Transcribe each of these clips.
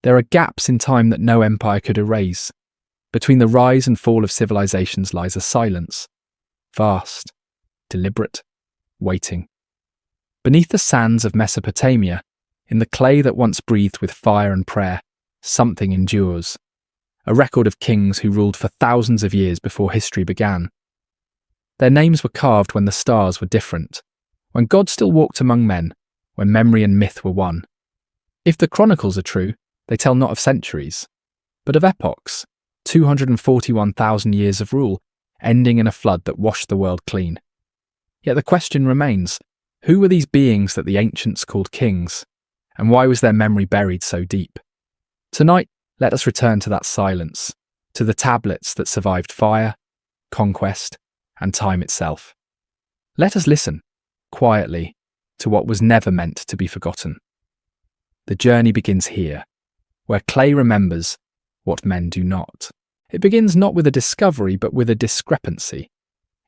There are gaps in time that no empire could erase. Between the rise and fall of civilizations lies a silence. Vast, deliberate, waiting. Beneath the sands of Mesopotamia, in the clay that once breathed with fire and prayer, something endures. A record of kings who ruled for thousands of years before history began. Their names were carved when the stars were different, when God still walked among men, when memory and myth were one. If the chronicles are true, they tell not of centuries, but of epochs, 241,000 years of rule, ending in a flood that washed the world clean. Yet the question remains, who were these beings that the ancients called kings, and why was their memory buried so deep? Tonight, let us return to that silence, to the tablets that survived fire, conquest, and time itself. Let us listen, quietly, to what was never meant to be forgotten. The journey begins here, where clay remembers what men do not. It begins not with a discovery, but with a discrepancy.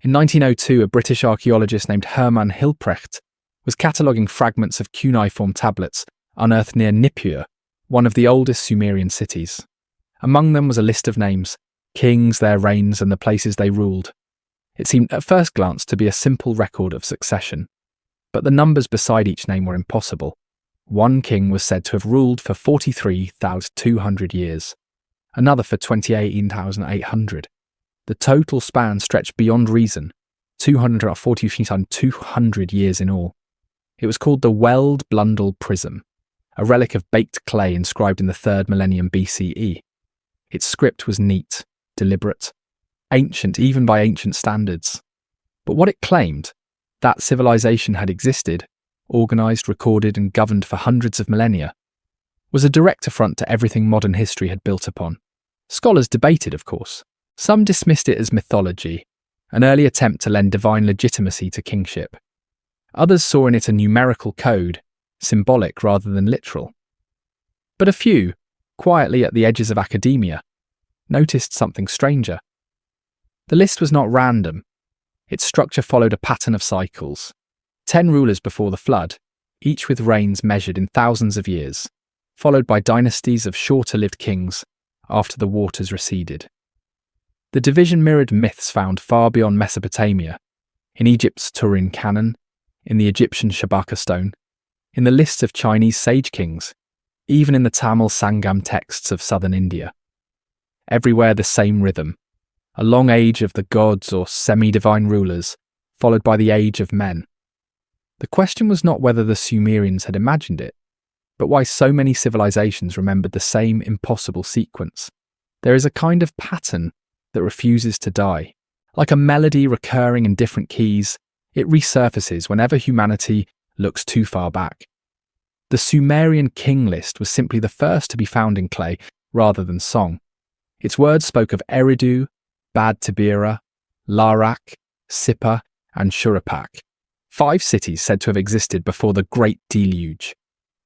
In 1902, a British archaeologist named Hermann Hilprecht was cataloguing fragments of cuneiform tablets unearthed near Nippur, one of the oldest Sumerian cities. Among them was a list of names, kings, their reigns, and the places they ruled. It seemed at first glance to be a simple record of succession, but the numbers beside each name were impossible. One king was said to have ruled for 43,200 years, another for 28,800. The total span stretched beyond reason, 200 years in all. It was called the Weld Blundell Prism, a relic of baked clay inscribed in the 3rd millennium BCE. Its script was neat, deliberate, ancient even by ancient standards. But what it claimed, that civilization had existed, organised, recorded and governed for hundreds of millennia, was a direct affront to everything modern history had built upon. Scholars debated, of course. Some dismissed it as mythology, an early attempt to lend divine legitimacy to kingship. Others saw in it a numerical code, symbolic rather than literal. But a few, quietly at the edges of academia, noticed something stranger. The list was not random. Its structure followed a pattern of cycles. 10 rulers before the flood, each with reigns measured in thousands of years, followed by dynasties of shorter-lived kings after the waters receded. The division mirrored myths found far beyond Mesopotamia, in Egypt's Turin canon, in the Egyptian Shabaka stone, in the lists of Chinese sage kings, even in the Tamil Sangam texts of southern India. Everywhere the same rhythm, a long age of the gods or semi-divine rulers, followed by the age of men. The question was not whether the Sumerians had imagined it, but why so many civilizations remembered the same impossible sequence. There is a kind of pattern that refuses to die. Like a melody recurring in different keys, it resurfaces whenever humanity looks too far back. The Sumerian King List was simply the first to be found in clay rather than song. Its words spoke of Eridu, Bad Tabira, Larak, Sippar, and Shuruppak, 5 cities said to have existed before the Great Deluge.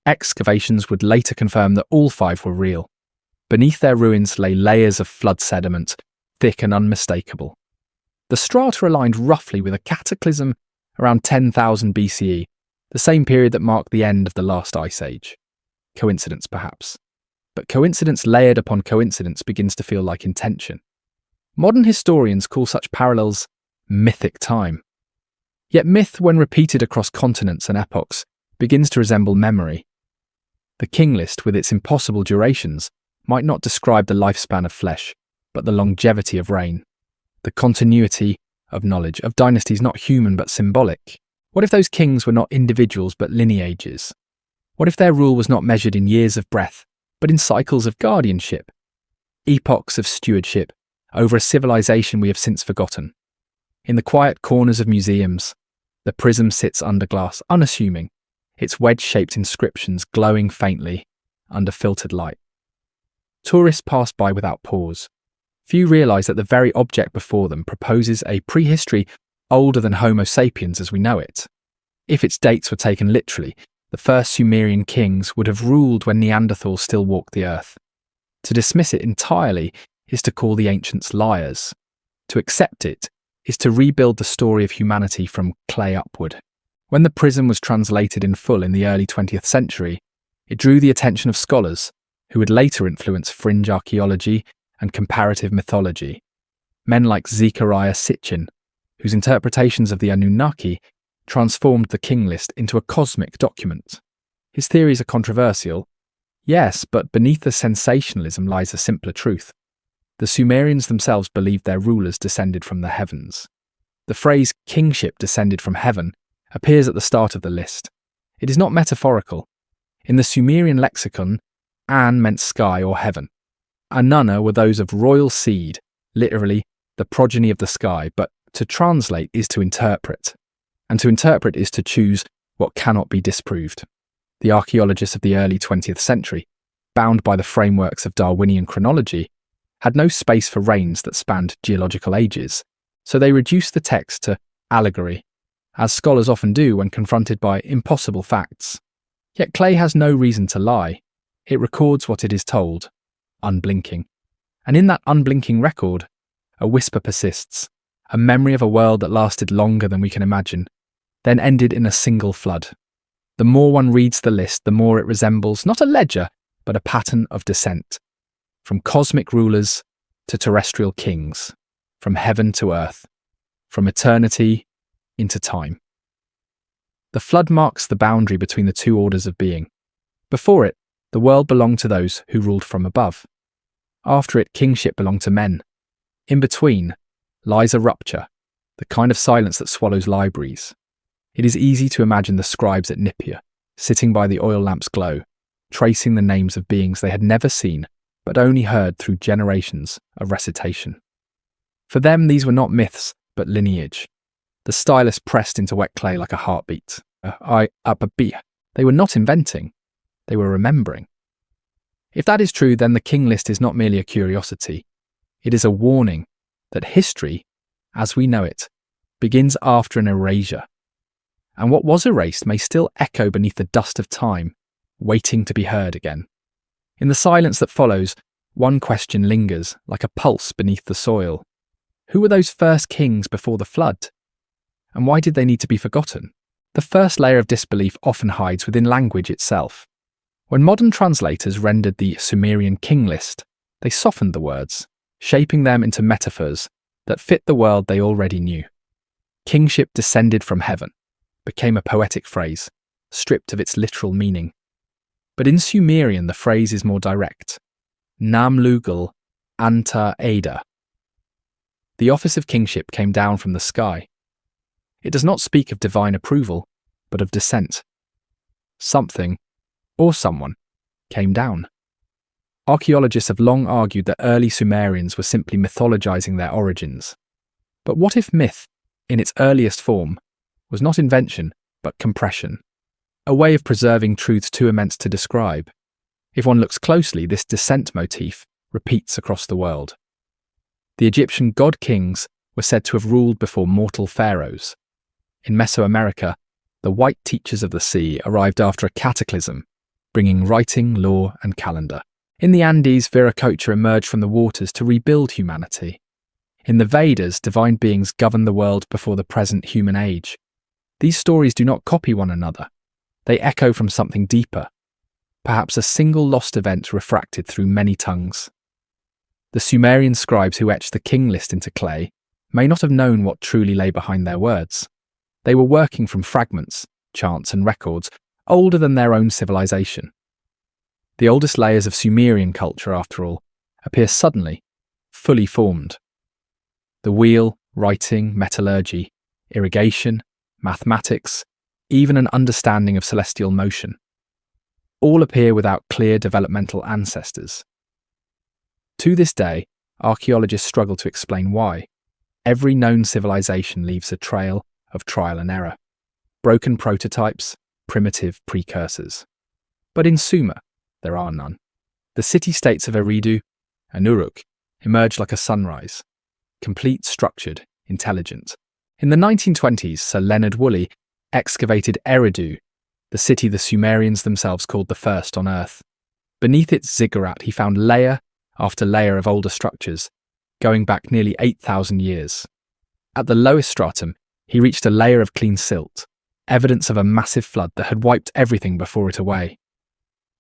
Excavations would later confirm that all 5 were real. Beneath their ruins lay layers of flood sediment, thick and unmistakable. The strata aligned roughly with a cataclysm around 10,000 BCE, the same period that marked the end of the last ice age. Coincidence, perhaps. But coincidence layered upon coincidence begins to feel like intention. Modern historians call such parallels mythic time. Yet myth, when repeated across continents and epochs, begins to resemble memory. The King List, with its impossible durations, might not describe the lifespan of flesh, but the longevity of reign, the continuity of knowledge, of dynasties not human but symbolic. What if those kings were not individuals but lineages? What if their rule was not measured in years of breath, but in cycles of guardianship, epochs of stewardship over a civilization we have since forgotten? In the quiet corners of museums, the prism sits under glass, unassuming, its wedge-shaped inscriptions glowing faintly under filtered light. Tourists pass by without pause. Few realise that the very object before them proposes a prehistory older than Homo sapiens as we know it. If its dates were taken literally, the first Sumerian kings would have ruled when Neanderthals still walked the earth. To dismiss it entirely is to call the ancients liars. To accept it is to rebuild the story of humanity from clay upward. When the prism was translated in full in the early 20th century, it drew the attention of scholars, who would later influence fringe archaeology and comparative mythology. Men like Zecharia Sitchin, whose interpretations of the Anunnaki transformed the King List into a cosmic document. His theories are controversial, yes, but beneath the sensationalism lies a simpler truth. The Sumerians themselves believed their rulers descended from the heavens. The phrase kingship descended from heaven appears at the start of the list. It is not metaphorical. In the Sumerian lexicon, An meant sky or heaven. Anunna were those of royal seed, literally the progeny of the sky, but to translate is to interpret, and to interpret is to choose what cannot be disproved. The archaeologists of the early 20th century, bound by the frameworks of Darwinian chronology, had no space for reigns that spanned geological ages, so they reduced the text to allegory, as scholars often do when confronted by impossible facts. Yet clay has no reason to lie. It records what it is told, unblinking. And in that unblinking record, a whisper persists, a memory of a world that lasted longer than we can imagine, then ended in a single flood. The more one reads the list, the more it resembles not a ledger, but a pattern of descent. From cosmic rulers to terrestrial kings, from heaven to earth, from eternity into time. The flood marks the boundary between the two orders of being. Before it, the world belonged to those who ruled from above. After it, kingship belonged to men. In between lies a rupture, the kind of silence that swallows libraries. It is easy to imagine the scribes at Nipia, sitting by the oil lamp's glow, tracing the names of beings they had never seen, but only heard through generations of recitation. For them, these were not myths, but lineage. The stylus pressed into wet clay like a heartbeat. They were not inventing, they were remembering. If that is true, then the King List is not merely a curiosity. It is a warning that history, as we know it, begins after an erasure. And what was erased may still echo beneath the dust of time, waiting to be heard again. In the silence that follows, one question lingers, like a pulse beneath the soil. Who were those first kings before the flood? And why did they need to be forgotten? The first layer of disbelief often hides within language itself. When modern translators rendered the Sumerian King List, they softened the words, shaping them into metaphors that fit the world they already knew. Kingship descended from heaven became a poetic phrase, stripped of its literal meaning. But in Sumerian, the phrase is more direct. Namlugal Anta Ada. The office of kingship came down from the sky. It does not speak of divine approval, but of descent. Something, or someone, came down. Archaeologists have long argued that early Sumerians were simply mythologizing their origins. But what if myth, in its earliest form, was not invention, but compression? A way of preserving truths too immense to describe. If one looks closely, this descent motif repeats across the world. The Egyptian god-kings were said to have ruled before mortal pharaohs. In Mesoamerica, the white teachers of the sea arrived after a cataclysm, bringing writing, law, and calendar. In the Andes, Viracocha emerged from the waters to rebuild humanity. In the Vedas, divine beings governed the world before the present human age. These stories do not copy one another. They echo from something deeper, perhaps a single lost event refracted through many tongues. The Sumerian scribes who etched the King List into clay may not have known what truly lay behind their words. They were working from fragments, chants, and records older than their own civilization. The oldest layers of Sumerian culture, after all, appear suddenly, fully formed. The wheel, writing, metallurgy, irrigation, mathematics, even an understanding of celestial motion, all appear without clear developmental ancestors. To this day, archaeologists struggle to explain why. Every known civilization leaves a trail of trial and error, broken prototypes, primitive precursors. But in Sumer, there are none. The city-states of Eridu and Uruk emerged like a sunrise, complete, structured, intelligent. In the 1920s, Sir Leonard Woolley excavated Eridu, the city the Sumerians themselves called the first on Earth. Beneath its ziggurat, he found layer after layer of older structures, going back nearly 8,000 years. At the lowest stratum, he reached a layer of clean silt, evidence of a massive flood that had wiped everything before it away.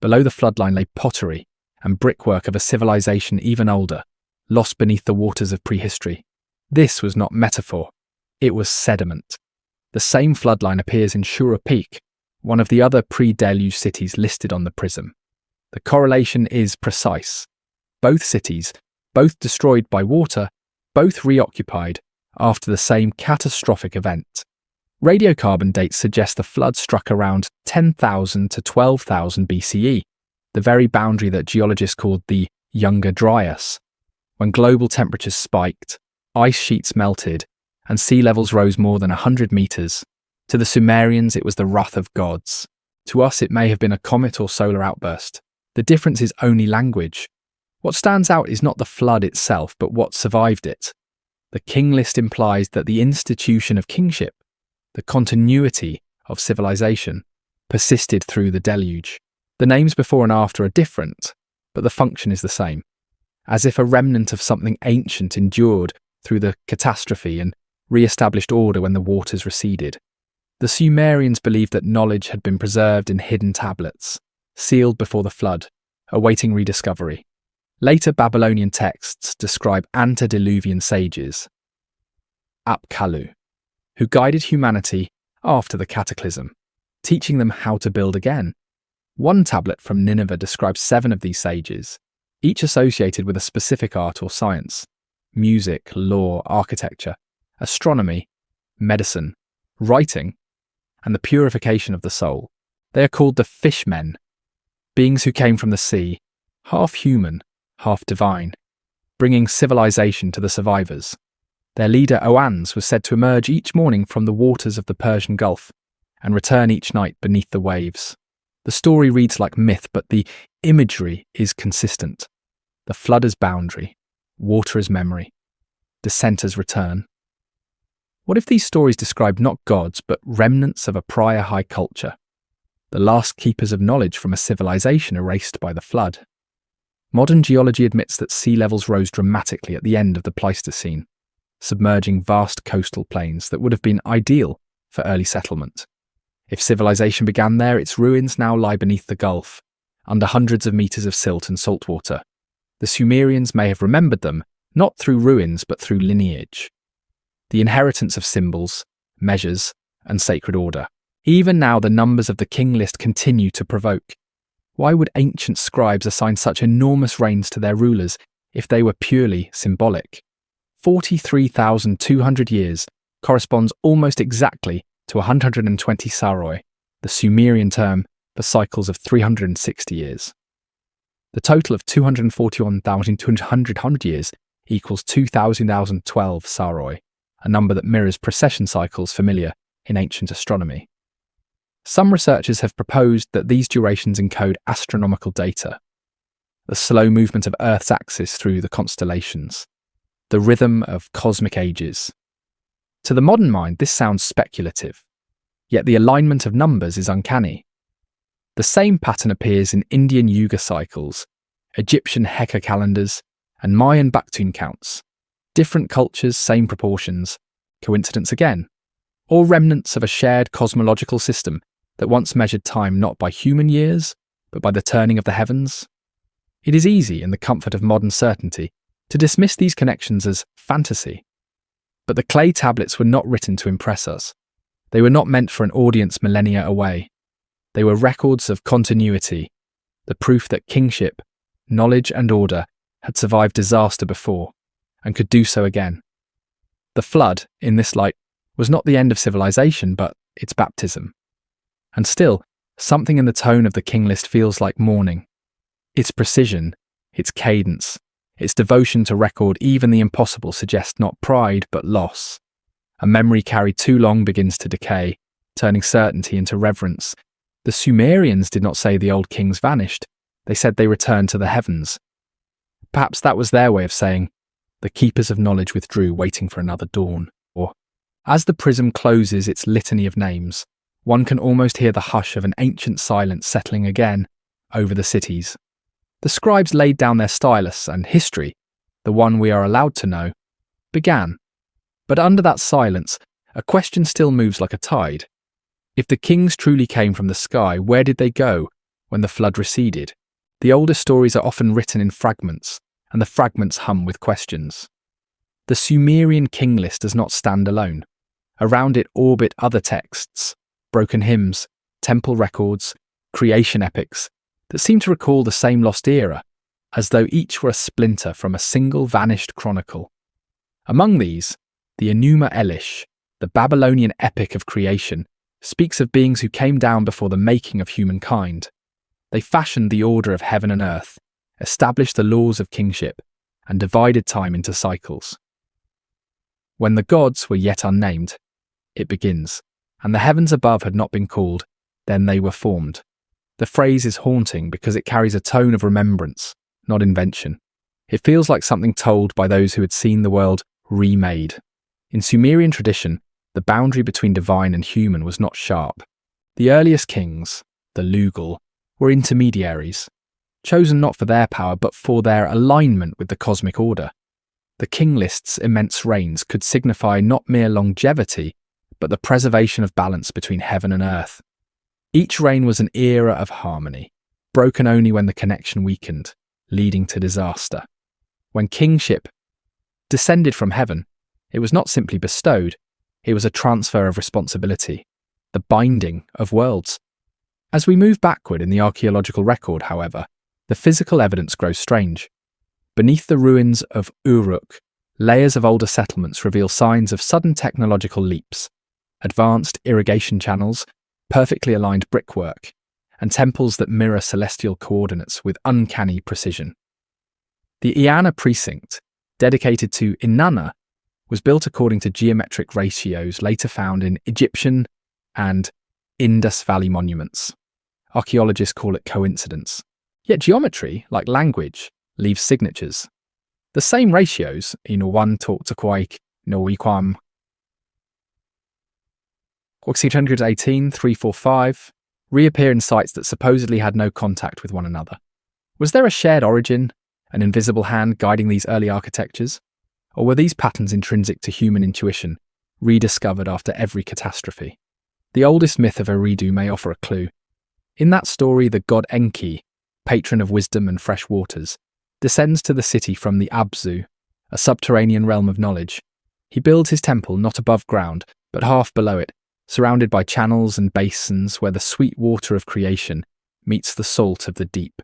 Below the floodline lay pottery and brickwork of a civilization even older, lost beneath the waters of prehistory. This was not metaphor, it was sediment. The same floodline appears in Shura Peak, one of the other pre-deluge cities listed on the prism. The correlation is precise. Both cities, both destroyed by water, both reoccupied after the same catastrophic event. Radiocarbon dates suggest the flood struck around 10,000 to 12,000 BCE, the very boundary that geologists called the Younger Dryas, when global temperatures spiked, ice sheets melted, and sea levels rose more than 100 meters. To the Sumerians, it was the wrath of gods. To us, it may have been a comet or solar outburst. The difference is only language. What stands out is not the flood itself, but what survived it. The King List implies that the institution of kingship, the continuity of civilization, persisted through the deluge. The names before and after are different, but the function is the same, as if a remnant of something ancient endured through the catastrophe and re-established order when the waters receded. The Sumerians believed that knowledge had been preserved in hidden tablets, sealed before the flood, awaiting rediscovery. Later Babylonian texts describe antediluvian sages, Apkallu, who guided humanity after the cataclysm, teaching them how to build again. One tablet from Nineveh describes 7 of these sages, each associated with a specific art or science: music, law, architecture, astronomy, medicine, writing, and the purification of the soul. They are called the fishmen, beings who came from the sea, half human, half divine, bringing civilization to the survivors. Their leader Oannes was said to emerge each morning from the waters of the Persian Gulf and return each night beneath the waves. The story reads like myth, but the imagery is consistent. The flood as boundary, water as memory, descent as return. What if these stories describe not gods, but remnants of a prior high culture, the last keepers of knowledge from a civilization erased by the flood? Modern geology admits that sea levels rose dramatically at the end of the Pleistocene, submerging vast coastal plains that would have been ideal for early settlement. If civilization began there, its ruins now lie beneath the Gulf, under hundreds of meters of silt and saltwater. The Sumerians may have remembered them, not through ruins, but through lineage. The inheritance of symbols, measures, and sacred order. Even now, the numbers of the King List continue to provoke. Why would ancient scribes assign such enormous reigns to their rulers if they were purely symbolic? 43,200 years corresponds almost exactly to 120 saroi, the Sumerian term for cycles of 360 years. The total of 241,200 years equals 2,012 saroi, a number that mirrors precession cycles familiar in ancient astronomy. Some researchers have proposed that these durations encode astronomical data, the slow movement of Earth's axis through the constellations, the rhythm of cosmic ages. To the modern mind, this sounds speculative, yet the alignment of numbers is uncanny. The same pattern appears in Indian Yuga cycles, Egyptian Heka calendars, and Mayan Baktun counts. Different cultures, same proportions. Coincidence again? Or remnants of a shared cosmological system that once measured time not by human years, but by the turning of the heavens? It is easy, in the comfort of modern certainty, to dismiss these connections as fantasy. But the clay tablets were not written to impress us. They were not meant for an audience millennia away. They were records of continuity, the proof that kingship, knowledge and order had survived disaster before, and could do so again. The flood, in this light, was not the end of civilization, but its baptism. And still, something in the tone of the King List feels like mourning. Its precision, its cadence, its devotion to record even the impossible suggest not pride but loss. A memory carried too long begins to decay, turning certainty into reverence. The Sumerians did not say the old kings vanished, they said they returned to the heavens. Perhaps that was their way of saying, the keepers of knowledge withdrew, waiting for another dawn. Or, as the prism closes its litany of names, one can almost hear the hush of an ancient silence settling again over the cities. The scribes laid down their stylus, and history, the one we are allowed to know, began. But under that silence, a question still moves like a tide. If the kings truly came from the sky, where did they go when the flood receded? The oldest stories are often written in fragments, and the fragments hum with questions. The Sumerian King List does not stand alone. Around it orbit other texts, broken hymns, temple records, creation epics, that seem to recall the same lost era, as though each were a splinter from a single vanished chronicle. Among these, the Enuma Elish, the Babylonian epic of creation, speaks of beings who came down before the making of humankind. They fashioned the order of heaven and earth, established the laws of kingship, and divided time into cycles. When the gods were yet unnamed, it begins, and the heavens above had not been called, then they were formed. The phrase is haunting because it carries a tone of remembrance, not invention. It feels like something told by those who had seen the world remade. In Sumerian tradition, the boundary between divine and human was not sharp. The earliest kings, the Lugal, were intermediaries, chosen not for their power but for their alignment with the cosmic order. The king list's immense reigns could signify not mere longevity, but the preservation of balance between heaven and earth. Each reign was an era of harmony, broken only when the connection weakened, leading to disaster. When kingship descended from heaven, it was not simply bestowed, it was a transfer of responsibility, the binding of worlds. As we move backward in the archaeological record, however, the physical evidence grows strange. Beneath the ruins of Uruk, layers of older settlements reveal signs of sudden technological leaps, advanced irrigation channels, perfectly aligned brickwork, and temples that mirror celestial coordinates with uncanny precision. The Iana precinct, dedicated to Inanna, was built according to geometric ratios later found in Egyptian and Indus Valley monuments. Archaeologists call it coincidence. Yet geometry, like language, leaves signatures. The same ratios, one talk to quaik, no iquam, 618, 345, reappear in sites that supposedly had no contact with one another. Was there a shared origin, an invisible hand guiding these early architectures? Or were these patterns intrinsic to human intuition, rediscovered after every catastrophe? The oldest myth of Eridu may offer a clue. In that story, the god Enki, patron of wisdom and fresh waters, descends to the city from the Abzu, a subterranean realm of knowledge. He builds his temple not above ground, but half below it, surrounded by channels and basins where the sweet water of creation meets the salt of the deep.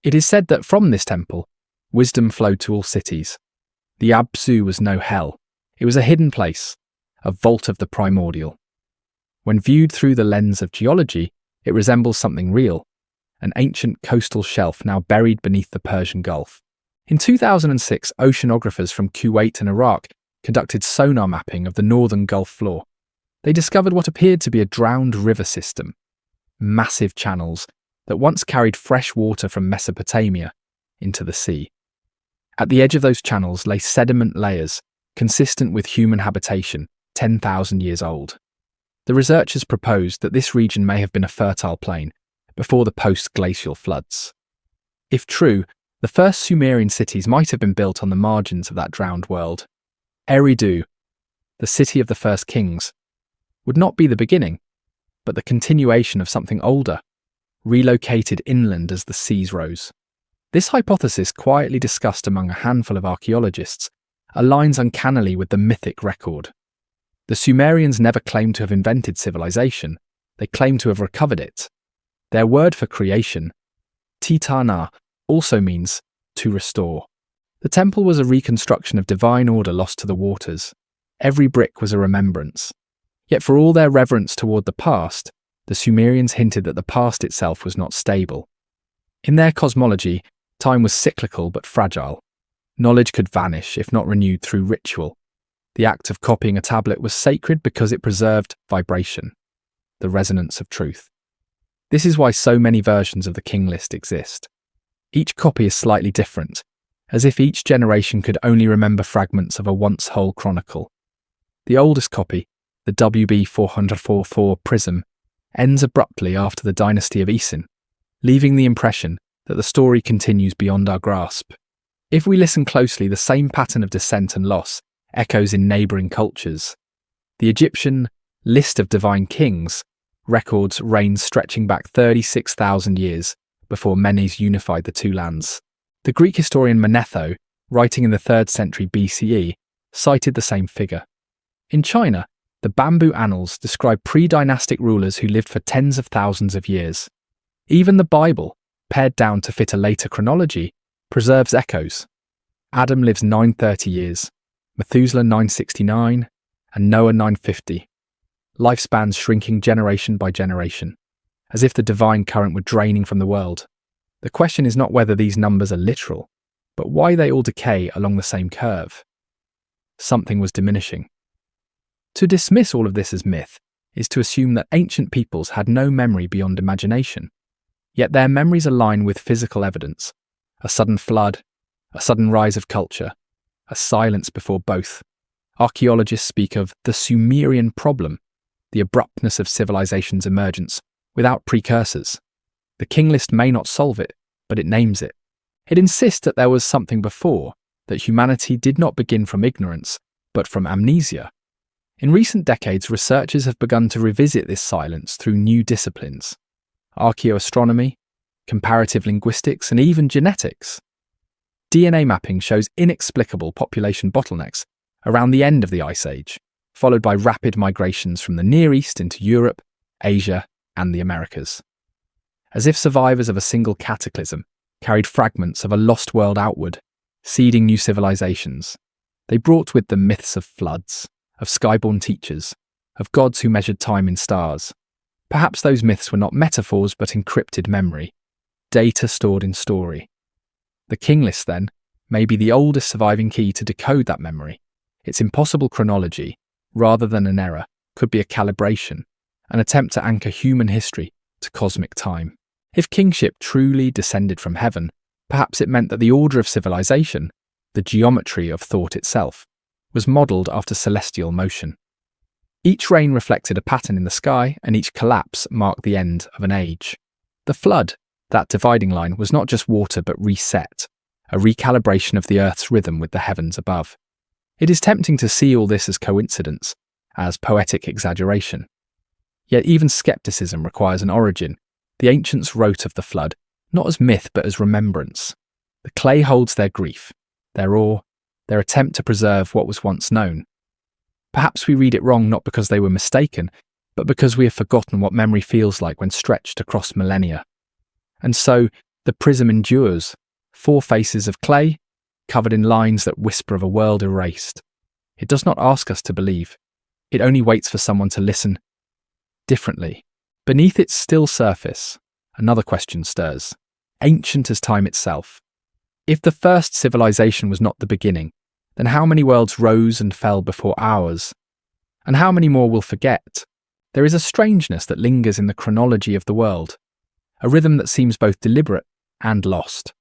It is said that from this temple, wisdom flowed to all cities. The Abzu was no hell. It was a hidden place, a vault of the primordial. When viewed through the lens of geology, it resembles something real, an ancient coastal shelf now buried beneath the Persian Gulf. In 2006, oceanographers from Kuwait and Iraq conducted sonar mapping of the northern Gulf floor. They discovered what appeared to be a drowned river system, massive channels that once carried fresh water from Mesopotamia into the sea. At the edge of those channels lay sediment layers consistent with human habitation, 10,000 years old. The researchers proposed that this region may have been a fertile plain before the post-glacial floods. If true, the first Sumerian cities might have been built on the margins of that drowned world. Eridu, the city of the first kings, would not be the beginning, but the continuation of something older, relocated inland as the seas rose. This hypothesis, quietly discussed among a handful of archaeologists, aligns uncannily with the mythic record. The Sumerians never claimed to have invented civilization, they claimed to have recovered it. Their word for creation, Titana, also means to restore. The temple was a reconstruction of divine order lost to the waters. Every brick was a remembrance. Yet for all their reverence toward the past, the Sumerians hinted that the past itself was not stable. In their cosmology, time was cyclical but fragile. Knowledge could vanish if not renewed through ritual. The act of copying a tablet was sacred because it preserved vibration, the resonance of truth. This is why so many versions of the King List exist. Each copy is slightly different, as if each generation could only remember fragments of a once whole chronicle. The oldest copy, the WB 444 Prism, ends abruptly after the dynasty of Isin, leaving the impression that the story continues beyond our grasp. If we listen closely, the same pattern of descent and loss echoes in neighbouring cultures. The Egyptian List of Divine Kings records reigns stretching back 36,000 years, before Menes unified the two lands. The Greek historian Manetho, writing in the 3rd century BCE, cited the same figure. In China, the Bamboo Annals describe pre-dynastic rulers who lived for tens of thousands of years. Even the Bible, pared down to fit a later chronology, preserves echoes. Adam lives 930 years, Methuselah 969, and Noah 950. Lifespans shrinking generation by generation, as if the divine current were draining from the world. The question is not whether these numbers are literal, but why they all decay along the same curve. Something was diminishing. To dismiss all of this as myth is to assume that ancient peoples had no memory beyond imagination. Yet their memories align with physical evidence: a sudden flood, a sudden rise of culture, a silence before both. Archaeologists speak of the Sumerian problem, the abruptness of civilization's emergence, without precursors. The King List may not solve it, but it names it. It insists that there was something before, that humanity did not begin from ignorance, but from amnesia. In recent decades, researchers have begun to revisit this silence through new disciplines: archaeoastronomy, comparative linguistics, and even genetics. DNA mapping shows inexplicable population bottlenecks around the end of the Ice Age, followed by rapid migrations from the Near East into Europe, Asia, and the Americas. As if survivors of a single cataclysm carried fragments of a lost world outward, seeding new civilizations. They brought with them myths of floods, of skyborne teachers, of gods who measured time in stars. Perhaps those myths were not metaphors but encrypted memory, data stored in story. The King List, then, may be the oldest surviving key to decode that memory. Its impossible chronology, rather than an error, could be a calibration, an attempt to anchor human history to cosmic time. If kingship truly descended from heaven, perhaps it meant that the order of civilization, the geometry of thought itself, was modelled after celestial motion. Each reign reflected a pattern in the sky, and each collapse marked the end of an age. The flood, that dividing line, was not just water but reset, a recalibration of the Earth's rhythm with the heavens above. It is tempting to see all this as coincidence, as poetic exaggeration. Yet even skepticism requires an origin. The ancients wrote of the flood, not as myth but as remembrance. The clay holds their grief, their awe, their attempt to preserve what was once known. Perhaps we read it wrong not because they were mistaken, but because we have forgotten what memory feels like when stretched across millennia. And so, the prism endures, 4 faces of clay, covered in lines that whisper of a world erased. It does not ask us to believe. It only waits for someone to listen differently. Beneath its still surface, another question stirs, ancient as time itself. If the first civilization was not the beginning, then how many worlds rose and fell before ours? And how many more will forget? There is a strangeness that lingers in the chronology of the world, a rhythm that seems both deliberate and lost.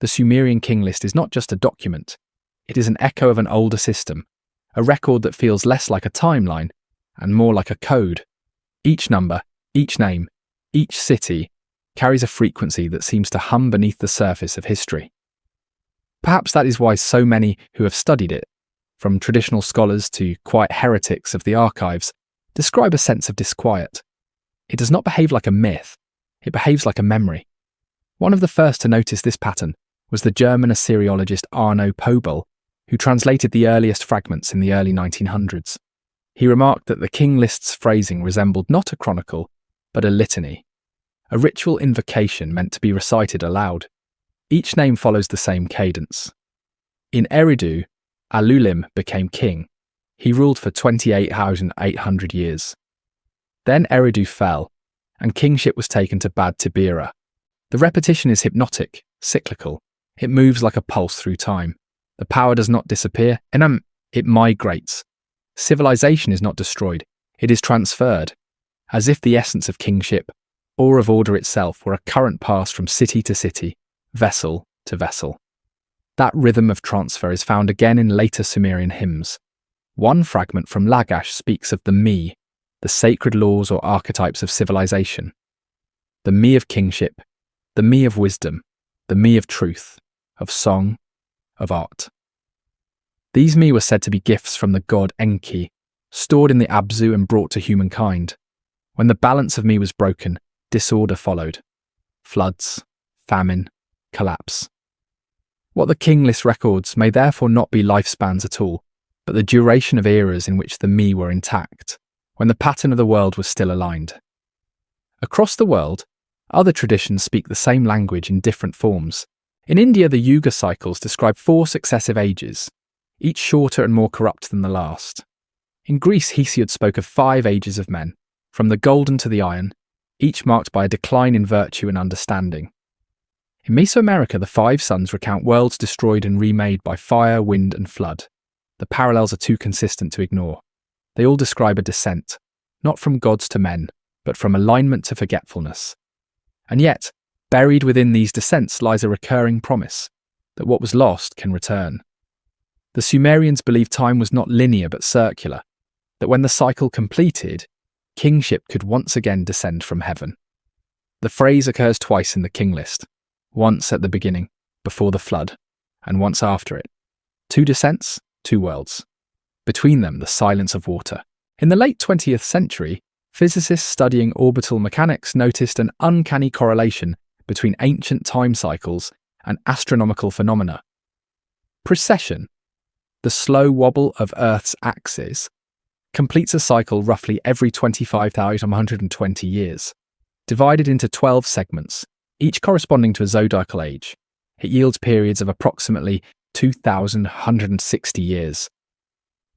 The Sumerian King List is not just a document, it is an echo of an older system, a record that feels less like a timeline and more like a code. Each number, each name, each city carries a frequency that seems to hum beneath the surface of history. Perhaps that is why so many who have studied it, from traditional scholars to quiet heretics of the archives, describe a sense of disquiet. It does not behave like a myth, it behaves like a memory. One of the first to notice this pattern was the German Assyriologist Arno Pobel, who translated the earliest fragments in the early 1900s. He remarked that the King List's phrasing resembled not a chronicle, but a litany, a ritual invocation meant to be recited aloud. Each name follows the same cadence. In Eridu, Alulim became king. He ruled for 28,800 years. Then Eridu fell, and kingship was taken to Bad Tibira. The repetition is hypnotic, cyclical. It moves like a pulse through time. The power does not disappear, it migrates. Civilization is not destroyed, it is transferred, as if the essence of kingship, or of order itself, were a current passed from city to city, vessel to vessel. That rhythm of transfer is found again in later Sumerian hymns. One fragment from Lagash speaks of the me, the sacred laws or archetypes of civilization. The me of kingship, the me of wisdom, the me of truth, of song, of art. These me were said to be gifts from the god Enki, stored in the Abzu and brought to humankind. When the balance of me was broken, disorder followed. Floods, famine, collapse. What the King List records may therefore not be lifespans at all, but the duration of eras in which the me were intact, when the pattern of the world was still aligned. Across the world, other traditions speak the same language in different forms. In India, the Yuga cycles describe 4 successive ages, each shorter and more corrupt than the last. In Greece, Hesiod spoke of 5 ages of men, from the golden to the iron, each marked by a decline in virtue and understanding. In Mesoamerica, the 5 suns recount worlds destroyed and remade by fire, wind, and flood. The parallels are too consistent to ignore. They all describe a descent, not from gods to men, but from alignment to forgetfulness. And yet, buried within these descents lies a recurring promise that what was lost can return. The Sumerians believed time was not linear but circular, that when the cycle completed, kingship could once again descend from heaven. The phrase occurs twice in the King List, once at the beginning, before the flood, and once after it. 2 descents, 2 worlds. Between them, the silence of water. In the late 20th century, physicists studying orbital mechanics noticed an uncanny correlation between ancient time cycles and astronomical phenomena. Precession, the slow wobble of Earth's axis, completes a cycle roughly every 25,120 years. Divided into 12 segments, each corresponding to a zodiacal age, it yields periods of approximately 2,160 years.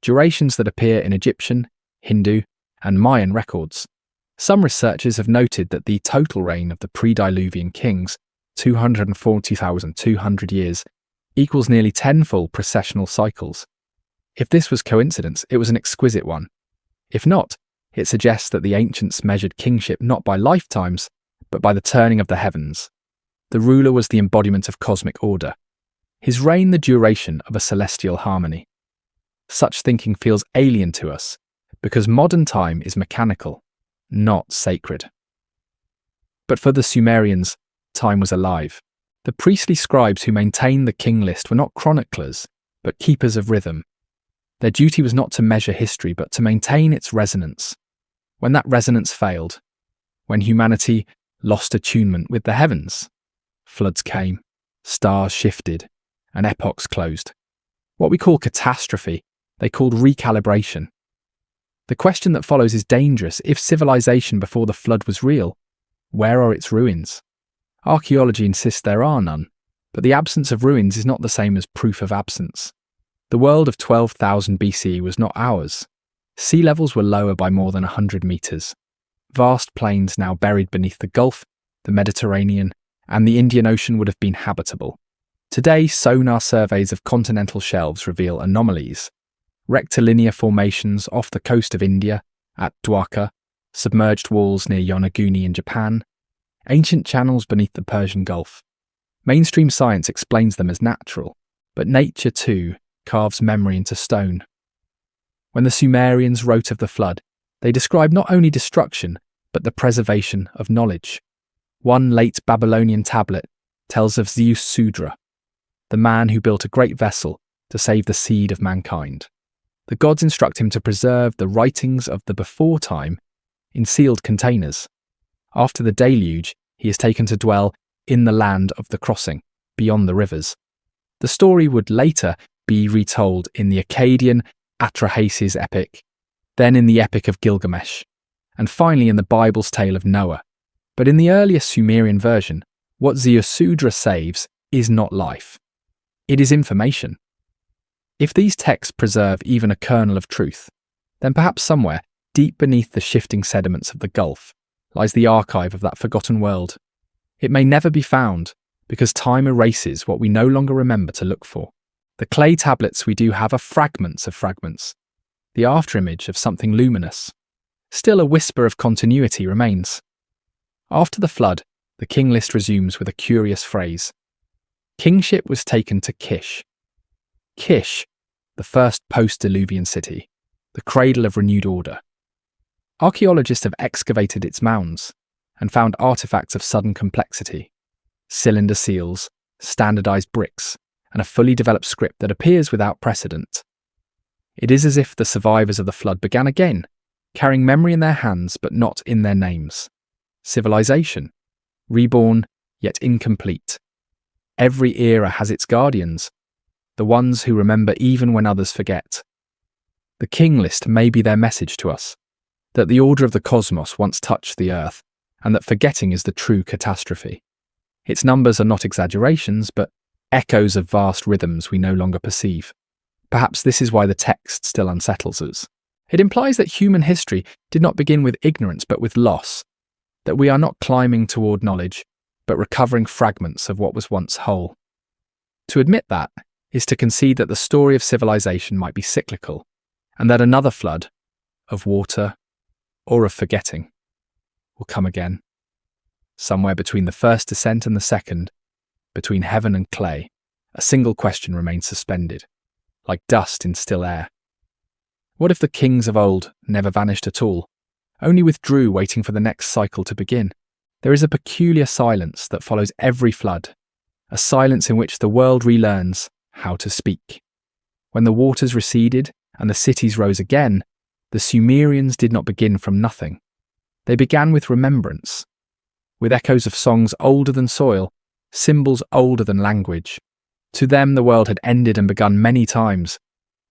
Durations that appear in Egyptian, Hindu, and Mayan records. Some researchers have noted that the total reign of the pre-Diluvian kings, 240,200 years, equals nearly 10 full precessional cycles. If this was coincidence, it was an exquisite one. If not, it suggests that the ancients measured kingship not by lifetimes, but by the turning of the heavens. The ruler was the embodiment of cosmic order, his reign the duration of a celestial harmony. Such thinking feels alien to us, because modern time is mechanical, not sacred. But for the Sumerians, time was alive. The priestly scribes who maintained the King List were not chroniclers, but keepers of rhythm. Their duty was not to measure history, but to maintain its resonance. When that resonance failed, when humanity lost attunement with the heavens, floods came, stars shifted, and epochs closed. What we call catastrophe, they called recalibration. The question that follows is dangerous. If civilization before the flood was real, where are its ruins? Archaeology insists there are none, but the absence of ruins is not the same as proof of absence. The world of 12,000 BCE was not ours. Sea levels were lower by more than 100 metres. Vast plains now buried beneath the Gulf, the Mediterranean, and the Indian Ocean would have been habitable. Today, sonar surveys of continental shelves reveal anomalies. Rectilinear formations off the coast of India, at Dwarka, submerged walls near Yonaguni in Japan, ancient channels beneath the Persian Gulf. Mainstream science explains them as natural, but nature too carves memory into stone. When the Sumerians wrote of the flood, they described not only destruction, but the preservation of knowledge. One late Babylonian tablet tells of Zeus Sudra, the man who built a great vessel to save the seed of mankind. The gods instruct him to preserve the writings of the before time in sealed containers. After the deluge, he is taken to dwell in the land of the crossing, beyond the rivers. The story would later be retold in the Akkadian Atrahasis epic, then in the Epic of Gilgamesh, and finally in the Bible's tale of Noah. But in the earliest Sumerian version, what Ziusudra saves is not life. It is information. If these texts preserve even a kernel of truth, then perhaps somewhere, deep beneath the shifting sediments of the Gulf, lies the archive of that forgotten world. It may never be found, because time erases what we no longer remember to look for. The clay tablets we do have are fragments of fragments, the afterimage of something luminous. Still, a whisper of continuity remains. After the flood, the King List resumes with a curious phrase. Kingship was taken to Kish. Kish, the first post-Diluvian city, the cradle of renewed order. Archaeologists have excavated its mounds and found artifacts of sudden complexity, cylinder seals, standardized bricks, and a fully developed script that appears without precedent. It is as if the survivors of the flood began again, carrying memory in their hands but not in their names. Civilization, reborn yet incomplete. Every era has its guardians, the ones who remember even when others forget. The King List may be their message to us, that the order of the cosmos once touched the earth, and that forgetting is the true catastrophe. Its numbers are not exaggerations, but echoes of vast rhythms we no longer perceive. Perhaps this is why the text still unsettles us. It implies that human history did not begin with ignorance but with loss, that we are not climbing toward knowledge, but recovering fragments of what was once whole. To admit that is to concede that the story of civilization might be cyclical, and that another flood, of water or of forgetting, will come again. Somewhere between the first descent and the second, between heaven and clay, a single question remains suspended, like dust in still air. What if the kings of old never vanished at all, only withdrew waiting for the next cycle to begin? There is a peculiar silence that follows every flood, a silence in which the world relearns how to speak. When the waters receded and the cities rose again, the Sumerians did not begin from nothing. They began with remembrance, with echoes of songs older than soil, symbols older than language. To them the world had ended and begun many times.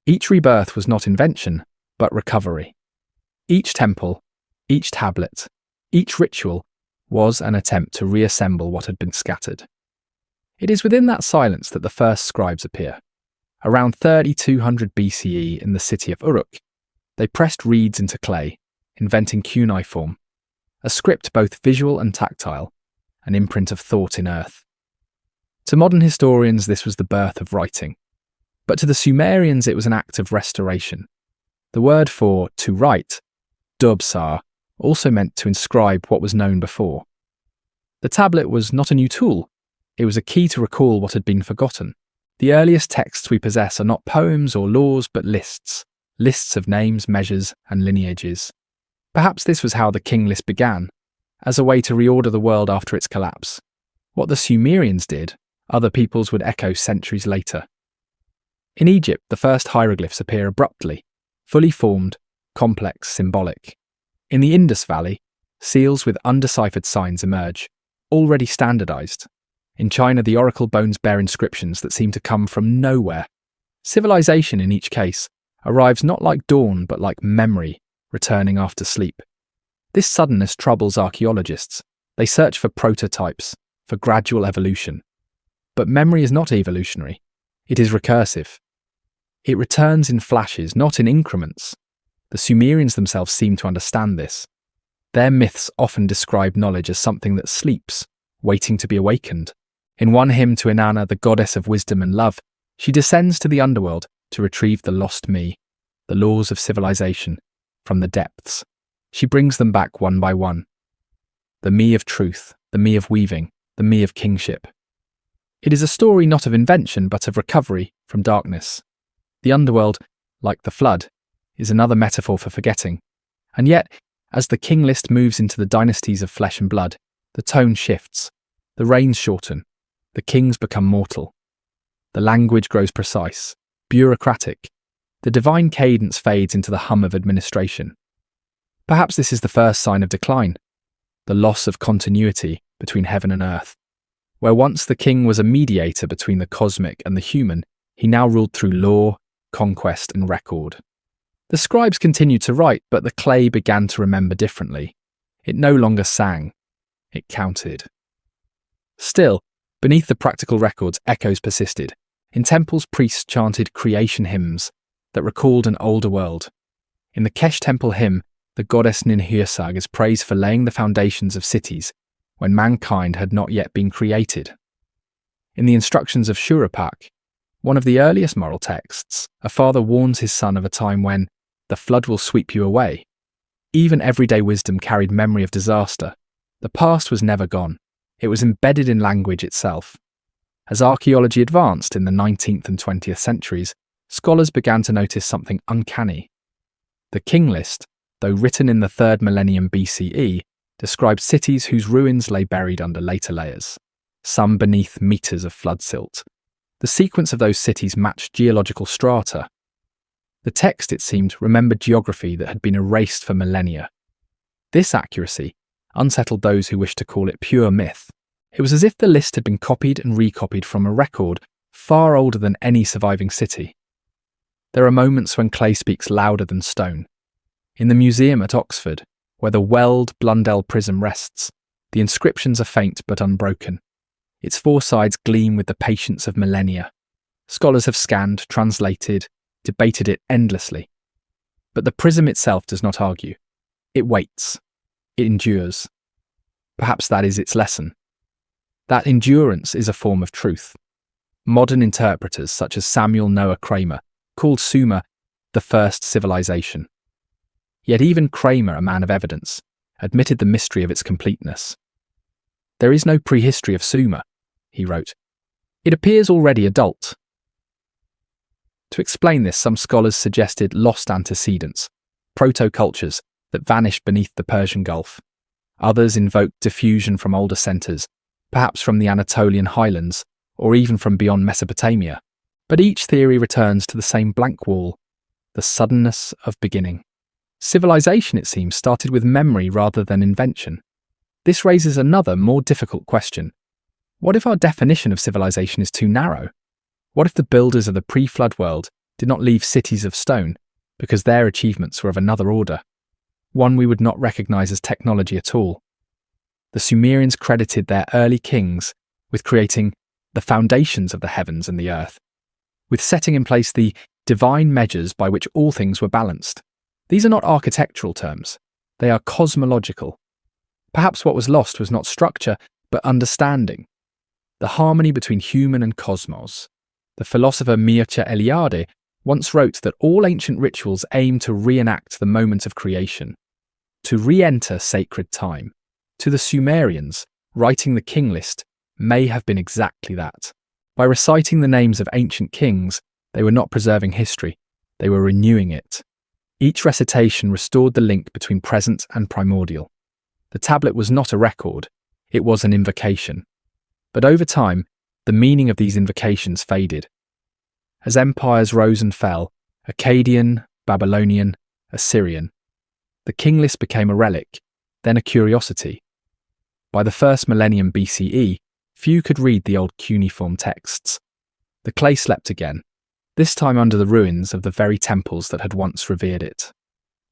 Each rebirth was not invention, but recovery. Each temple, each tablet, each ritual was an attempt to reassemble what had been scattered. It is within that silence that the first scribes appear. Around 3200 BCE in the city of Uruk, they pressed reeds into clay, inventing cuneiform, a script both visual and tactile, an imprint of thought in earth. To modern historians, this was the birth of writing. But to the Sumerians, it was an act of restoration. The word for to write, dubsar, also meant to inscribe what was known before. The tablet was not a new tool. It was a key to recall what had been forgotten. The earliest texts we possess are not poems or laws, but lists of names, measures, and lineages. Perhaps this was how the King List began, as a way to reorder the world after its collapse. What the Sumerians did, other peoples would echo centuries later. In Egypt, the first hieroglyphs appear abruptly, fully formed, complex, symbolic. In the Indus Valley, seals with undeciphered signs emerge, already standardized. In China, the oracle bones bear inscriptions that seem to come from nowhere. Civilization, in each case, arrives not like dawn but like memory, returning after sleep. This suddenness troubles archaeologists. They search for prototypes, for gradual evolution. But memory is not evolutionary. It is recursive. It returns in flashes, not in increments. The Sumerians themselves seem to understand this. Their myths often describe knowledge as something that sleeps, waiting to be awakened. In one hymn to Inanna, the goddess of wisdom and love, she descends to the underworld to retrieve the lost me, the laws of civilization, from the depths. She brings them back one by one. The me of truth, the me of weaving, the me of kingship. It is a story not of invention but of recovery from darkness. The underworld, like the flood, is another metaphor for forgetting. And yet, as the King List moves into the dynasties of flesh and blood, the tone shifts, the reigns shorten, the kings become mortal. The language grows precise, bureaucratic. The divine cadence fades into the hum of administration. Perhaps this is the first sign of decline, the loss of continuity between heaven and earth. Where once the king was a mediator between the cosmic and the human, he now ruled through law, conquest, and record. The scribes continued to write, but the clay began to remember differently. It no longer sang, it counted. Still, beneath the practical records, echoes persisted. In temples, priests chanted creation hymns that recalled an older world. In the Kesh temple hymn, the goddess Ninhursag is praised for laying the foundations of cities when mankind had not yet been created. In the instructions of Shurapak, one of the earliest moral texts, a father warns his son of a time when the flood will sweep you away. Even everyday wisdom carried memory of disaster. The past was never gone. It was embedded in language itself. As archaeology advanced in the 19th and 20th centuries, scholars began to notice something uncanny. The King List, though written in the 3rd millennium BCE, described cities whose ruins lay buried under later layers, some beneath meters of flood silt. The sequence of those cities matched geological strata. The text, it seemed, remembered geography that had been erased for millennia. This accuracy unsettled those who wished to call it pure myth. It was as if the list had been copied and recopied from a record far older than any surviving city. There are moments when clay speaks louder than stone. In the museum at Oxford, where the welled Blundell prism rests, the inscriptions are faint but unbroken. Its four sides gleam with the patience of millennia. Scholars have scanned, translated, debated it endlessly. But the prism itself does not argue. It waits. It endures. Perhaps that is its lesson. That endurance is a form of truth. Modern interpreters, such as Samuel Noah Kramer, called Sumer the first civilization. Yet even Kramer, a man of evidence, admitted the mystery of its completeness. "There is no prehistory of Sumer," he wrote. "It appears already adult." To explain this, some scholars suggested lost antecedents, proto-cultures that vanished beneath the Persian Gulf. Others invoked diffusion from older centres, perhaps from the Anatolian highlands, or even from beyond Mesopotamia. But each theory returns to the same blank wall, the suddenness of beginning. Civilization, it seems, started with memory rather than invention. This raises another, more difficult question. What if our definition of civilization is too narrow? What if the builders of the pre-flood world did not leave cities of stone because their achievements were of another order, one we would not recognize as technology at all? The Sumerians credited their early kings with creating the foundations of the heavens and the earth, with setting in place the divine measures by which all things were balanced. These are not architectural terms. They are cosmological. Perhaps what was lost was not structure, but understanding. The harmony between human and cosmos. The philosopher Mircea Eliade once wrote that all ancient rituals aim to reenact the moment of creation, to re-enter sacred time. To the Sumerians, writing the King List may have been exactly that. By reciting the names of ancient kings, they were not preserving history, they were renewing it. Each recitation restored the link between present and primordial. The tablet was not a record, it was an invocation. But over time, the meaning of these invocations faded. As empires rose and fell, Akkadian, Babylonian, Assyrian, the King List became a relic, then a curiosity. By the first millennium BCE, few could read the old cuneiform texts. The clay slept again, this time under the ruins of the very temples that had once revered it.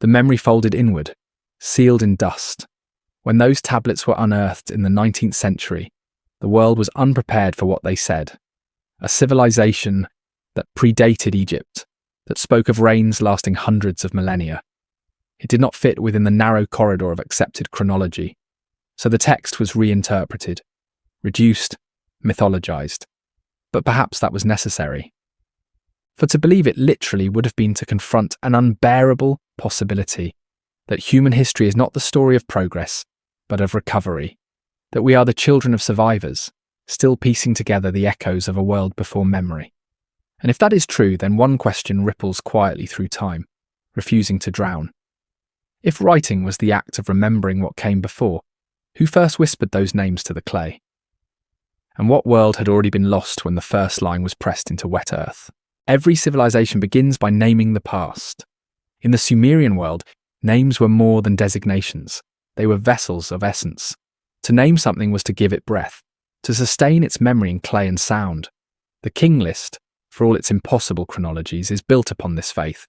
The memory folded inward, sealed in dust. When those tablets were unearthed in the 19th century, the world was unprepared for what they said. A civilization that predated Egypt, that spoke of reigns lasting hundreds of millennia. It did not fit within the narrow corridor of accepted chronology, so the text was reinterpreted, reduced, mythologized. But perhaps that was necessary. For to believe it literally would have been to confront an unbearable possibility, that human history is not the story of progress, but of recovery, that we are the children of survivors, still piecing together the echoes of a world before memory. And if that is true, then one question ripples quietly through time, refusing to drown. If writing was the act of remembering what came before, who first whispered those names to the clay? And what world had already been lost when the first line was pressed into wet earth? Every civilization begins by naming the past. In the Sumerian world, names were more than designations. They were vessels of essence. To name something was to give it breath, to sustain its memory in clay and sound. The King List, for all its impossible chronologies, is built upon this faith,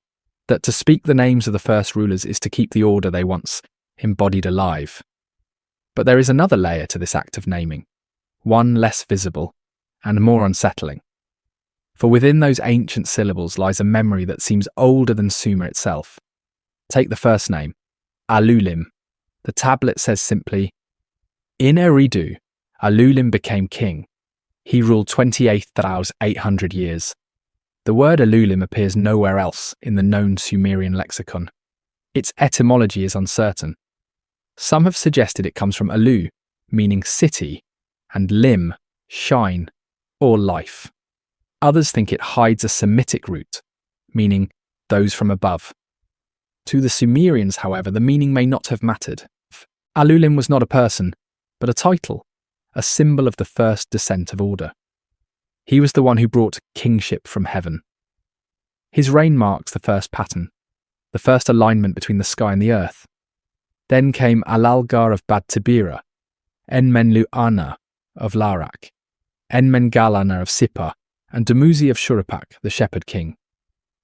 that to speak the names of the first rulers is to keep the order they once embodied alive. But there is another layer to this act of naming, one less visible and more unsettling. For within those ancient syllables lies a memory that seems older than Sumer itself. Take the first name, Alulim. The tablet says simply, "In Eridu, Alulim became king. He ruled 28,800 years." The word Alulim appears nowhere else in the known Sumerian lexicon. Its etymology is uncertain. Some have suggested it comes from Alu, meaning city, and lim, shine, or life. Others think it hides a Semitic root, meaning those from above. To the Sumerians, however, the meaning may not have mattered. Alulim was not a person, but a title, a symbol of the first descent of order. He was the one who brought kingship from heaven. His reign marks the first pattern, the first alignment between the sky and the earth. Then came Alalgar of Bad Tibira, Enmenlu Ana, of Larak, Enmengalana of Sippar, and Dumuzi of Shuruppak, the shepherd king.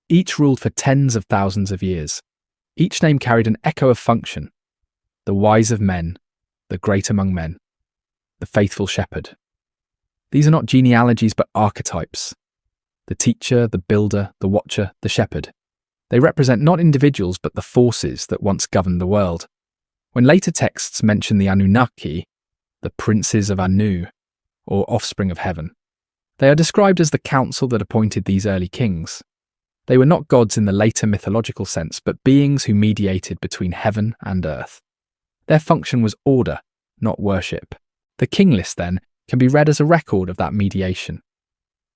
Each ruled for tens of thousands of years. Each name carried an echo of function: the wise of men, the great among men, the faithful shepherd. These are not genealogies but archetypes. The teacher, the builder, the watcher, the shepherd. They represent not individuals but the forces that once governed the world. When later texts mention the Anunnaki, the princes of Anu, or offspring of heaven, they are described as the council that appointed these early kings. They were not gods in the later mythological sense, but beings who mediated between heaven and earth. Their function was order, not worship. The King List, then, can be read as a record of that mediation.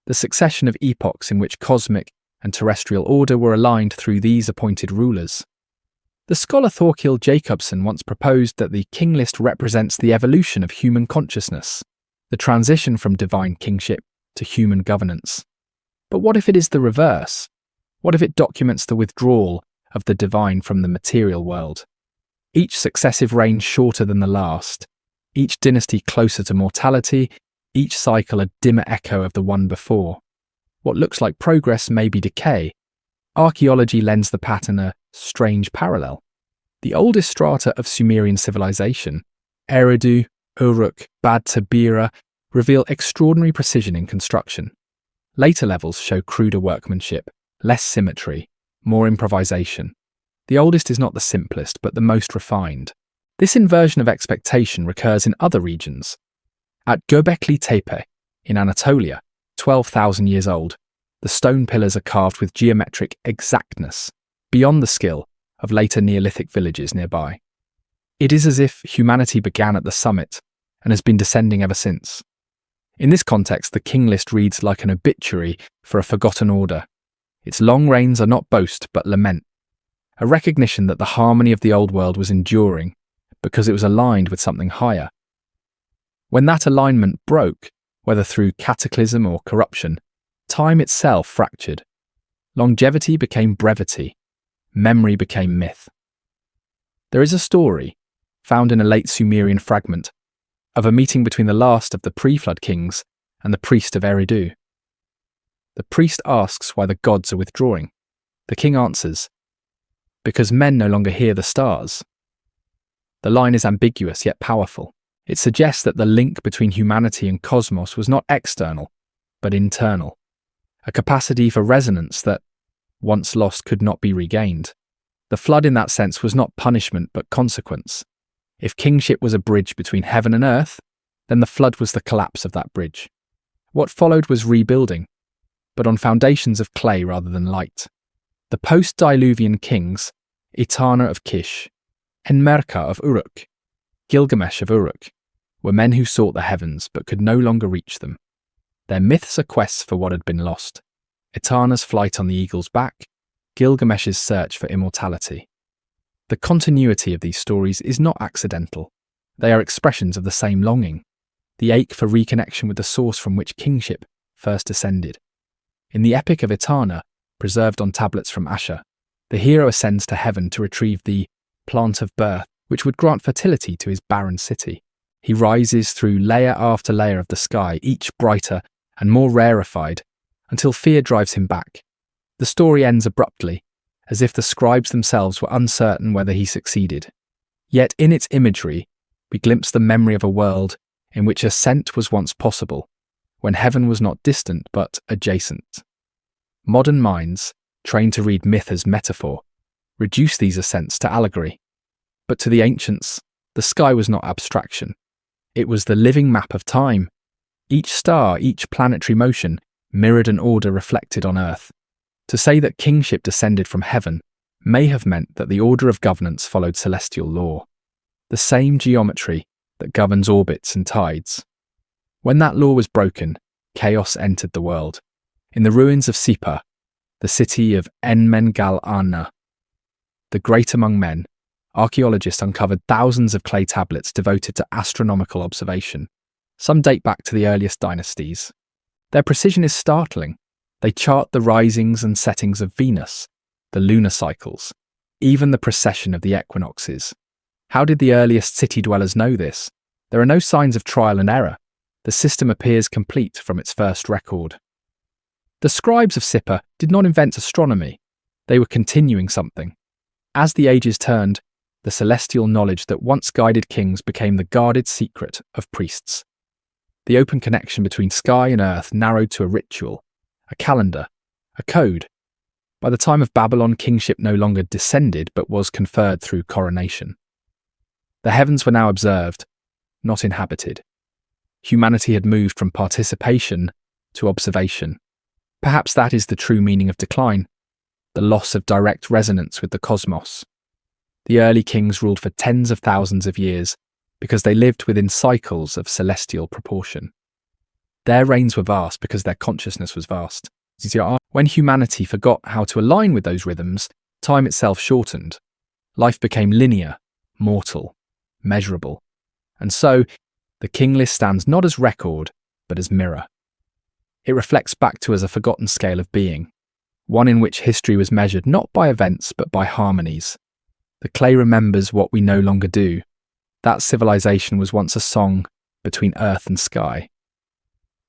The succession of epochs in which cosmic and terrestrial order were aligned through these appointed rulers. The scholar Thorkild Jacobsen once proposed that the King List represents the evolution of human consciousness, the transition from divine kingship to human governance. But what if it is the reverse? What if it documents the withdrawal of the divine from the material world? Each successive reign shorter than the last, each dynasty closer to mortality, each cycle a dimmer echo of the one before. What looks like progress may be decay. Archaeology lends the pattern a strange parallel. The oldest strata of Sumerian civilization, Eridu, Uruk, Bad Tabira, reveal extraordinary precision in construction. Later levels show cruder workmanship, less symmetry, more improvisation. The oldest is not the simplest, but the most refined. This inversion of expectation recurs in other regions. At Göbekli Tepe, in Anatolia, 12,000 years old, the stone pillars are carved with geometric exactness, beyond the skill of later Neolithic villages nearby. It is as if humanity began at the summit and has been descending ever since. In this context, the King List reads like an obituary for a forgotten order. Its long reigns are not boast but lament, a recognition that the harmony of the old world was enduring because it was aligned with something higher. When that alignment broke, whether through cataclysm or corruption, time itself fractured. Longevity became brevity. Memory became myth. There is a story, found in a late Sumerian fragment, of a meeting between the last of the pre-flood kings and the priest of Eridu. The priest asks why the gods are withdrawing. The king answers, "Because men no longer hear the stars." The line is ambiguous yet powerful. It suggests that the link between humanity and cosmos was not external, but internal. A capacity for resonance that, once lost, could not be regained. The flood in that sense was not punishment but consequence. If kingship was a bridge between heaven and earth, then the flood was the collapse of that bridge. What followed was rebuilding, but on foundations of clay rather than light. The post-Diluvian kings, Etana of Kish, Enmerka of Uruk, Gilgamesh of Uruk, were men who sought the heavens but could no longer reach them. Their myths are quests for what had been lost. Etana's flight on the eagle's back, Gilgamesh's search for immortality. The continuity of these stories is not accidental. They are expressions of the same longing, the ache for reconnection with the source from which kingship first descended. In the Epic of Etana, preserved on tablets from Asher, the hero ascends to heaven to retrieve the plant of birth, which would grant fertility to his barren city. He rises through layer after layer of the sky, each brighter and more rarefied, until fear drives him back. The story ends abruptly, as if the scribes themselves were uncertain whether he succeeded. Yet in its imagery, we glimpse the memory of a world in which ascent was once possible, when heaven was not distant but adjacent. Modern minds, trained to read myth as metaphor, reduce these ascents to allegory. But to the ancients, the sky was not abstraction. It was the living map of time. Each star, each planetary motion, mirrored an order reflected on Earth. To say that kingship descended from heaven may have meant that the order of governance followed celestial law, the same geometry that governs orbits and tides. When that law was broken, chaos entered the world. In the ruins of Sippar, the city of Enmengalana, the great among men, archaeologists uncovered thousands of clay tablets devoted to astronomical observation. Some date back to the earliest dynasties. Their precision is startling. They chart the risings and settings of Venus, the lunar cycles, even the precession of the equinoxes. How did the earliest city dwellers know this? There are no signs of trial and error. the system appears complete from its first record. The scribes of Sippar did not invent astronomy, they were continuing something. As the ages turned, the celestial knowledge that once guided kings became the guarded secret of priests. The open connection between sky and earth narrowed to a ritual, a calendar, a code. By the time of Babylon, kingship no longer descended but was conferred through coronation. The heavens were now observed, not inhabited. Humanity had moved from participation to observation. Perhaps that is the true meaning of decline, the loss of direct resonance with the cosmos. The early kings ruled for tens of thousands of years because they lived within cycles of celestial proportion. Their reigns were vast because their consciousness was vast. When humanity forgot how to align with those rhythms, time itself shortened. Life became linear, mortal, measurable. And so, the King List stands not as record, but as mirror. It reflects back to us a forgotten scale of being, one in which history was measured not by events but by harmonies. The clay remembers what we no longer do. That civilization was once a song between earth and sky.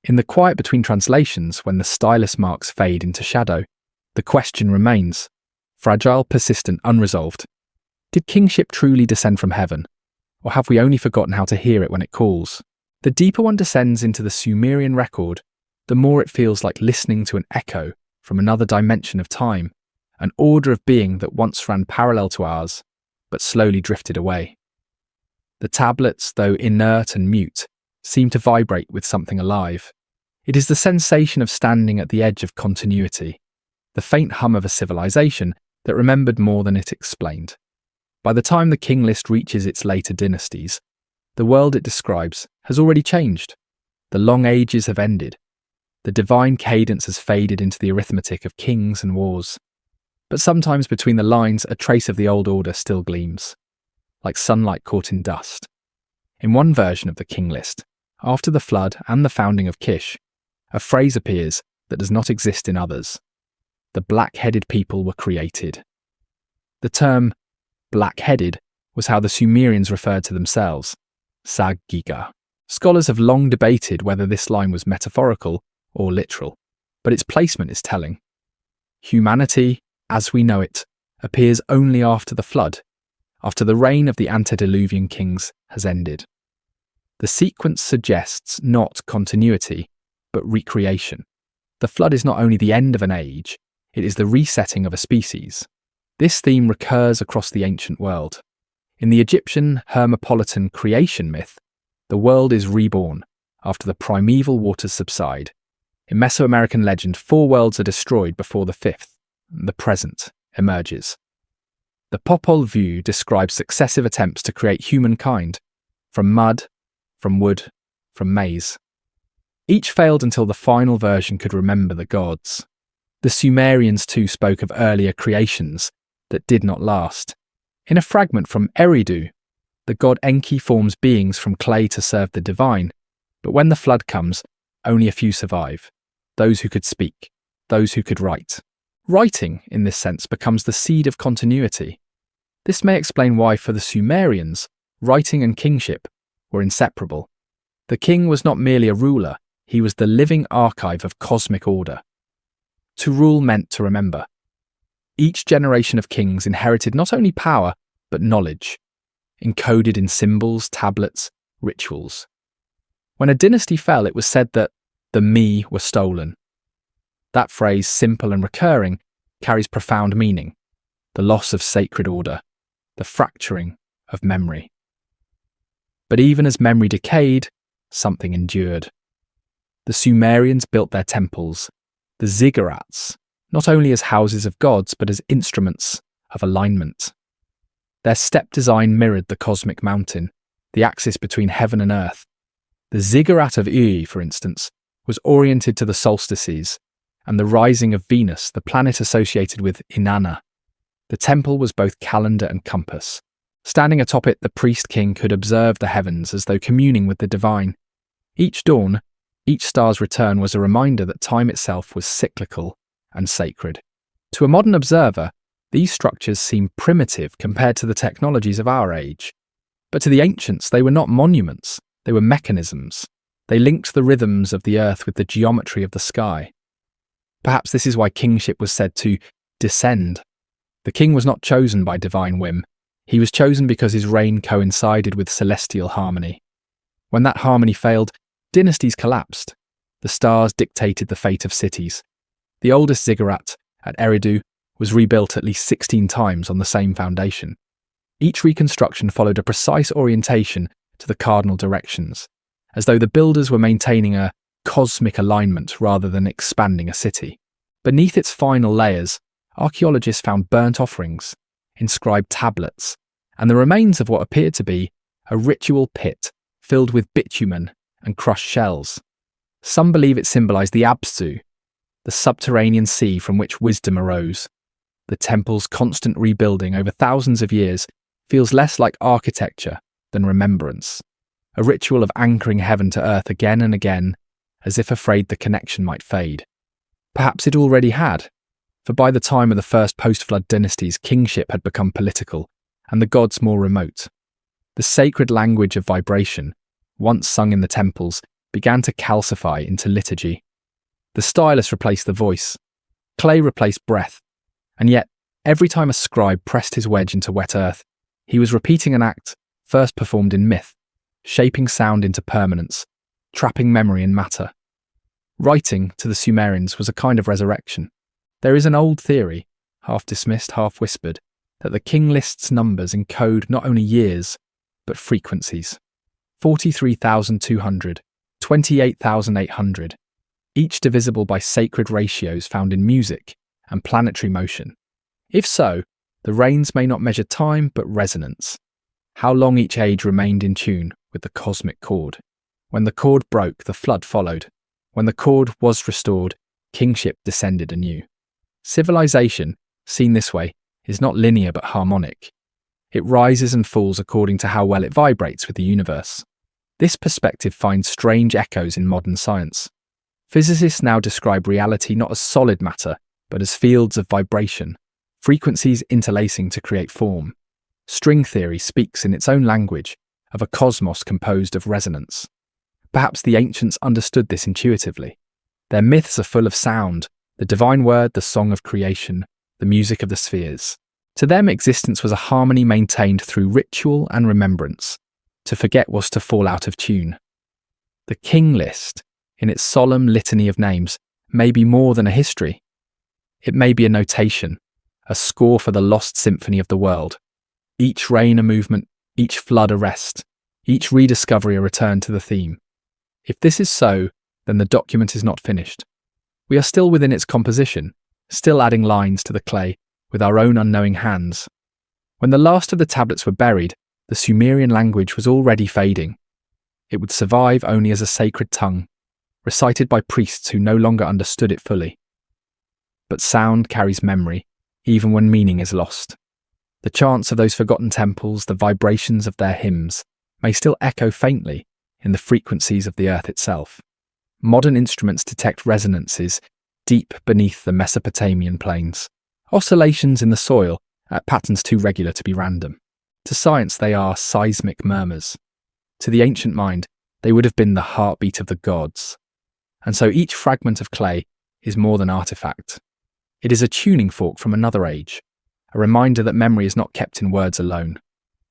In the quiet between translations, when the stylus marks fade into shadow, the question remains, fragile, persistent, unresolved. Did kingship truly descend from heaven? Or have we only forgotten how to hear it when it calls? The deeper one descends into the Sumerian record, the more it feels like listening to an echo from another dimension of time, an order of being that once ran parallel to ours, but slowly drifted away. The tablets, though inert and mute, seem to vibrate with something alive. It is the sensation of standing at the edge of continuity, the faint hum of a civilization that remembered more than it explained. By the time the King List reaches its later dynasties, the world it describes has already changed. The long ages have ended. The divine cadence has faded into the arithmetic of kings and wars. But sometimes between the lines, a trace of the old order still gleams, like sunlight caught in dust. In one version of the King List, after the flood and the founding of Kish, a phrase appears that does not exist in others. The black-headed people were created. The term black-headed was how the Sumerians referred to themselves, Sag-Giga. Scholars have long debated whether this line was metaphorical or literal, but its placement is telling. Humanity, as we know it, appears only after the flood, after the reign of the antediluvian kings has ended. The sequence suggests not continuity, but recreation. The flood is not only the end of an age, it is the resetting of a species. This theme recurs across the ancient world. In the Egyptian Hermopolitan creation myth, the world is reborn after the primeval waters subside. In Mesoamerican legend, 4 worlds are destroyed before the 5th, the present, emerges. The Popol Vuh describes successive attempts to create humankind, from mud, from wood, from maize. Each failed until the final version could remember the gods. The Sumerians too spoke of earlier creations that did not last. In a fragment from Eridu, the god Enki forms beings from clay to serve the divine, but when the flood comes, only a few survive. Those who could speak, those who could write. Writing, in this sense, becomes the seed of continuity. This may explain why, for the Sumerians, writing and kingship were inseparable. The king was not merely a ruler, he was the living archive of cosmic order. To rule meant to remember. Each generation of kings inherited not only power, but knowledge, encoded in symbols, tablets, rituals. When a dynasty fell, it was said that the me were stolen. That phrase, simple and recurring, carries profound meaning. The loss of sacred order, the fracturing of memory. But even as memory decayed, something endured. The Sumerians built their temples, the ziggurats, not only as houses of gods, but as instruments of alignment. Their step design mirrored the cosmic mountain, the axis between heaven and earth. The ziggurat of Uri, for instance, was oriented to the solstices and the rising of Venus, the planet associated with Inanna. The temple was both calendar and compass. Standing atop it, the priest-king could observe the heavens as though communing with the divine. Each dawn, each star's return was a reminder that time itself was cyclical and sacred. To a modern observer, these structures seem primitive compared to the technologies of our age. But to the ancients, they were not monuments, they were mechanisms. They linked the rhythms of the earth with the geometry of the sky. Perhaps this is why kingship was said to descend. The king was not chosen by divine whim. He was chosen because his reign coincided with celestial harmony. When that harmony failed, dynasties collapsed. The stars dictated the fate of cities. The oldest ziggurat at Eridu was rebuilt at least 16 times on the same foundation. Each reconstruction followed a precise orientation to the cardinal directions, as though the builders were maintaining a cosmic alignment rather than expanding a city. Beneath its final layers, archaeologists found burnt offerings, inscribed tablets, and the remains of what appeared to be a ritual pit filled with bitumen and crushed shells. Some believe it symbolized the Absu, the subterranean sea from which wisdom arose. The temple's constant rebuilding over thousands of years feels less like architecture than remembrance, a ritual of anchoring heaven to earth again and again, as if afraid the connection might fade. Perhaps it already had, for by the time of the first post-flood dynasties, kingship had become political, and the gods more remote. The sacred language of vibration, once sung in the temples, began to calcify into liturgy. The stylus replaced the voice, clay replaced breath, and yet, every time a scribe pressed his wedge into wet earth, he was repeating an act first performed in myth, shaping sound into permanence, trapping memory in matter. Writing, to the Sumerians, was a kind of resurrection. There is an old theory, half dismissed, half whispered, that the King List's numbers encode not only years, but frequencies. 43,200, 28,800, each divisible by sacred ratios found in music and planetary motion. If so, the reigns may not measure time but resonance, how long each age remained in tune with the cosmic chord. When the chord broke, the flood followed. When the chord was restored, kingship descended anew. Civilization, seen this way, is not linear but harmonic. It rises and falls according to how well it vibrates with the universe. This perspective finds strange echoes in modern science. Physicists now describe reality not as solid matter, but as fields of vibration, frequencies interlacing to create form. String theory speaks in its own language of a cosmos composed of resonance. Perhaps the ancients understood this intuitively. Their myths are full of sound, the divine word, the song of creation, the music of the spheres. To them, existence was a harmony maintained through ritual and remembrance. To forget was to fall out of tune. The King List, in its solemn litany of names, may be more than a history. It may be a notation, a score for the lost symphony of the world. Each reign a movement, each flood a rest, each rediscovery a return to the theme. If this is so, then the document is not finished. We are still within its composition, still adding lines to the clay with our own unknowing hands. When the last of the tablets were buried, the Sumerian language was already fading. It would survive only as a sacred tongue, recited by priests who no longer understood it fully. But sound carries memory, even when meaning is lost. The chants of those forgotten temples, the vibrations of their hymns, may still echo faintly in the frequencies of the earth itself. Modern instruments detect resonances deep beneath the Mesopotamian plains, oscillations in the soil at patterns too regular to be random. To science, they are seismic murmurs. To the ancient mind, they would have been the heartbeat of the gods. And so each fragment of clay is more than artifact. It is a tuning fork from another age, a reminder that memory is not kept in words alone,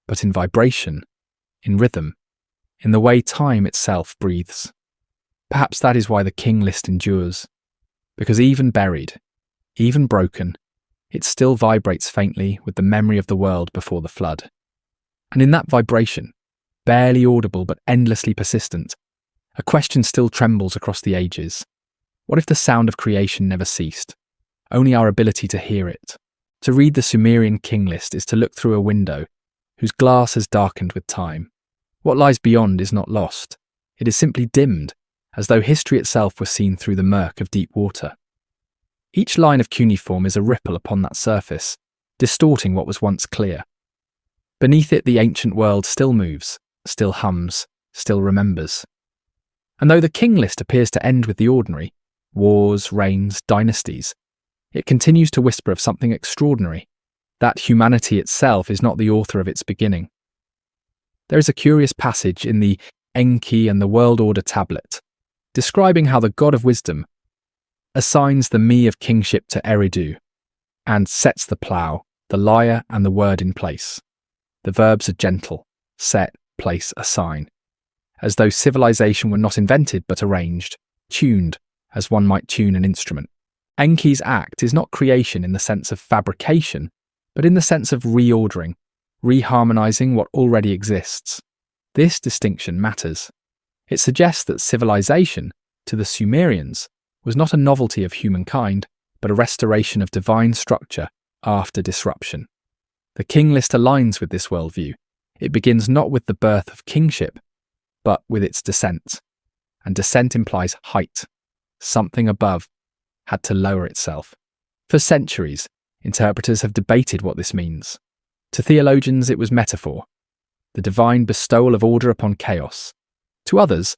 but in vibration, in rhythm, in the way time itself breathes. Perhaps that is why the King List endures, because even buried, even broken, it still vibrates faintly with the memory of the world before the flood. And in that vibration, barely audible but endlessly persistent, a question still trembles across the ages. What if the sound of creation never ceased? Only our ability to hear it. To read the Sumerian King List is to look through a window whose glass has darkened with time. What lies beyond is not lost. It is simply dimmed, as though history itself were seen through the murk of deep water. Each line of cuneiform is a ripple upon that surface, distorting what was once clear. Beneath it, the ancient world still moves, still hums, still remembers. And though the King List appears to end with the ordinary, wars, reigns, dynasties, it continues to whisper of something extraordinary, that humanity itself is not the author of its beginning. There is a curious passage in the Enki and the World Order tablet, describing how the god of wisdom assigns the me of kingship to Eridu and sets the plough, the lyre and the word in place. The verbs are gentle: set, place, assign, as though civilization were not invented but arranged, tuned, as one might tune an instrument. Enki's act is not creation in the sense of fabrication, but in the sense of reordering, reharmonizing what already exists. This distinction matters. It suggests that civilization, to the Sumerians, was not a novelty of humankind, but a restoration of divine structure after disruption. The King List aligns with this worldview. It begins not with the birth of kingship, but with its descent. And descent implies height. Something above had to lower itself. For centuries, interpreters have debated what this means. To theologians, it was metaphor, the divine bestowal of order upon chaos. To others,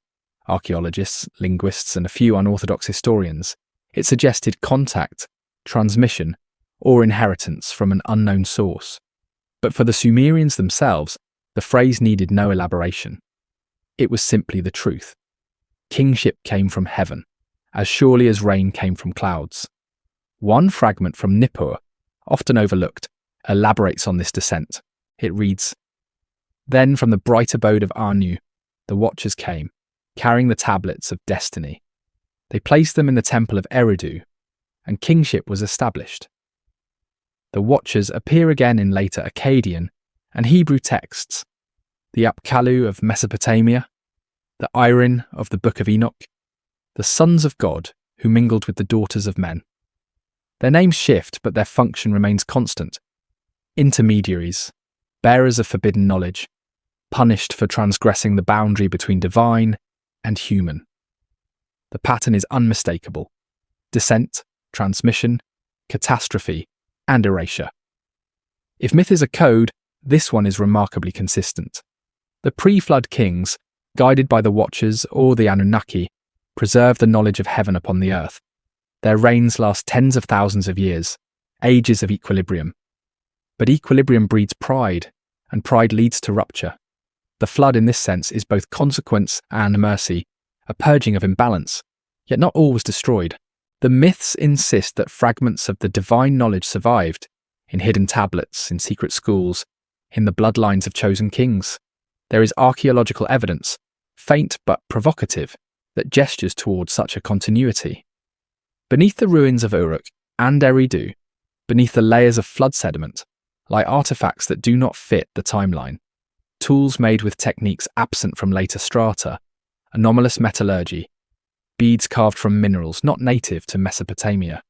archaeologists, linguists, and a few unorthodox historians, it suggested contact, transmission, or inheritance from an unknown source. But for the Sumerians themselves, the phrase needed no elaboration. It was simply the truth. Kingship came from heaven, as surely as rain came from clouds. One fragment from Nippur, often overlooked, elaborates on this descent. It reads, "Then from the bright abode of Anu, the watchers came, carrying the tablets of destiny. They placed them in the temple of Eridu, and kingship was established." The watchers appear again in later Akkadian and Hebrew texts, the Apkallu of Mesopotamia, the Irin of the Book of Enoch, the sons of God who mingled with the daughters of men. Their names shift, but their function remains constant. Intermediaries, bearers of forbidden knowledge, punished for transgressing the boundary between divine and human. The pattern is unmistakable: descent, transmission, catastrophe, and erasure. If myth is a code, this one is remarkably consistent. The pre-flood kings, guided by the Watchers or the Anunnaki, preserve the knowledge of heaven upon the earth. Their reigns last tens of thousands of years, ages of equilibrium. But equilibrium breeds pride, and pride leads to rupture. The flood in this sense is both consequence and mercy, a purging of imbalance, yet not all was destroyed. The myths insist that fragments of the divine knowledge survived, in hidden tablets, in secret schools, in the bloodlines of chosen kings. There is archaeological evidence, faint but provocative, that gestures towards such a continuity. Beneath the ruins of Uruk and Eridu, beneath the layers of flood sediment, lie artifacts that do not fit the timeline. Tools made with techniques absent from later strata, anomalous metallurgy, beads carved from minerals not native to Mesopotamia.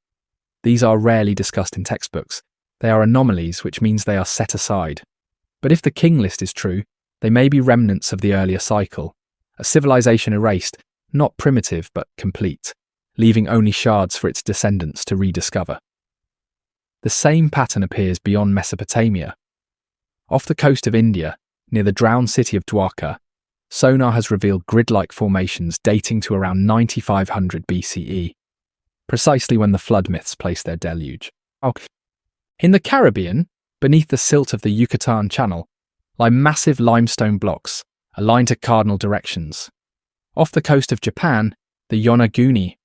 These are rarely discussed in textbooks. They are anomalies, which means they are set aside. But if the King List is true, they may be remnants of the earlier cycle, a civilization erased, not primitive but complete, leaving only shards for its descendants to rediscover. The same pattern appears beyond Mesopotamia. Off the coast of India, near the drowned city of Dwarka, sonar has revealed grid-like formations dating to around 9500 BCE, precisely when the flood myths placed their deluge. In the Caribbean, beneath the silt of the Yucatan Channel, lie massive limestone blocks, aligned to cardinal directions. Off the coast of Japan, the Yonaguni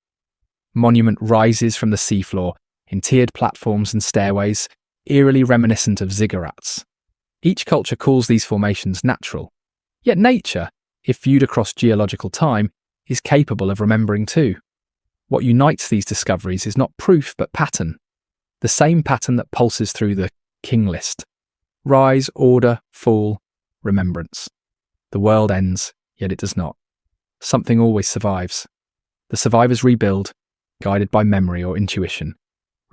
monument rises from the seafloor in tiered platforms and stairways, eerily reminiscent of ziggurats. Each culture calls these formations natural, yet nature, if viewed across geological time, is capable of remembering too. What unites these discoveries is not proof but pattern, the same pattern that pulses through the King List. Rise, order, fall, remembrance. The world ends, yet it does not. Something always survives. The survivors rebuild, guided by memory or intuition,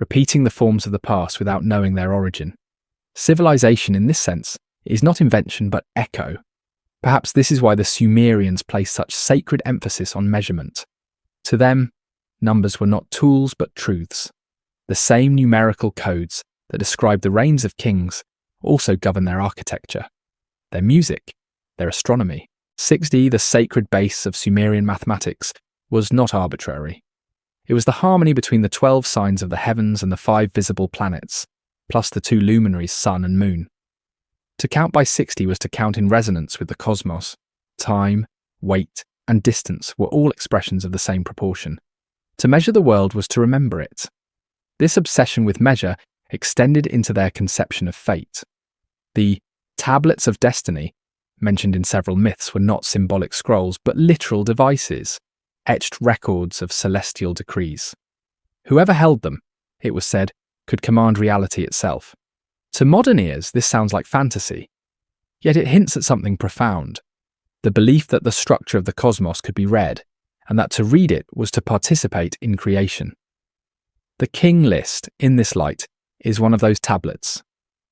repeating the forms of the past without knowing their origin. Civilization in this sense is not invention but echo. Perhaps this is why the Sumerians placed such sacred emphasis on measurement. To them, numbers were not tools but truths. The same numerical codes that describe the reigns of kings also govern their architecture, their music, their astronomy. 6D, the sacred base of Sumerian mathematics, was not arbitrary. It was the harmony between the 12 signs of the heavens and the 5 visible planets, plus the 2 luminaries, sun and moon. To count by 60 was to count in resonance with the cosmos, time, weight, and distance were all expressions of the same proportion. To measure the world was to remember it. This obsession with measure extended into their conception of fate. The tablets of destiny, mentioned in several myths, were not symbolic scrolls, but literal devices, etched records of celestial decrees. Whoever held them, it was said, could command reality itself. To modern ears, this sounds like fantasy, yet it hints at something profound: the belief that the structure of the cosmos could be read, and that to read it was to participate in creation. The King List, in this light, is one of those tablets,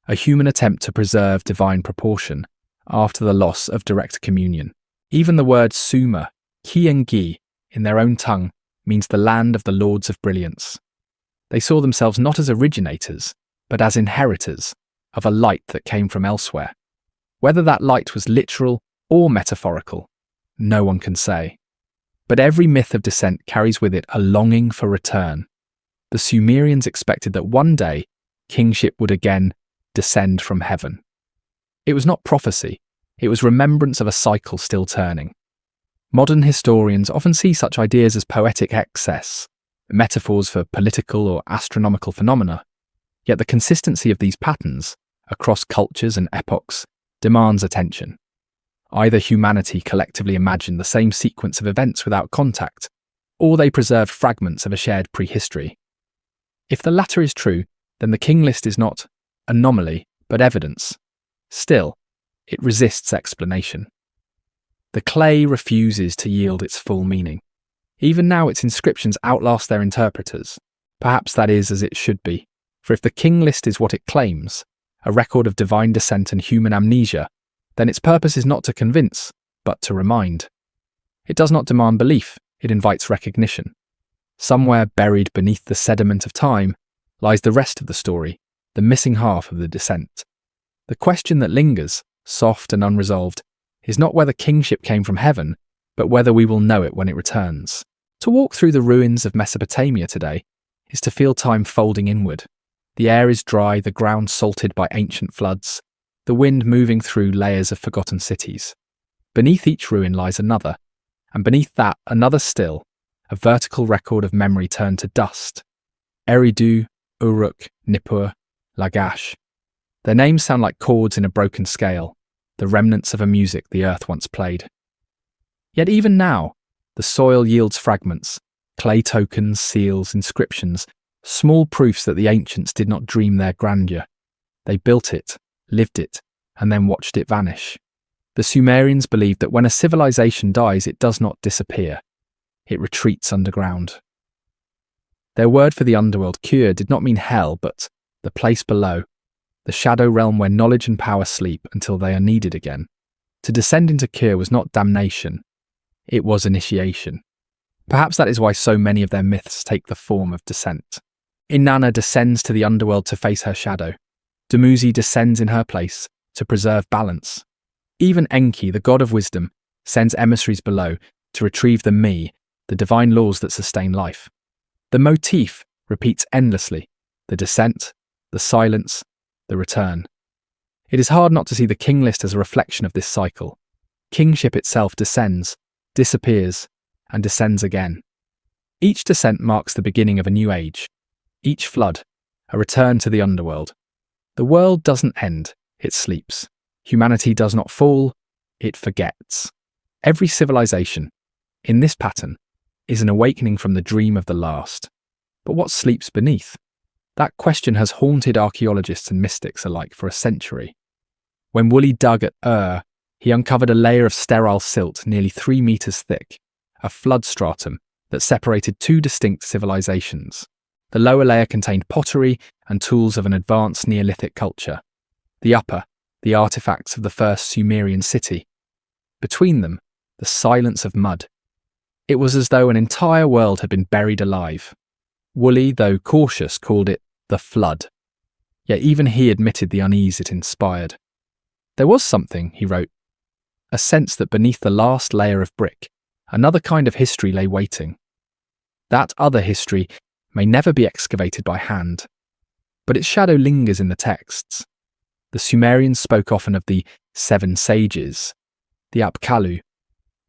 a human attempt to preserve divine proportion after the loss of direct communion. Even the word Sumer, Ki and Gi, in their own tongue, means the land of the lords of brilliance. They saw themselves not as originators, but as inheritors of a light that came from elsewhere. Whether that light was literal or metaphorical, no one can say. But every myth of descent carries with it a longing for return. The Sumerians expected that one day kingship would again descend from heaven. It was not prophecy, it was remembrance of a cycle still turning. Modern historians often see such ideas as poetic excess, metaphors for political or astronomical phenomena, yet the consistency of these patterns, across cultures and epochs, demands attention. Either humanity collectively imagined the same sequence of events without contact, or they preserved fragments of a shared prehistory. If the latter is true, then the King List is not anomaly, but evidence. Still, it resists explanation. The clay refuses to yield its full meaning. Even now its inscriptions outlast their interpreters. Perhaps that is as it should be, for if the King List is what it claims, a record of divine descent and human amnesia, then its purpose is not to convince, but to remind. It does not demand belief, it invites recognition. Somewhere buried beneath the sediment of time lies the rest of the story, the missing half of the descent. The question that lingers, soft and unresolved, is not whether kingship came from heaven, but whether we will know it when it returns. To walk through the ruins of Mesopotamia today is to feel time folding inward. The air is dry, the ground salted by ancient floods, the wind moving through layers of forgotten cities. Beneath each ruin lies another, and beneath that another still, a vertical record of memory turned to dust. Eridu, Uruk, Nippur, Lagash. Their names sound like chords in a broken scale, the remnants of a music the earth once played. Yet even now, the soil yields fragments, clay tokens, seals, inscriptions, small proofs that the ancients did not dream their grandeur. They built it, lived it, and then watched it vanish. The Sumerians believed that when a civilization dies, it does not disappear. It retreats underground. Their word for the underworld, Kür, did not mean hell, but the place below, the shadow realm where knowledge and power sleep until they are needed again. To descend into Kür was not damnation, it was initiation. Perhaps that is why so many of their myths take the form of descent. Inanna descends to the underworld to face her shadow. Dumuzi descends in her place to preserve balance. Even Enki, the god of wisdom, sends emissaries below to retrieve the me, the divine laws that sustain life. The motif repeats endlessly: the descent, the silence, the return. It is hard not to see the King List as a reflection of this cycle. Kingship itself descends, disappears, and descends again. Each descent marks the beginning of a new age. Each flood, a return to the underworld. The world doesn't end, it sleeps. Humanity does not fall, it forgets. Every civilization, in this pattern, is an awakening from the dream of the last. But what sleeps beneath? That question has haunted archaeologists and mystics alike for a century. When Woolley dug at Ur, he uncovered a layer of sterile silt nearly 3 meters thick, a flood stratum that separated 2 distinct civilizations. The lower layer contained pottery and tools of an advanced Neolithic culture. The upper, the artifacts of the first Sumerian city. Between them, the silence of mud. It was as though an entire world had been buried alive. Woolley, though cautious, called it the flood. Yet even he admitted the unease it inspired. There was something, he wrote, a sense that beneath the last layer of brick, another kind of history lay waiting. That other history may never be excavated by hand, but its shadow lingers in the texts. The Sumerians spoke often of the 7 sages, the Apkallu,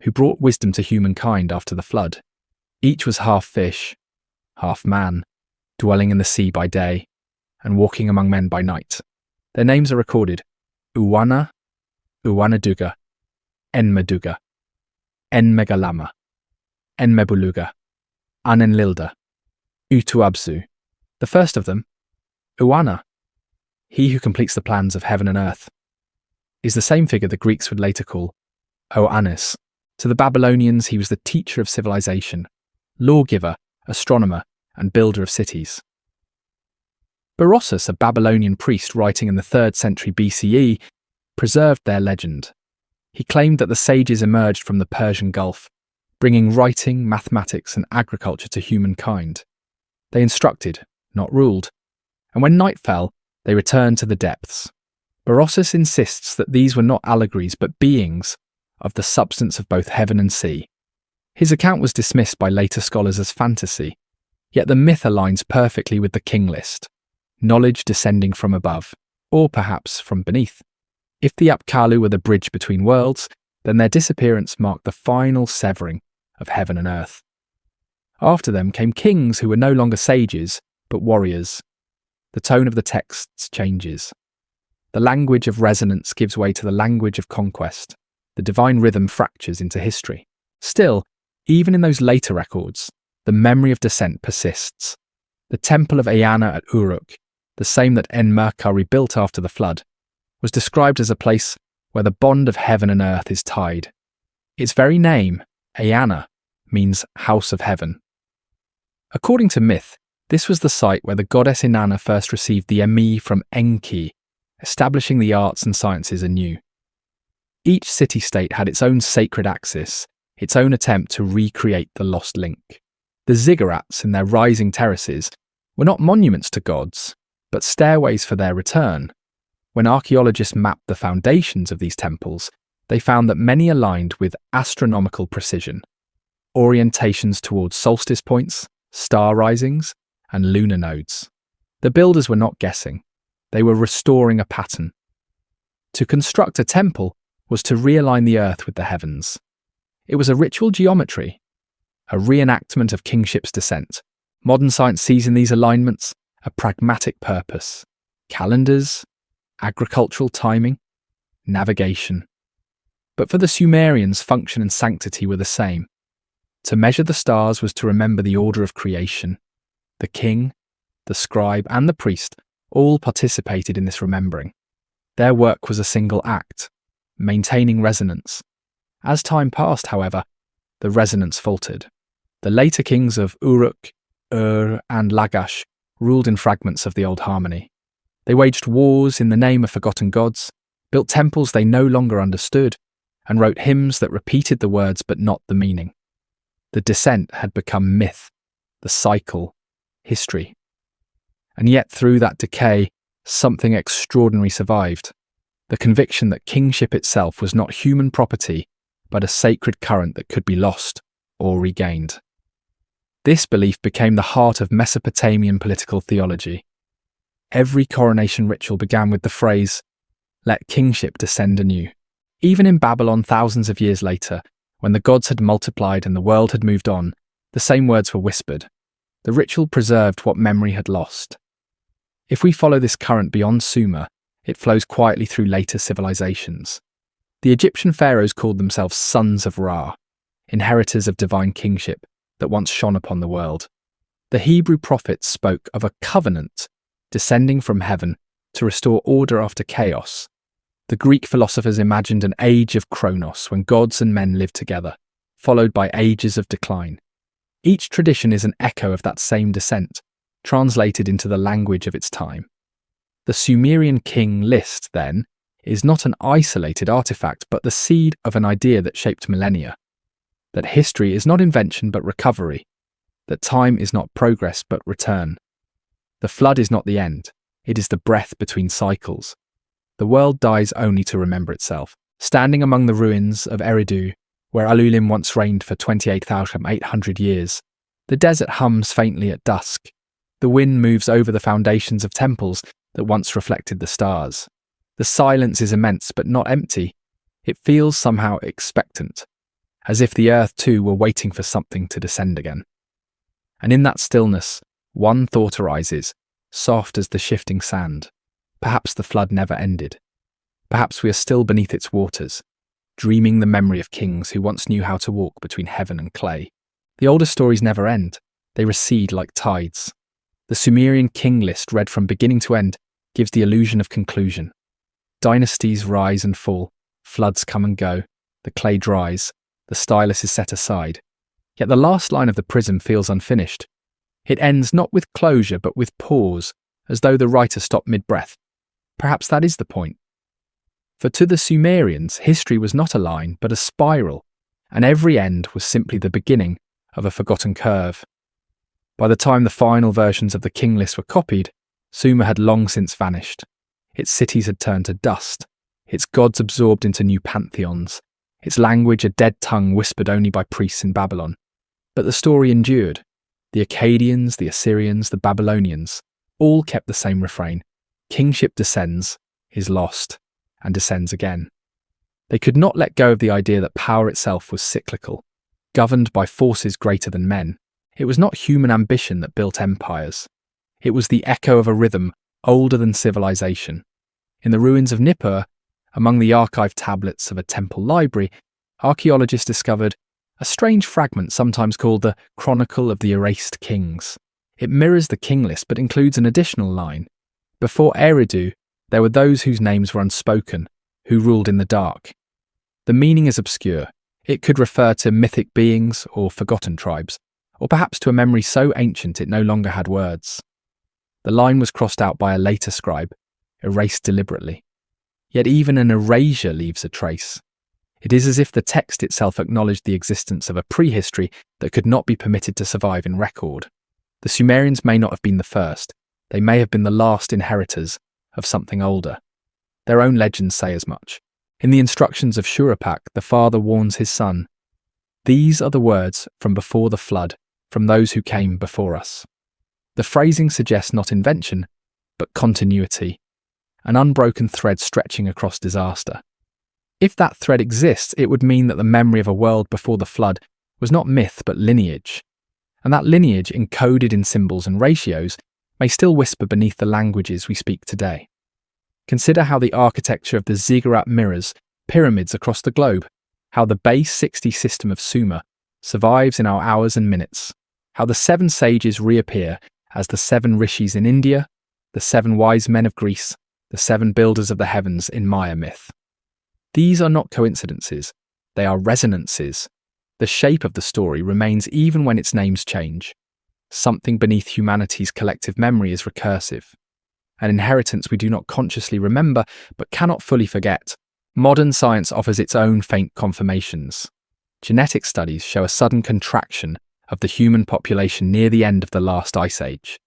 who brought wisdom to humankind after the flood. Each was half fish, half man, dwelling in the sea by day and walking among men by night. Their names are recorded: Uwana, Uwanaduga, Enmeduga, Enmegalama, Enmebuluga, Anenlilda, Utuabzu. The first of them, Uwana, he who completes the plans of heaven and earth, is the same figure the Greeks would later call Oannes. To the Babylonians, he was the teacher of civilization, lawgiver, astronomer, and builder of cities. Berossus, a Babylonian priest writing in the 3rd century BCE, preserved their legend. He claimed that the sages emerged from the Persian Gulf, bringing writing, mathematics, and agriculture to humankind. They instructed, not ruled, and when night fell, they returned to the depths. Berossus insists that these were not allegories but beings of the substance of both heaven and sea. His account was dismissed by later scholars as fantasy, yet the myth aligns perfectly with the King List, knowledge descending from above, or perhaps from beneath. If the Apkallu were the bridge between worlds, then their disappearance marked the final severing of heaven and earth. After them came kings who were no longer sages, but warriors. The tone of the texts changes. The language of resonance gives way to the language of conquest. The divine rhythm fractures into history. Still, even in those later records, the memory of descent persists. The temple of Eanna at Uruk, the same that Enmerkar rebuilt after the flood, was described as a place where the bond of heaven and earth is tied. Its very name, Eanna, means house of heaven. According to myth, this was the site where the goddess Inanna first received the Emi from Enki, establishing the arts and sciences anew. Each city-state had its own sacred axis, its own attempt to recreate the lost link. The ziggurats in their rising terraces were not monuments to gods, but stairways for their return. When archaeologists mapped the foundations of these temples, they found that many aligned with astronomical precision, orientations towards solstice points, star risings, and lunar nodes. The builders were not guessing. They were restoring a pattern. To construct a temple was to realign the earth with the heavens. It was a ritual geometry, a reenactment of kingship's descent. Modern science sees in these alignments a pragmatic purpose: calendars, agricultural timing, navigation. But for the Sumerians, function and sanctity were the same. To measure the stars was to remember the order of creation. The king, the scribe, and the priest all participated in this remembering. Their work was a single act, maintaining resonance. As time passed, however, the resonance faltered. The later kings of Uruk, and Lagash ruled in fragments of the old harmony. They waged wars in the name of forgotten gods, built temples they no longer understood, and wrote hymns that repeated the words but not the meaning. The descent had become myth, the cycle, history. And yet through that decay, something extraordinary survived. The conviction that kingship itself was not human property, but a sacred current that could be lost or regained. This belief became the heart of Mesopotamian political theology. Every coronation ritual began with the phrase, "Let kingship descend anew." Even in Babylon thousands of years later, when the gods had multiplied and the world had moved on, the same words were whispered. The ritual preserved what memory had lost. If we follow this current beyond Sumer, it flows quietly through later civilizations. The Egyptian pharaohs called themselves sons of Ra, inheritors of divine kingship that once shone upon the world. The Hebrew prophets spoke of a covenant descending from heaven to restore order after chaos. The Greek philosophers imagined an age of Kronos when gods and men lived together, followed by ages of decline. Each tradition is an echo of that same descent, translated into the language of its time. The Sumerian King List, then, is not an isolated artifact, but the seed of an idea that shaped millennia. That history is not invention but recovery. That time is not progress but return. The flood is not the end, it is the breath between cycles. The world dies only to remember itself. Standing among the ruins of Eridu, where Alulim once reigned for 28,800 years, the desert hums faintly at dusk. The wind moves over the foundations of temples that once reflected the stars. The silence is immense but not empty. It feels somehow expectant. as if the earth too were waiting for something to descend again. And in that stillness, one thought arises, soft as the shifting sand. Perhaps the flood never ended. Perhaps we are still beneath its waters, dreaming the memory of kings who once knew how to walk between heaven and clay. The older stories never end. They recede like tides. The Sumerian King List, read from beginning to end, gives the illusion of conclusion. Dynasties rise and fall, floods come and go, the clay dries, the stylus is set aside. Yet the last line of the prism feels unfinished. It ends not with closure but with pause, as though the writer stopped mid-breath. Perhaps that is the point. For to the Sumerians, history was not a line but a spiral, and every end was simply the beginning of a forgotten curve. By the time the final versions of the King List were copied, Sumer had long since vanished. Its cities had turned to dust, its gods absorbed into new pantheons, its language a dead tongue whispered only by priests in Babylon. But the story endured. The Akkadians, the Assyrians, the Babylonians, all kept the same refrain. Kingship descends, is lost, and descends again. They could not let go of the idea that power itself was cyclical, governed by forces greater than men. It was not human ambition that built empires. It was the echo of a rhythm older than civilization. In the ruins of Nippur, among the archived tablets of a temple library, archaeologists discovered a strange fragment sometimes called the Chronicle of the Erased Kings. It mirrors the King List but includes an additional line. Before Eridu, there were those whose names were unspoken, who ruled in the dark. The meaning is obscure. It could refer to mythic beings or forgotten tribes, or perhaps to a memory so ancient it no longer had words. The line was crossed out by a later scribe, erased deliberately. Yet even an erasure leaves a trace. It is as if the text itself acknowledged the existence of a prehistory that could not be permitted to survive in record. The Sumerians may not have been the first. They may have been the last inheritors of something older. Their own legends say as much. In the instructions of Shurapak, the father warns his son, "These are the words from before the flood, from those who came before us." The phrasing suggests not invention, but continuity, an unbroken thread stretching across disaster. If that thread exists, it would mean that the memory of a world before the flood was not myth but lineage, and that lineage, encoded in symbols and ratios, may still whisper beneath the languages we speak today. Consider how the architecture of the ziggurat mirrors pyramids across the globe, how the base 60 system of Sumer survives in our hours and minutes, how the 7 sages reappear as the 7 rishis in India, the 7 wise men of Greece, the 7 builders of the heavens in Maya myth. These are not coincidences, they are resonances. The shape of the story remains even when its names change. Something beneath humanity's collective memory is recursive, an inheritance we do not consciously remember but cannot fully forget. Modern science offers its own faint confirmations. Genetic studies show a sudden contraction of the human population near the end of the last ice age,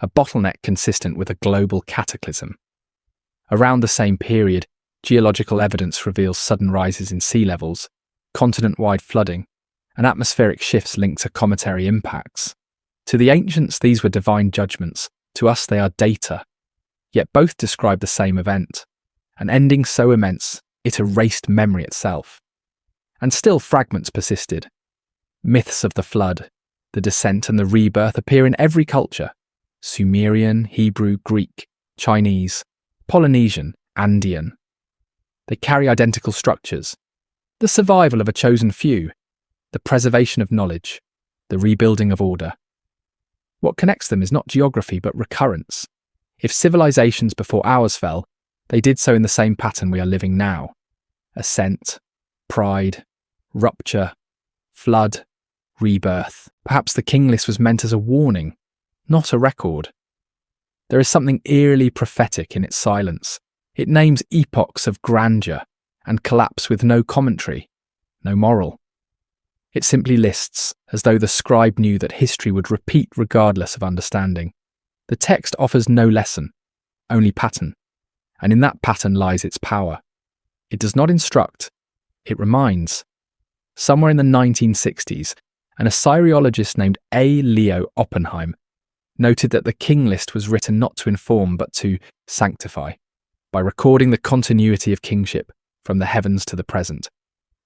a bottleneck consistent with a global cataclysm. Around the same period, geological evidence reveals sudden rises in sea levels, continent-wide flooding, and atmospheric shifts linked to cometary impacts. To the ancients, these were divine judgments. To us, they are data. Yet both describe the same event, an ending so immense it erased memory itself. And still fragments persisted. Myths of the flood, the descent and the rebirth appear in every culture: Sumerian, Hebrew, Greek, Chinese, Polynesian, Andean. They carry identical structures: the survival of a chosen few, the preservation of knowledge, the rebuilding of order. What connects them is not geography but recurrence. If civilizations before ours fell, they did so in the same pattern we are living now: ascent, pride, rupture, flood, rebirth. Perhaps the King List was meant as a warning, not a record. There is something eerily prophetic in its silence. It names epochs of grandeur and collapse with no commentary, no moral. It simply lists, as though the scribe knew that history would repeat regardless of understanding. The text offers no lesson, only pattern, and in that pattern lies its power. It does not instruct, it reminds. Somewhere in the 1960s, an Assyriologist named A. Leo Oppenheim noted that the King List was written not to inform but to sanctify, by recording the continuity of kingship from the heavens to the present.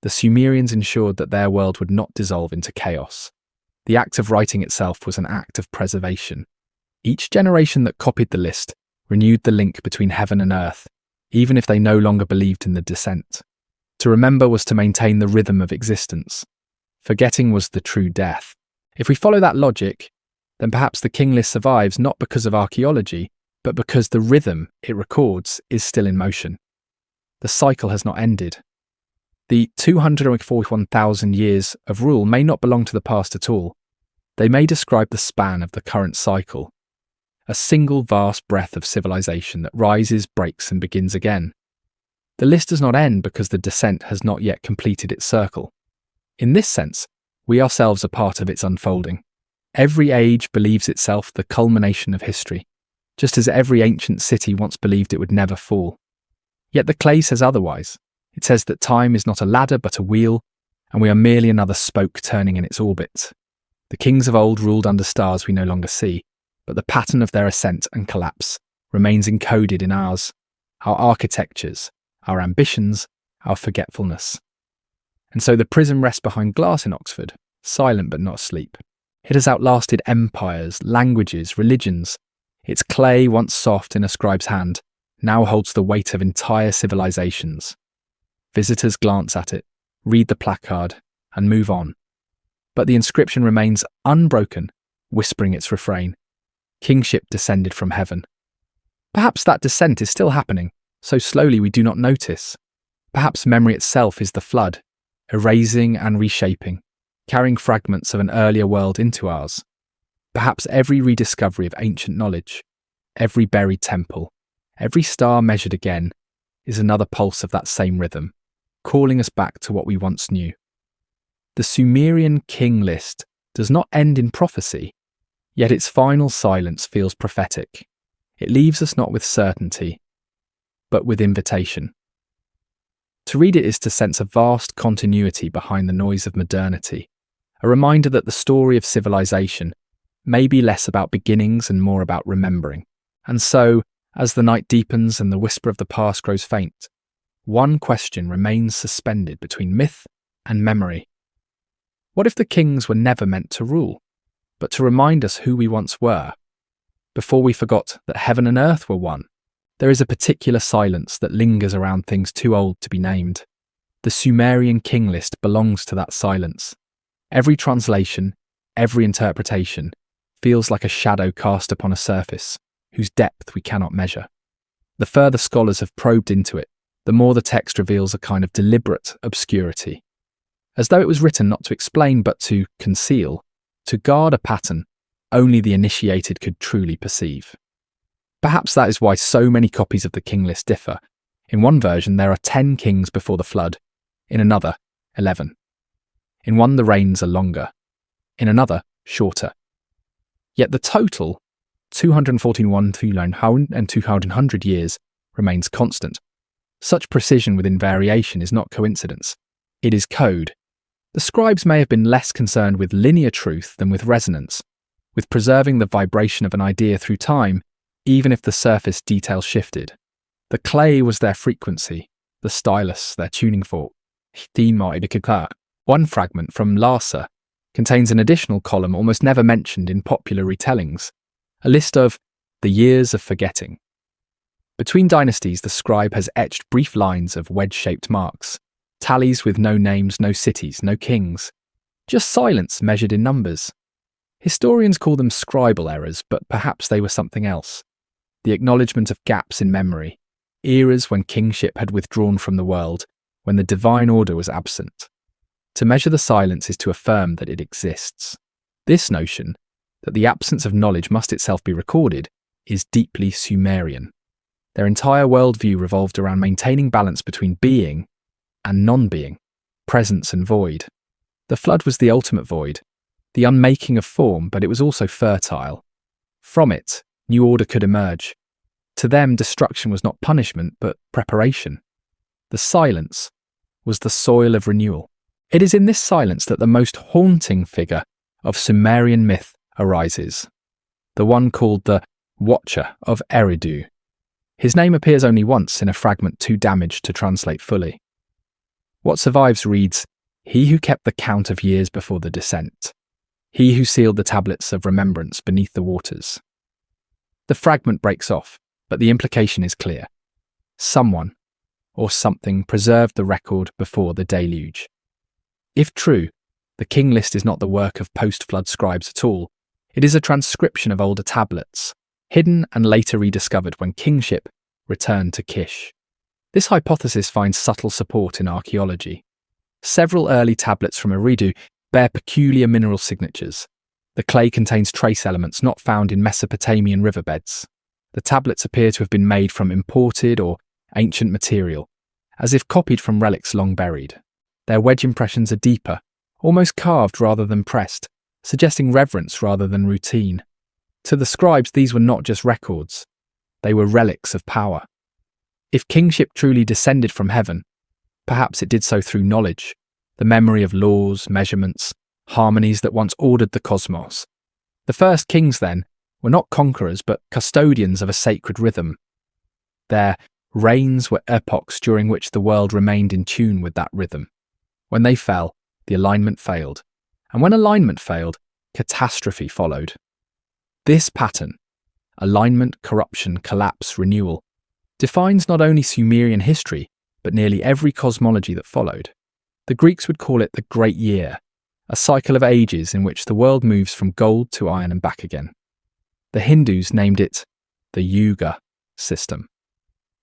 The Sumerians ensured that their world would not dissolve into chaos. The act of writing itself was an act of preservation. Each generation that copied the list renewed the link between heaven and earth, even if they no longer believed in the descent. To remember was to maintain the rhythm of existence. Forgetting was the true death. If we follow that logic, then perhaps the King List survives not because of archaeology, but because the rhythm it records is still in motion. The cycle has not ended. The 241,000 years of rule may not belong to the past at all. They may describe the span of the current cycle, a single vast breath of civilization that rises, breaks, and begins again. The list does not end because the descent has not yet completed its circle. In this sense, we ourselves are part of its unfolding. Every age believes itself the culmination of history, just as every ancient city once believed it would never fall. Yet the clay says otherwise. It says that time is not a ladder but a wheel, and we are merely another spoke turning in its orbit. The kings of old ruled under stars we no longer see, but the pattern of their ascent and collapse remains encoded in ours, our architectures, our ambitions, our forgetfulness. And so the prism rests behind glass in Oxford, silent but not asleep. It has outlasted empires, languages, religions. Its clay, once soft in a scribe's hand, now holds the weight of entire civilizations. Visitors glance at it, read the placard, and move on. But the inscription remains unbroken, whispering its refrain. Kingship descended from heaven. Perhaps that descent is still happening, so slowly we do not notice. Perhaps memory itself is the flood, erasing and reshaping, carrying fragments of an earlier world into ours. Perhaps every rediscovery of ancient knowledge, every buried temple, every star measured again, is another pulse of that same rhythm, calling us back to what we once knew. The Sumerian King List does not end in prophecy, yet its final silence feels prophetic. It leaves us not with certainty, but with invitation. To read it is to sense a vast continuity behind the noise of modernity, a reminder that the story of civilization may be less about beginnings and more about remembering. And so, as the night deepens and the whisper of the past grows faint, one question remains suspended between myth and memory. What if the kings were never meant to rule, but to remind us who we once were? Before we forgot that heaven and earth were one, there is a particular silence that lingers around things too old to be named. The Sumerian King List belongs to that silence. Every translation, every interpretation, feels like a shadow cast upon a surface, whose depth we cannot measure. The further scholars have probed into it, the more the text reveals a kind of deliberate obscurity. As though it was written not to explain but to conceal, to guard a pattern only the initiated could truly perceive. Perhaps that is why so many copies of the King List differ. In one version there are 10 kings before the flood, in another 11. In one the reigns are longer, in another shorter. Yet the total, 241 and 200 years, remains constant. Such precision within variation is not coincidence. It is code. The scribes may have been less concerned with linear truth than with resonance, with preserving the vibration of an idea through time, even if the surface detail shifted. The clay was their frequency, the stylus their tuning fork. One fragment from Larsa contains an additional column almost never mentioned in popular retellings, a list of the years of forgetting. Between dynasties, the scribe has etched brief lines of wedge-shaped marks, tallies with no names, no cities, no kings, just silence measured in numbers. Historians call them scribal errors, but perhaps they were something else. The acknowledgement of gaps in memory, eras when kingship had withdrawn from the world, when the divine order was absent. To measure the silence is to affirm that it exists. This notion, that the absence of knowledge must itself be recorded, is deeply Sumerian. Their entire worldview revolved around maintaining balance between being and non-being, presence and void. The flood was the ultimate void, the unmaking of form, but it was also fertile. From it, new order could emerge. To them, destruction was not punishment, but preparation. The silence was the soil of renewal. It is in this silence that the most haunting figure of Sumerian myth arises, the one called the Watcher of Eridu. His name appears only once in a fragment too damaged to translate fully. What survives reads, "He who kept the count of years before the descent. He who sealed the tablets of remembrance beneath the waters." The fragment breaks off, but the implication is clear. Someone or something preserved the record before the deluge. If true, the King List is not the work of post-flood scribes at all. It is a transcription of older tablets, hidden and later rediscovered when kingship returned to Kish. This hypothesis finds subtle support in archaeology. Several early tablets from Eridu bear peculiar mineral signatures. The clay contains trace elements not found in Mesopotamian riverbeds. The tablets appear to have been made from imported or ancient material, as if copied from relics long buried. Their wedge impressions are deeper, almost carved rather than pressed, suggesting reverence rather than routine. To the scribes, these were not just records. They were relics of power. If kingship truly descended from heaven, perhaps it did so through knowledge, the memory of laws, measurements, harmonies that once ordered the cosmos. The first kings, then, were not conquerors but custodians of a sacred rhythm. Their reigns were epochs during which the world remained in tune with that rhythm. When they fell, the alignment failed. And when alignment failed, catastrophe followed. This pattern, alignment, corruption, collapse, renewal, defines not only Sumerian history, but nearly every cosmology that followed. The Greeks would call it the Great Year, a cycle of ages in which the world moves from gold to iron and back again. The Hindus named it the Yuga system.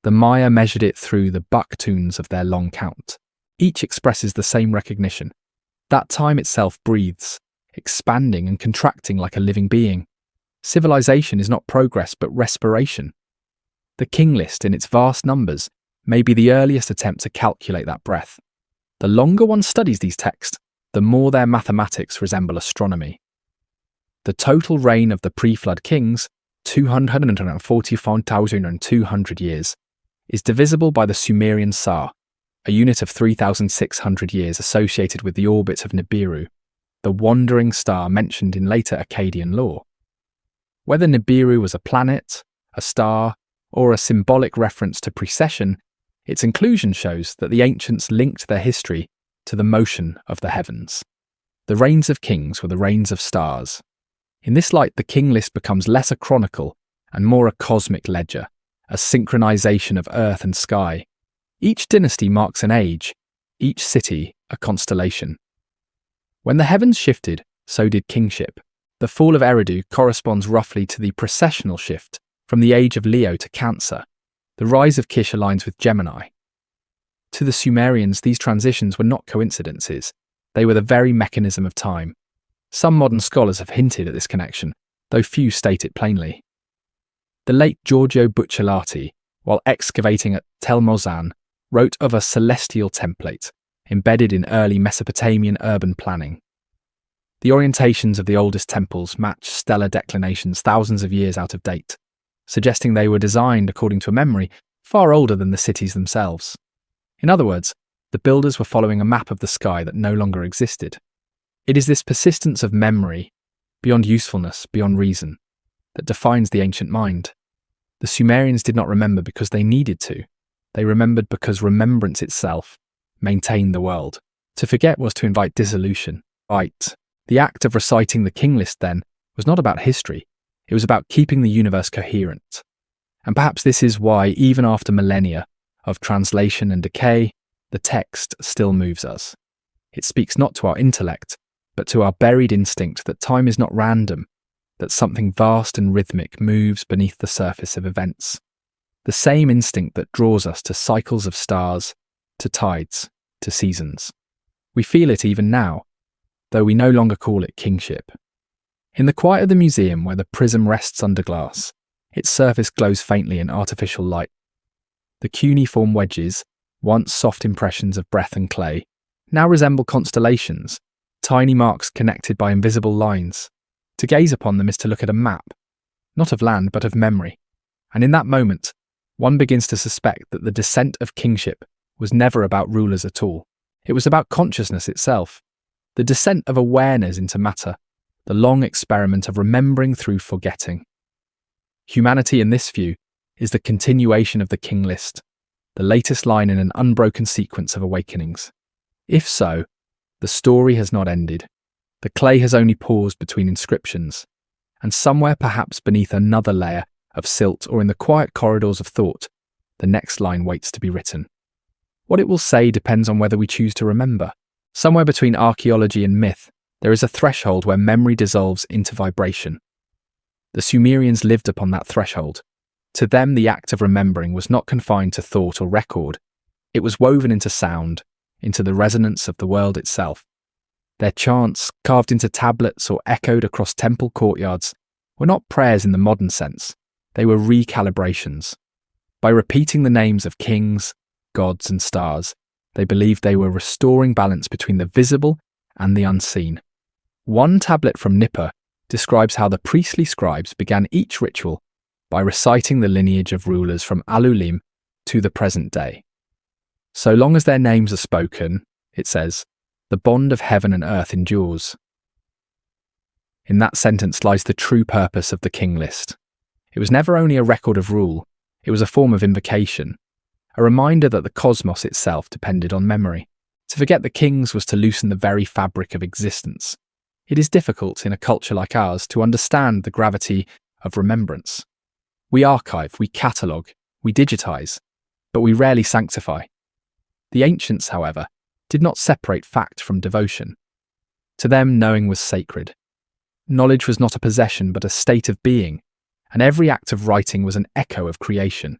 The Maya measured it through the bucktoons of their long count. Each expresses the same recognition. That time itself breathes, expanding and contracting like a living being. Civilization is not progress but respiration. The King List, in its vast numbers, may be the earliest attempt to calculate that breath. The longer one studies these texts, the more their mathematics resemble astronomy. The total reign of the pre-flood kings, 244,200 years, is divisible by the Sumerian Sa, a unit of 3,600 years associated with the orbit of Nibiru, the wandering star mentioned in later Akkadian lore. Whether Nibiru was a planet, a star, or a symbolic reference to precession, its inclusion shows that the ancients linked their history to the motion of the heavens. The reigns of kings were the reigns of stars. In this light, the King List becomes less a chronicle and more a cosmic ledger, a synchronization of earth and sky. Each dynasty marks an age, each city a constellation. When the heavens shifted, so did kingship. The fall of Eridu corresponds roughly to the precessional shift from the age of Leo to Cancer. The rise of Kish aligns with Gemini. To the Sumerians, these transitions were not coincidences. They were the very mechanism of time. Some modern scholars have hinted at this connection, though few state it plainly. The late Giorgio Bucciolati, while excavating at Tel Mozan, wrote of a celestial template embedded in early Mesopotamian urban planning. The orientations of the oldest temples match stellar declinations thousands of years out of date, suggesting they were designed according to a memory far older than the cities themselves. In other words, the builders were following a map of the sky that no longer existed. It is this persistence of memory, beyond usefulness, beyond reason, that defines the ancient mind. The Sumerians did not remember because they needed to. They remembered because remembrance itself maintained the world. To forget was to invite dissolution. Right. The act of reciting the King List, then, was not about history. It was about keeping the universe coherent. And perhaps this is why, even after millennia of translation and decay, the text still moves us. It speaks not to our intellect, but to our buried instinct that time is not random, that something vast and rhythmic moves beneath the surface of events. The same instinct that draws us to cycles of stars, to tides, to seasons. We feel it even now, though we no longer call it kingship. In the quiet of the museum where the prism rests under glass, its surface glows faintly in artificial light. The cuneiform wedges, once soft impressions of breath and clay, now resemble constellations, tiny marks connected by invisible lines. To gaze upon them is to look at a map, not of land but of memory. And in that moment, one begins to suspect that the descent of kingship was never about rulers at all. It was about consciousness itself, the descent of awareness into matter, the long experiment of remembering through forgetting. Humanity, in this view, is the continuation of the King List, the latest line in an unbroken sequence of awakenings. If so, the story has not ended. The clay has only paused between inscriptions, and somewhere perhaps beneath another layer of silt or in the quiet corridors of thought, the next line waits to be written. What it will say depends on whether we choose to remember. Somewhere between archaeology and myth, there is a threshold where memory dissolves into vibration. The Sumerians lived upon that threshold. To them, the act of remembering was not confined to thought or record. It was woven into sound, into the resonance of the world itself. Their chants, carved into tablets or echoed across temple courtyards, were not prayers in the modern sense. They were recalibrations. By repeating the names of kings, gods, and stars, they believed they were restoring balance between the visible and the unseen. One tablet from Nippur describes how the priestly scribes began each ritual by reciting the lineage of rulers from Alulim to the present day. So long as their names are spoken, it says, the bond of heaven and earth endures. In that sentence lies the true purpose of the King List. It was never only a record of rule, it was a form of invocation, a reminder that the cosmos itself depended on memory. To forget the kings was to loosen the very fabric of existence. It is difficult in a culture like ours to understand the gravity of remembrance. We archive, we catalogue, we digitize, but we rarely sanctify. The ancients, however, did not separate fact from devotion. To them, knowing was sacred. Knowledge was not a possession but a state of being, and every act of writing was an echo of creation.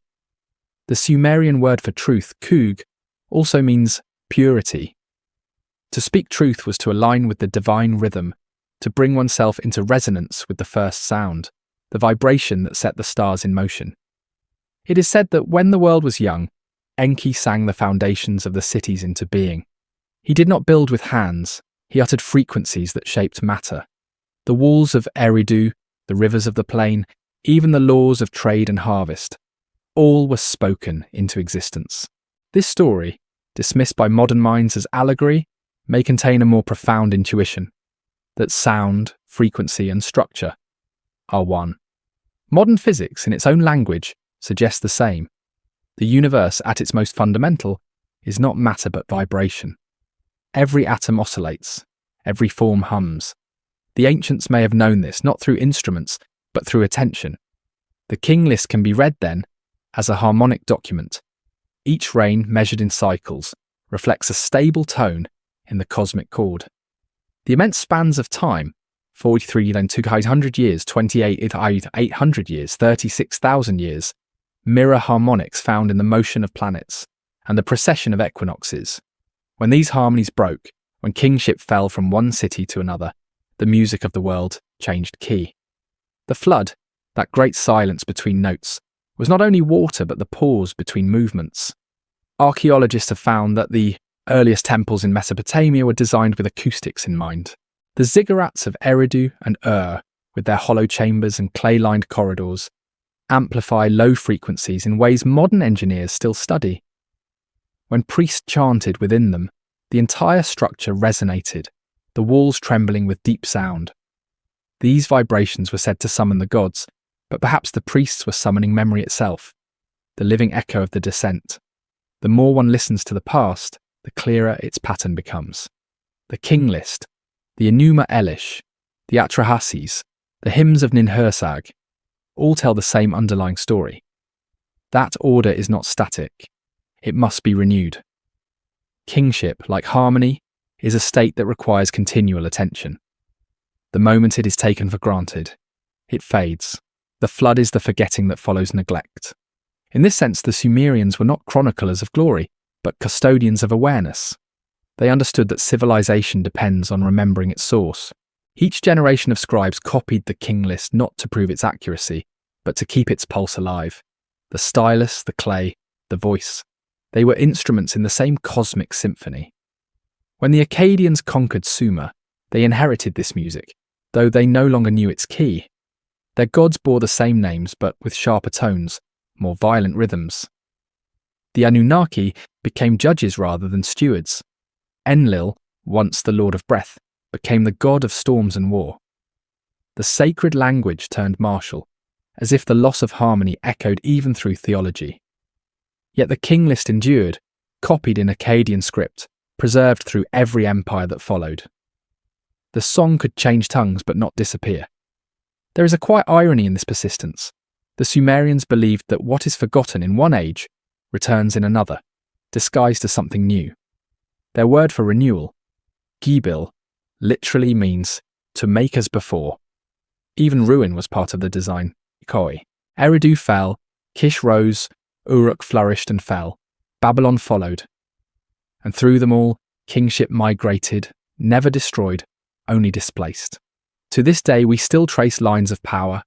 The Sumerian word for truth, kug, also means purity. To speak truth was to align with the divine rhythm, to bring oneself into resonance with the first sound, the vibration that set the stars in motion. It is said that when the world was young, Enki sang the foundations of the cities into being. He did not build with hands, he uttered frequencies that shaped matter. The walls of Eridu, the rivers of the plain, even the laws of trade and harvest, all were spoken into existence. This story, dismissed by modern minds as allegory, may contain a more profound intuition, that sound, frequency, and structure are one. Modern physics, in its own language, suggests the same. The universe, at its most fundamental, is not matter but vibration. Every atom oscillates, every form hums. The ancients may have known this, not through instruments, but through attention. The King List can be read, then, as a harmonic document. Each reign, measured in cycles, reflects a stable tone in the cosmic chord. The immense spans of time, 43,200 years, 28,800 years, 36,000 years, mirror harmonics found in the motion of planets and the precession of equinoxes. When these harmonies broke, when kingship fell from one city to another, the music of the world changed key. The flood, that great silence between notes, was not only water but the pause between movements. Archaeologists have found that the earliest temples in Mesopotamia were designed with acoustics in mind. The ziggurats of Eridu and with their hollow chambers and clay-lined corridors, amplify low frequencies in ways modern engineers still study. When priests chanted within them, the entire structure resonated, the walls trembling with deep sound. These vibrations were said to summon the gods, but perhaps the priests were summoning memory itself, the living echo of the descent. The more one listens to the past, the clearer its pattern becomes. The King List, the Enuma Elish, the Atrahasis, the hymns of Ninhursag, all tell the same underlying story. That order is not static. It must be renewed. Kingship, like harmony, is a state that requires continual attention. The moment it is taken for granted, it fades. The flood is the forgetting that follows neglect. In this sense, the Sumerians were not chroniclers of glory, but custodians of awareness. They understood that civilization depends on remembering its source. Each generation of scribes copied the King List not to prove its accuracy, but to keep its pulse alive. The stylus, the clay, the voice. They were instruments in the same cosmic symphony. When the Akkadians conquered Sumer, they inherited this music, though they no longer knew its key. Their gods bore the same names, but with sharper tones, more violent rhythms. The Anunnaki became judges rather than stewards. Enlil, once the lord of breath, became the god of storms and war. The sacred language turned martial, as if the loss of harmony echoed even through theology. Yet the King List endured, copied in Akkadian script, preserved through every empire that followed. The song could change tongues but not disappear. There is a quiet irony in this persistence. The Sumerians believed that what is forgotten in one age returns in another, disguised as something new. Their word for renewal, gibil, literally means to make as before. Even ruin was part of the design. Koi. Eridu fell, Kish rose, Uruk flourished and fell. Babylon followed. And through them all, kingship migrated, never destroyed, only displaced. To this day, we still trace lines of power,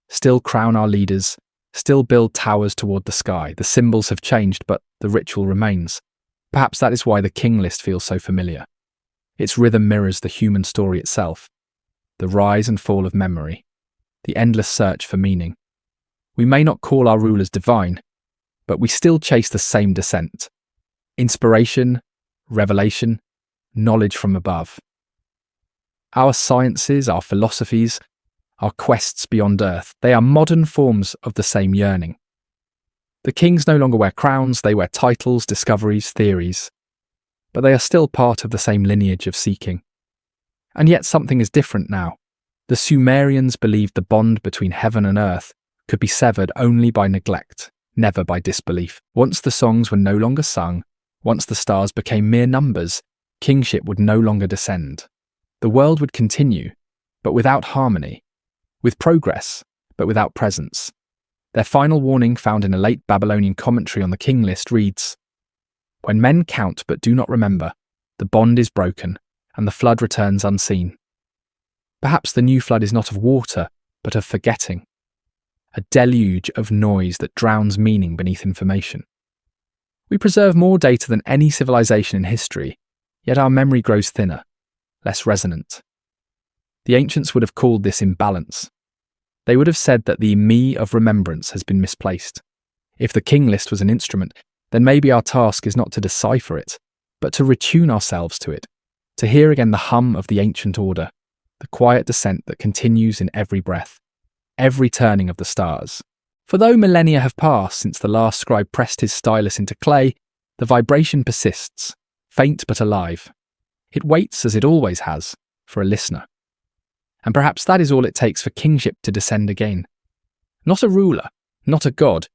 still crown our leaders, still build towers toward the sky. The symbols have changed, but the ritual remains. Perhaps that is why the King List feels so familiar. Its rhythm mirrors the human story itself, the rise and fall of memory, the endless search for meaning. We may not call our rulers divine, but we still chase the same descent. Inspiration, revelation, knowledge from above. Our sciences, our philosophies, our quests beyond Earth, they are modern forms of the same yearning. The kings no longer wear crowns, they wear titles, discoveries, theories, but they are still part of the same lineage of seeking. And yet something is different now. The Sumerians believed the bond between heaven and earth could be severed only by neglect, never by disbelief. Once the songs were no longer sung, once the stars became mere numbers, kingship would no longer descend. The world would continue, but without harmony, with progress, but without presence. Their final warning, found in a late Babylonian commentary on the King List, reads, "When men count but do not remember, the bond is broken, and the flood returns unseen." Perhaps the new flood is not of water, but of forgetting. A deluge of noise that drowns meaning beneath information. We preserve more data than any civilization in history, yet our memory grows thinner, less resonant. The ancients would have called this imbalance. They would have said that the me of remembrance has been misplaced. If the King List was an instrument, then maybe our task is not to decipher it, but to retune ourselves to it, to hear again the hum of the ancient order, the quiet descent that continues in every breath, every turning of the stars. For though millennia have passed since the last scribe pressed his stylus into clay, the vibration persists, faint but alive. It waits, as it always has, for a listener. And perhaps that is all it takes for kingship to descend again. Not a ruler, not a god,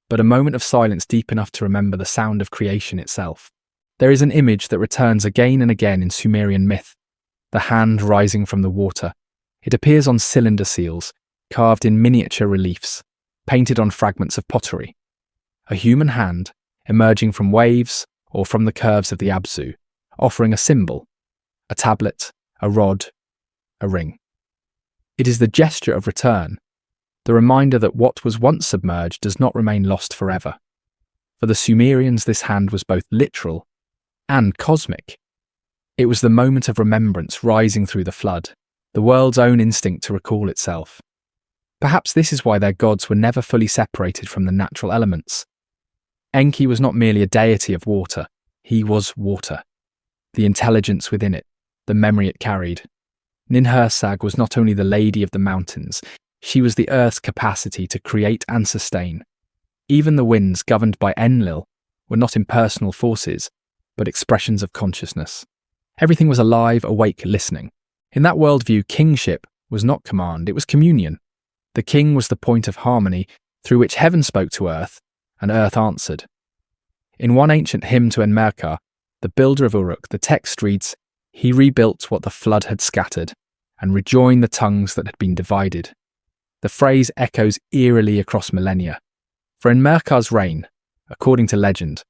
but a moment of silence deep enough to remember the sound of creation itself. There is an image that returns again and again in Sumerian myth, the hand rising from the water. It appears on cylinder seals, carved in miniature reliefs, painted on fragments of pottery. A human hand, emerging from waves or from the curves of the Abzu, offering a symbol, a tablet, a rod, a ring. It is the gesture of return, the reminder that what was once submerged does not remain lost forever. For the Sumerians, this hand was both literal and cosmic. It was the moment of remembrance rising through the flood, the world's own instinct to recall itself. Perhaps this is why their gods were never fully separated from the natural elements. Enki was not merely a deity of water, he was water, the intelligence within it, the memory it carried. Ninhursag was not only the lady of the mountains, she was the earth's capacity to create and sustain. Even the winds, governed by Enlil, were not impersonal forces, but expressions of consciousness. Everything was alive, awake, listening. In that worldview, kingship was not command, it was communion. The king was the point of harmony through which heaven spoke to earth, and earth answered. In one ancient hymn to Enmerkar, the builder of Uruk, the text reads, "He rebuilt what the flood had scattered, and rejoined the tongues that had been divided." The phrase echoes eerily across millennia. For Enmerkar's reign, according to legend,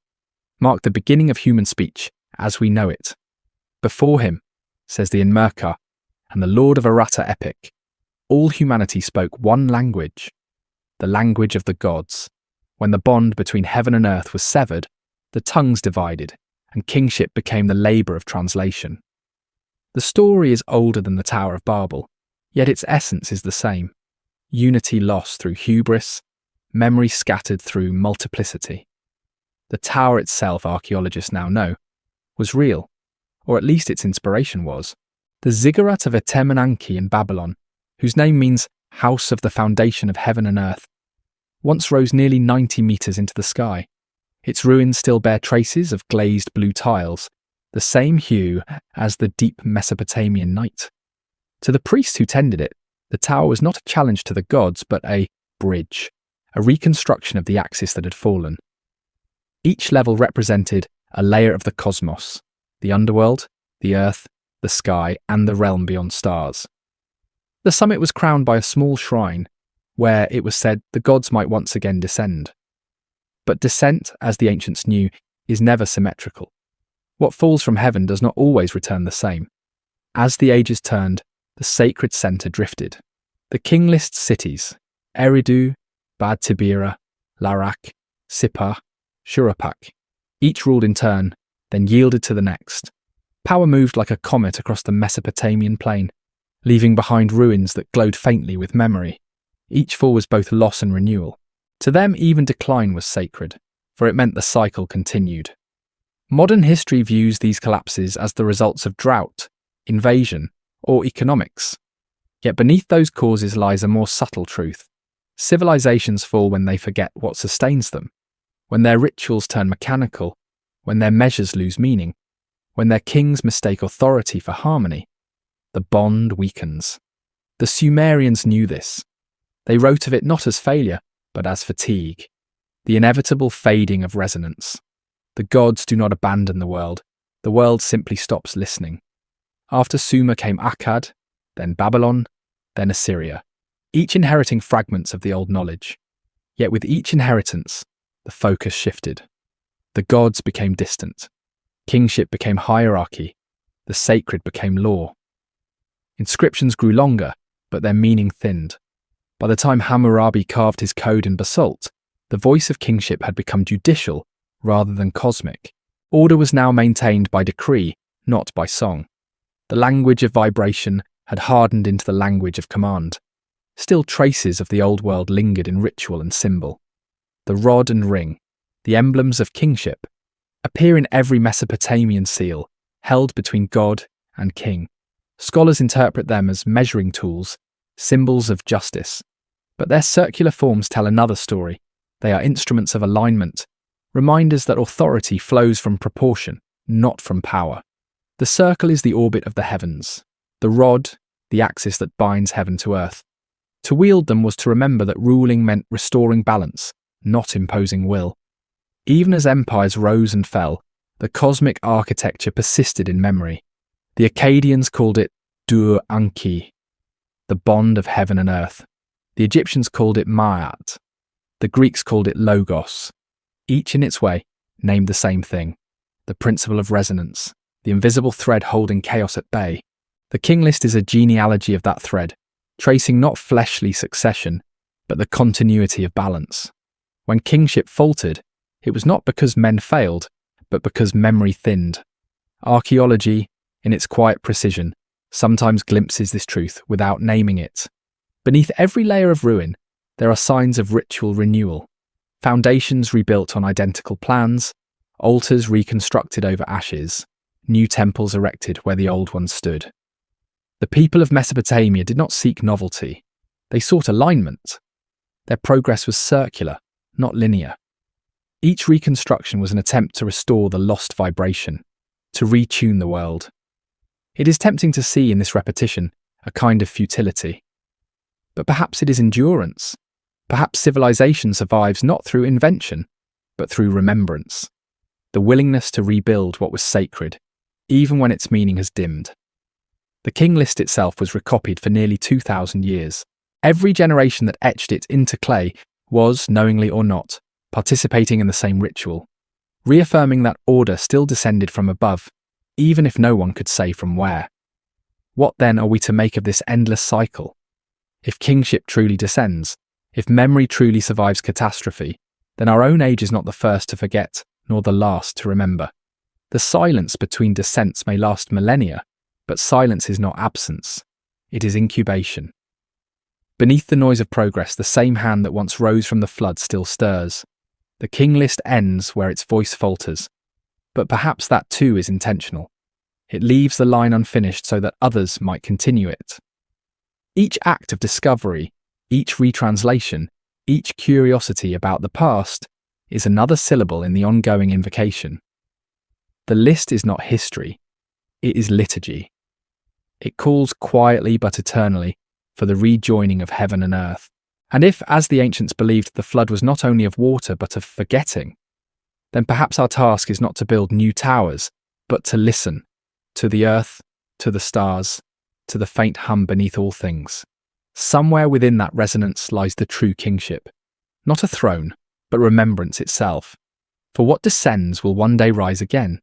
marked the beginning of human speech as we know it. Before him, says the Enmerkar and the Lord of Aratta epic, all humanity spoke one language, the language of the gods. When the bond between heaven and earth was severed, the tongues divided, and kingship became the labour of translation. The story is older than the Tower of Babel, yet its essence is the same. Unity lost through hubris, memory scattered through multiplicity. The tower itself, archaeologists now know, was real, or at least its inspiration was. The ziggurat of Anunnaki in Babylon, whose name means house of the foundation of heaven and earth, once rose nearly 90 metres into the sky. Its ruins still bear traces of glazed blue tiles, the same hue as the deep Mesopotamian night. To the priests who tended it, the tower was not a challenge to the gods, but a bridge, a reconstruction of the axis that had fallen. Each level represented a layer of the cosmos, the underworld, the earth, the sky, and the realm beyond stars. The summit was crowned by a small shrine, where it was said the gods might once again descend. But descent, as the ancients knew, is never symmetrical. What falls from heaven does not always return the same. As the ages turned, the sacred centre drifted. The King List cities, Eridu, Bad Tibira, Larak, Sippar, Shuruppak, each ruled in turn, then yielded to the next. Power moved like a comet across the Mesopotamian plain, leaving behind ruins that glowed faintly with memory. Each fall was both loss and renewal. To them, even decline was sacred, for it meant the cycle continued. Modern history views these collapses as the results of drought, invasion, or economics. Yet beneath those causes lies a more subtle truth. Civilizations fall when they forget what sustains them, when their rituals turn mechanical, when their measures lose meaning, when their kings mistake authority for harmony. The bond weakens. The Sumerians knew this. They wrote of it not as failure, but as fatigue, the inevitable fading of resonance. The gods do not abandon the world simply stops listening. After Sumer came Akkad, then Babylon, then Assyria, each inheriting fragments of the old knowledge. Yet with each inheritance, the focus shifted. The gods became distant. Kingship became hierarchy. The sacred became law. Inscriptions grew longer, but their meaning thinned. By the time Hammurabi carved his code in basalt, the voice of kingship had become judicial rather than cosmic. Order was now maintained by decree, not by song. The language of vibration had hardened into the language of command. Still traces of the old world lingered in ritual and symbol. The rod and ring, the emblems of kingship, appear in every Mesopotamian seal, held between god and king. Scholars interpret them as measuring tools, symbols of justice. But their circular forms tell another story. They are instruments of alignment, reminders that authority flows from proportion, not from power. The circle is the orbit of the heavens, the rod, the axis that binds heaven to earth. To wield them was to remember that ruling meant restoring balance, not imposing will. Even as empires rose and fell, the cosmic architecture persisted in memory. The Akkadians called it Dur-Anki, the bond of heaven and earth. The Egyptians called it Ma'at. The Greeks called it Logos. Each in its way named the same thing, the principle of resonance, the invisible thread holding chaos at bay. The King List is a genealogy of that thread, tracing not fleshly succession, but the continuity of balance. When kingship faltered, it was not because men failed, but because memory thinned. Archaeology, in its quiet precision, sometimes glimpses this truth without naming it. Beneath every layer of ruin, there are signs of ritual renewal. Foundations rebuilt on identical plans, altars reconstructed over ashes, new temples erected where the old ones stood. The people of Mesopotamia did not seek novelty. They sought alignment. Their progress was circular, not linear. Each reconstruction was an attempt to restore the lost vibration, to retune the world. It is tempting to see in this repetition a kind of futility. But perhaps it is endurance. Perhaps civilization survives not through invention, but through remembrance. The willingness to rebuild what was sacred, even when its meaning has dimmed. The King List itself was recopied for nearly 2,000 years. Every generation that etched it into clay was, knowingly or not, participating in the same ritual, reaffirming that order still descended from above, even if no one could say from where. What then are we to make of this endless cycle? If kingship truly descends, if memory truly survives catastrophe, then our own age is not the first to forget, nor the last to remember. The silence between descents may last millennia, but silence is not absence, it is incubation. Beneath the noise of progress, the same hand that once rose from the flood still stirs. The King List ends where its voice falters, but perhaps that too is intentional. It leaves the line unfinished so that others might continue it. Each act of discovery, each retranslation, each curiosity about the past is another syllable in the ongoing invocation. The list is not history, it is liturgy. It calls quietly but eternally for the rejoining of heaven and earth. And if, as the ancients believed, the flood was not only of water but of forgetting, then perhaps our task is not to build new towers, but to listen to the earth, to the stars, to the faint hum beneath all things. Somewhere within that resonance lies the true kingship. Not a throne, but remembrance itself. For what descends will one day rise again,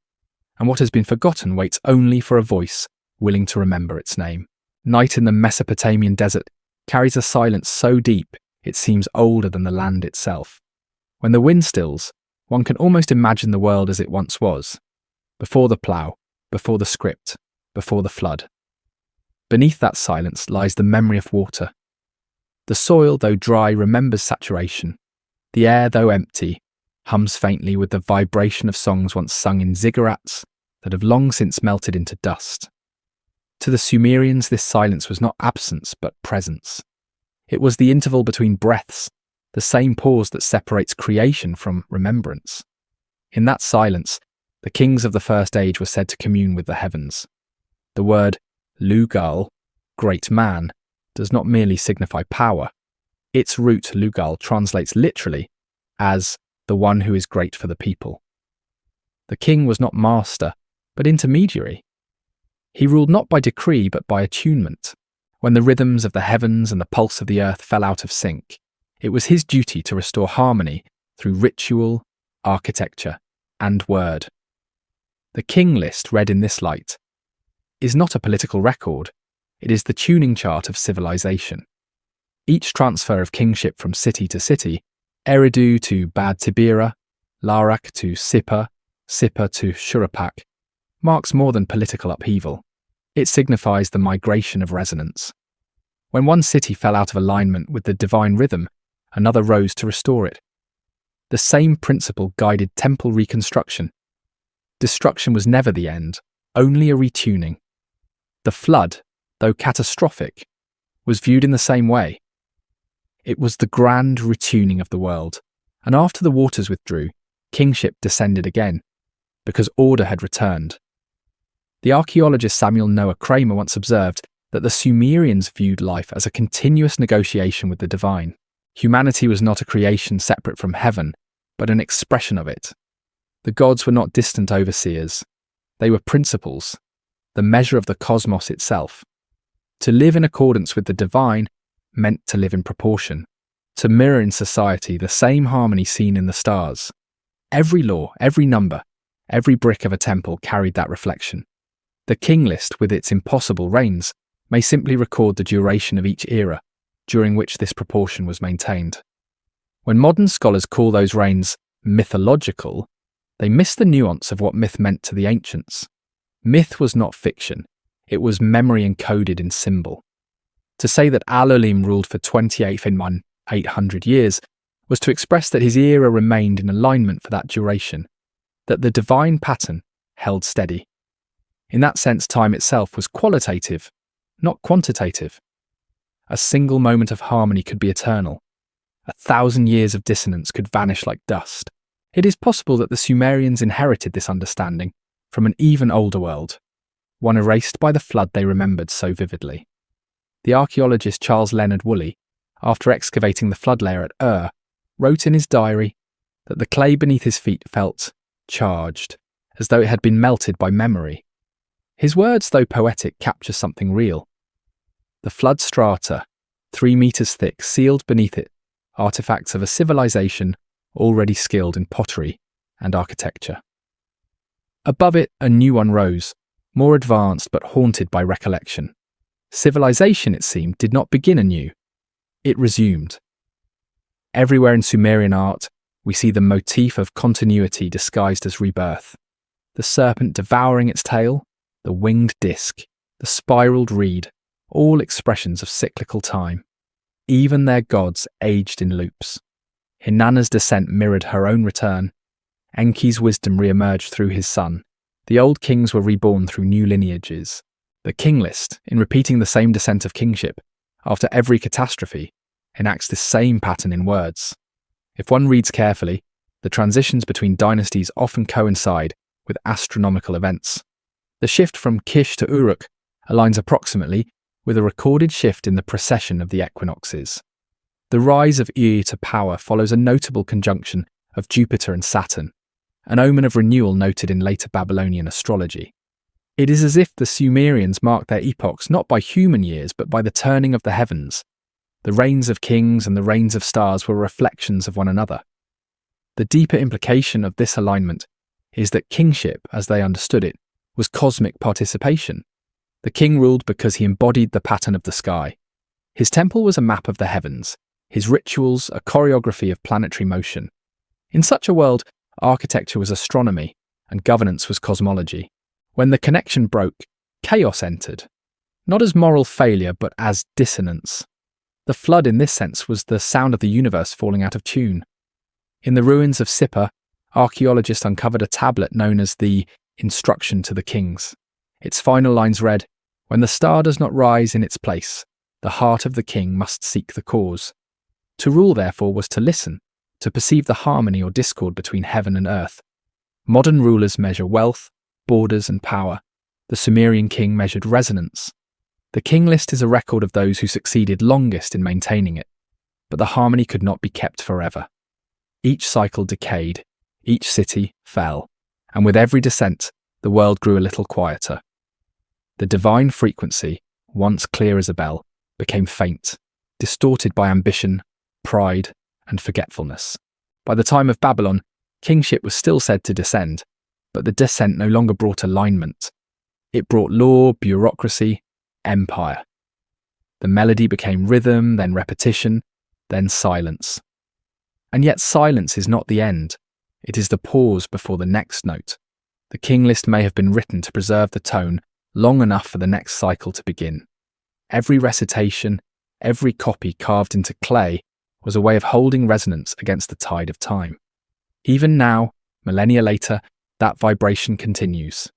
and what has been forgotten waits only for a voice willing to remember its name. Night in the Mesopotamian desert carries a silence so deep it seems older than the land itself. When the wind stills, one can almost imagine the world as it once was, before the plough, before the script, before the flood. Beneath that silence lies the memory of water. The soil, though dry, remembers saturation. The air, though empty, hums faintly with the vibration of songs once sung in ziggurats that have long since melted into dust. To the Sumerians, this silence was not absence but presence. It was the interval between breaths, the same pause that separates creation from remembrance. In that silence, the kings of the first age were said to commune with the heavens. The word Lugal, great man, does not merely signify power. Its root, Lugal, translates literally as the one who is great for the people. The king was not master, but intermediary. He ruled not by decree, but by attunement. When the rhythms of the heavens and the pulse of the earth fell out of sync, it was his duty to restore harmony through ritual, architecture, and word. The King List, read in this light, is not a political record, it is the tuning chart of civilization. Each transfer of kingship from city to city, Eridu to Bad Tibira, Larak to Sippar, Sippar to Shurapak, marks more than political upheaval. It signifies the migration of resonance. When one city fell out of alignment with the divine rhythm, another rose to restore it. The same principle guided temple reconstruction. Destruction was never the end, only a retuning. The flood, though catastrophic, was viewed in the same way. It was the grand retuning of the world, and after the waters withdrew, kingship descended again, because order had returned. The archaeologist Samuel Noah Kramer once observed that the Sumerians viewed life as a continuous negotiation with the divine. Humanity was not a creation separate from heaven, but an expression of it. The gods were not distant overseers. They were principles, the measure of the cosmos itself. To live in accordance with the divine meant to live in proportion, to mirror in society the same harmony seen in the stars. Every law, every number, every brick of a temple carried that reflection. The King List, with its impossible reigns, may simply record the duration of each era, during which this proportion was maintained. When modern scholars call those reigns mythological, they miss the nuance of what myth meant to the ancients. Myth was not fiction, it was memory encoded in symbol. To say that Al-Ulim ruled for 800 years was to express that his era remained in alignment for that duration, that the divine pattern held steady. In that sense, time itself was qualitative, not quantitative. A single moment of harmony could be eternal. 1,000 years of dissonance could vanish like dust. It is possible that the Sumerians inherited this understanding from an even older world, one erased by the flood they remembered so vividly. The archaeologist Charles Leonard Woolley, after excavating the flood layer at Ur, wrote in his diary that the clay beneath his feet felt charged, as though it had been melted by memory. His words, though poetic, capture something real. The flood strata, 3 meters thick, sealed beneath it artifacts of a civilization already skilled in pottery and architecture. Above it, a new one rose, more advanced but haunted by recollection. Civilization, it seemed, did not begin anew. It resumed. Everywhere in Sumerian art, we see the motif of continuity disguised as rebirth. The serpent devouring its tail, the winged disc, the spiraled reed, all expressions of cyclical time. Even their gods aged in loops. Inanna's descent mirrored her own return. Enki's wisdom re-emerged through his son. The old kings were reborn through new lineages. The King List, in repeating the same descent of kingship, after every catastrophe, enacts this same pattern in words. If one reads carefully, the transitions between dynasties often coincide with astronomical events. The shift from Kish to Uruk aligns approximately with a recorded shift in the precession of the equinoxes. The rise of Ea to power follows a notable conjunction of Jupiter and Saturn, an omen of renewal noted in later Babylonian astrology. It is as if the Sumerians marked their epochs not by human years but by the turning of the heavens. The reigns of kings and the reigns of stars were reflections of one another. The deeper implication of this alignment is that kingship, as they understood it, was cosmic participation. The king ruled because he embodied the pattern of the sky. His temple was a map of the heavens, his rituals a choreography of planetary motion. In such a world, architecture was astronomy and governance was cosmology. When the connection broke, chaos entered, not as moral failure but as dissonance. The flood in this sense was the sound of the universe falling out of tune. In the ruins of Sippar, archaeologists uncovered a tablet known as the Instruction to the Kings. Its final lines read, "When the star does not rise in its place, the heart of the king must seek the cause." To rule, therefore, was to listen, to perceive the harmony or discord between heaven and earth. Modern rulers measure wealth, borders, and power. The Sumerian king measured resonance. The King List is a record of those who succeeded longest in maintaining it, but the harmony could not be kept forever. Each cycle decayed, each city fell, and with every descent, the world grew a little quieter. The divine frequency, once clear as a bell, became faint, distorted by ambition, pride, and forgetfulness. By the time of Babylon, kingship was still said to descend, but the descent no longer brought alignment. It brought law, bureaucracy, empire. The melody became rhythm, then repetition, then silence. And yet silence is not the end. It is the pause before the next note. The King List may have been written to preserve the tone long enough for the next cycle to begin. Every recitation, every copy carved into clay was a way of holding resonance against the tide of time. Even now, millennia later, that vibration continues.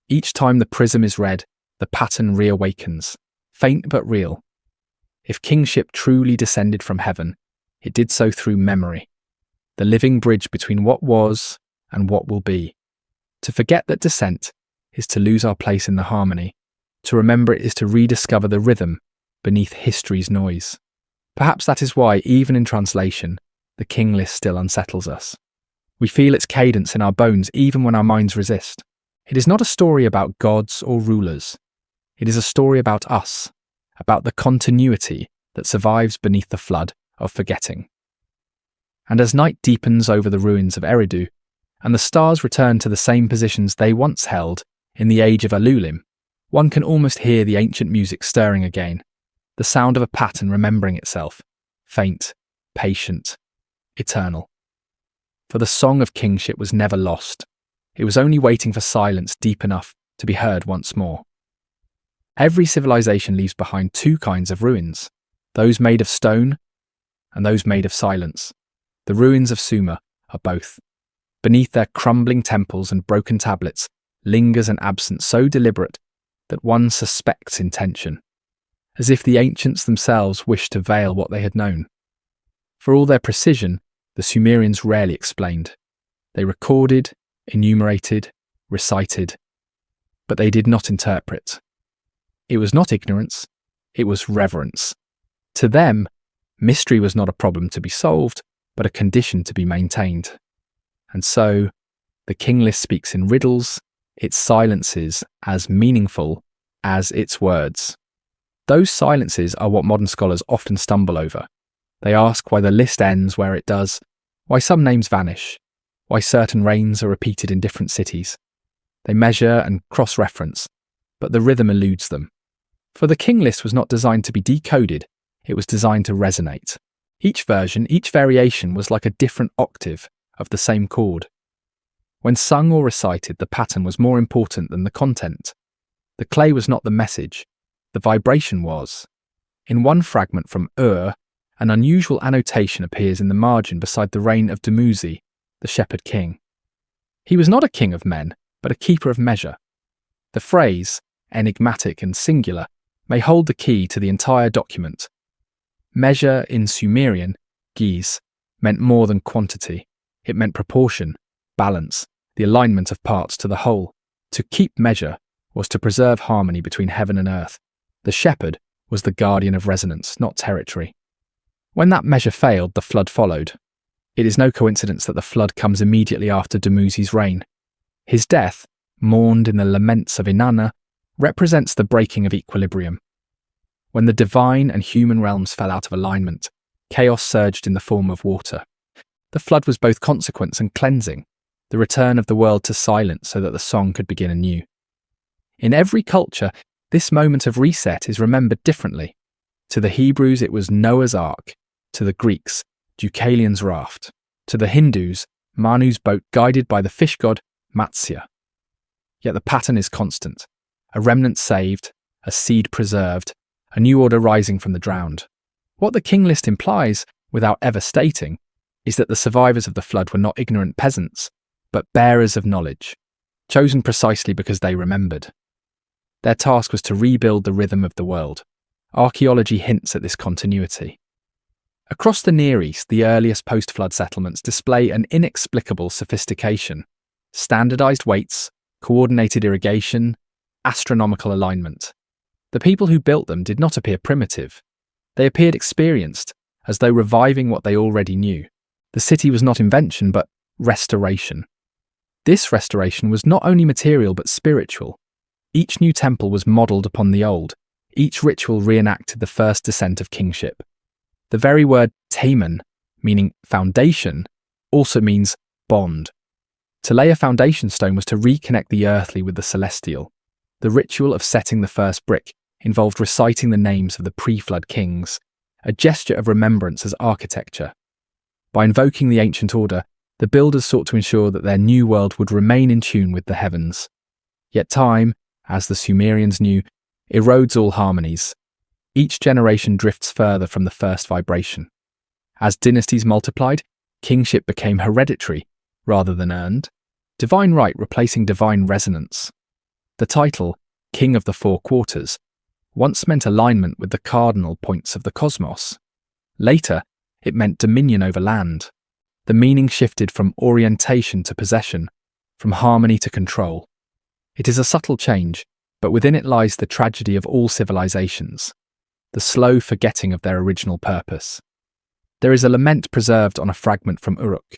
Each time the prism is read, the pattern reawakens, faint but real. If kingship truly descended from heaven, it did so through memory, the living bridge between what was and what will be. To forget that descent is to lose our place in the harmony. To remember it is to rediscover the rhythm beneath history's noise. Perhaps that is why, even in translation, the King List still unsettles us. We feel its cadence in our bones even when our minds resist. It is not a story about gods or rulers. It is a story about us, about the continuity that survives beneath the flood of forgetting. And as night deepens over the ruins of Eridu, and the stars return to the same positions they once held in the age of Alulim, one can almost hear the ancient music stirring again, the sound of a pattern remembering itself, faint, patient, eternal. For the song of kingship was never lost. It was only waiting for silence deep enough to be heard once more. Every civilization leaves behind two kinds of ruins, those made of stone and those made of silence. The ruins of Sumer are both. Beneath their crumbling temples and broken tablets lingers an absence so deliberate that one suspects intention, as if the ancients themselves wished to veil what they had known. For all their precision, the Sumerians rarely explained. They recorded, enumerated, recited, but they did not interpret. It was not ignorance, it was reverence. To them, mystery was not a problem to be solved, but a condition to be maintained. And so, the King List speaks in riddles, its silences as meaningful as its words. Those silences are what modern scholars often stumble over. They ask why the list ends where it does, why some names vanish, why certain reigns are repeated in different cities. They measure and cross-reference, but the rhythm eludes them. For the King List was not designed to be decoded, it was designed to resonate. Each version, each variation was like a different octave of the same chord. When sung or recited, the pattern was more important than the content. The clay was not the message, the vibration was. In one fragment from Ur, an unusual annotation appears in the margin beside the reign of Dumuzi, the shepherd king. He was not a king of men, but a keeper of measure. The phrase, enigmatic and singular, may hold the key to the entire document. Measure in Sumerian, giz, meant more than quantity. It meant proportion, balance, the alignment of parts to the whole. To keep measure was to preserve harmony between heaven and earth. The shepherd was the guardian of resonance, not territory. When that measure failed, the flood followed. It is no coincidence that the flood comes immediately after Dumuzi's reign. His death, mourned in the laments of Inanna, represents the breaking of equilibrium. When the divine and human realms fell out of alignment, chaos surged in the form of water. The flood was both consequence and cleansing, the return of the world to silence so that the song could begin anew. In every culture, this moment of reset is remembered differently. To the Hebrews, it was Noah's Ark. To the Greeks, Deucalion's raft. To the Hindus, Manu's boat guided by the fish god Matsya. Yet the pattern is constant. A remnant saved, a seed preserved, a new order rising from the drowned. What the King List implies, without ever stating, is that the survivors of the flood were not ignorant peasants, but bearers of knowledge, chosen precisely because they remembered. Their task was to rebuild the rhythm of the world. Archaeology hints at this continuity. Across the Near East, the earliest post-flood settlements display an inexplicable sophistication. Standardized weights, coordinated irrigation, astronomical alignment. The people who built them did not appear primitive. They appeared experienced, as though reviving what they already knew. The city was not invention, but restoration. This restoration was not only material, but spiritual. Each new temple was modelled upon the old. Each ritual reenacted the first descent of kingship. The very word tamen, meaning foundation, also means bond. To lay a foundation stone was to reconnect the earthly with the celestial. The ritual of setting the first brick involved reciting the names of the pre-flood kings, a gesture of remembrance as architecture. By invoking the ancient order, the builders sought to ensure that their new world would remain in tune with the heavens. Yet time, as the Sumerians knew, erodes all harmonies. Each generation drifts further from the first vibration. As dynasties multiplied, kingship became hereditary rather than earned, divine right replacing divine resonance. The title, King of the Four Quarters, once meant alignment with the cardinal points of the cosmos. Later, it meant dominion over land. The meaning shifted from orientation to possession, from harmony to control. It is a subtle change, but within it lies the tragedy of all civilizations, the slow forgetting of their original purpose. There is a lament preserved on a fragment from Uruk,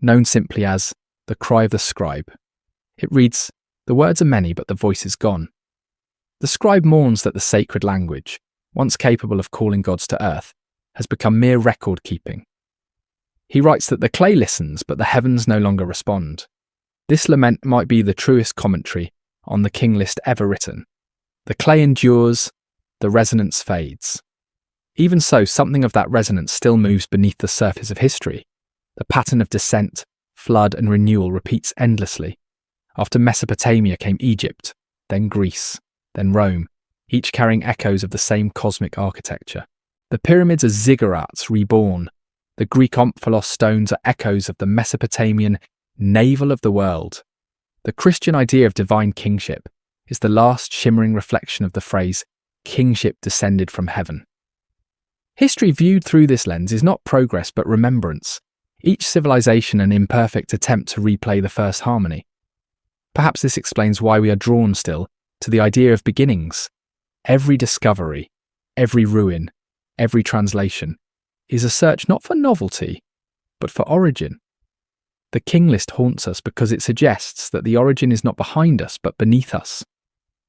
known simply as the Cry of the Scribe. It reads, "The words are many, but the voice is gone." The scribe mourns that the sacred language, once capable of calling gods to earth, has become mere record-keeping. He writes that the clay listens, but the heavens no longer respond. This lament might be the truest commentary on the King List ever written. The clay endures, the resonance fades. Even so, something of that resonance still moves beneath the surface of history. The pattern of descent, flood, and renewal repeats endlessly. After Mesopotamia came Egypt, then Greece, then Rome, each carrying echoes of the same cosmic architecture. The pyramids are ziggurats reborn. The Greek omphalos stones are echoes of the Mesopotamian navel of the world. The Christian idea of divine kingship is the last shimmering reflection of the phrase, kingship descended from heaven. History viewed through this lens is not progress but remembrance, each civilization an imperfect attempt to replay the first harmony. Perhaps this explains why we are drawn still to the idea of beginnings. Every discovery, every ruin, every translation is a search not for novelty, but for origin. The King List haunts us because it suggests that the origin is not behind us but beneath us,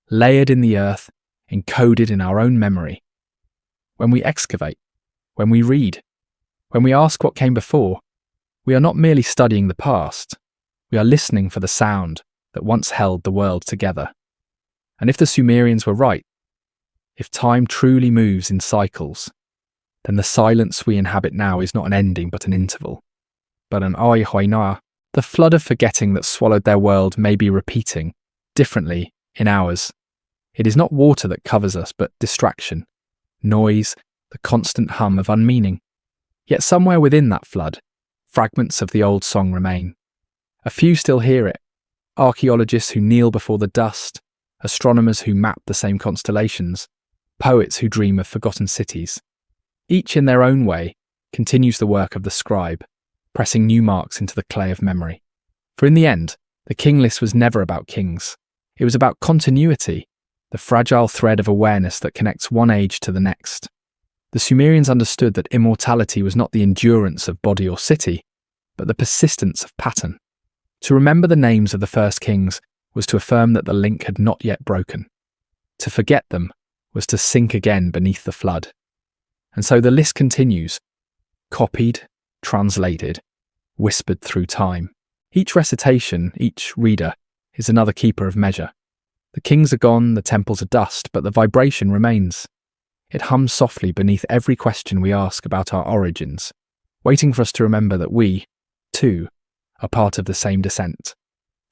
layered in the earth, encoded in our own memory. When we excavate, when we read, when we ask what came before, we are not merely studying the past, we are listening for the sound that once held the world together. And if the Sumerians were right, if time truly moves in cycles, then the silence we inhabit now is not an ending but an interval. But an oi hoina, the flood of forgetting that swallowed their world may be repeating, differently, in ours. It is not water that covers us, but distraction, noise, the constant hum of unmeaning. Yet somewhere within that flood, fragments of the old song remain. A few still hear it, archaeologists who kneel before the dust, astronomers who map the same constellations, poets who dream of forgotten cities. Each in their own way continues the work of the scribe, pressing new marks into the clay of memory. For in the end, The King List was never about kings. It was about continuity, the fragile thread of awareness that connects one age to the next. The Sumerians understood that immortality was not the endurance of body or city, but the persistence of pattern. To remember the names of the first kings was to affirm that the link had not yet broken. To forget them was to sink again beneath the flood. And so the list continues, copied, translated, whispered through time. Each recitation, each reader, is another keeper of measure. The kings are gone, the temples are dust, but the vibration remains. It hums softly beneath every question we ask about our origins, waiting for us to remember that we, too, are part of the same descent.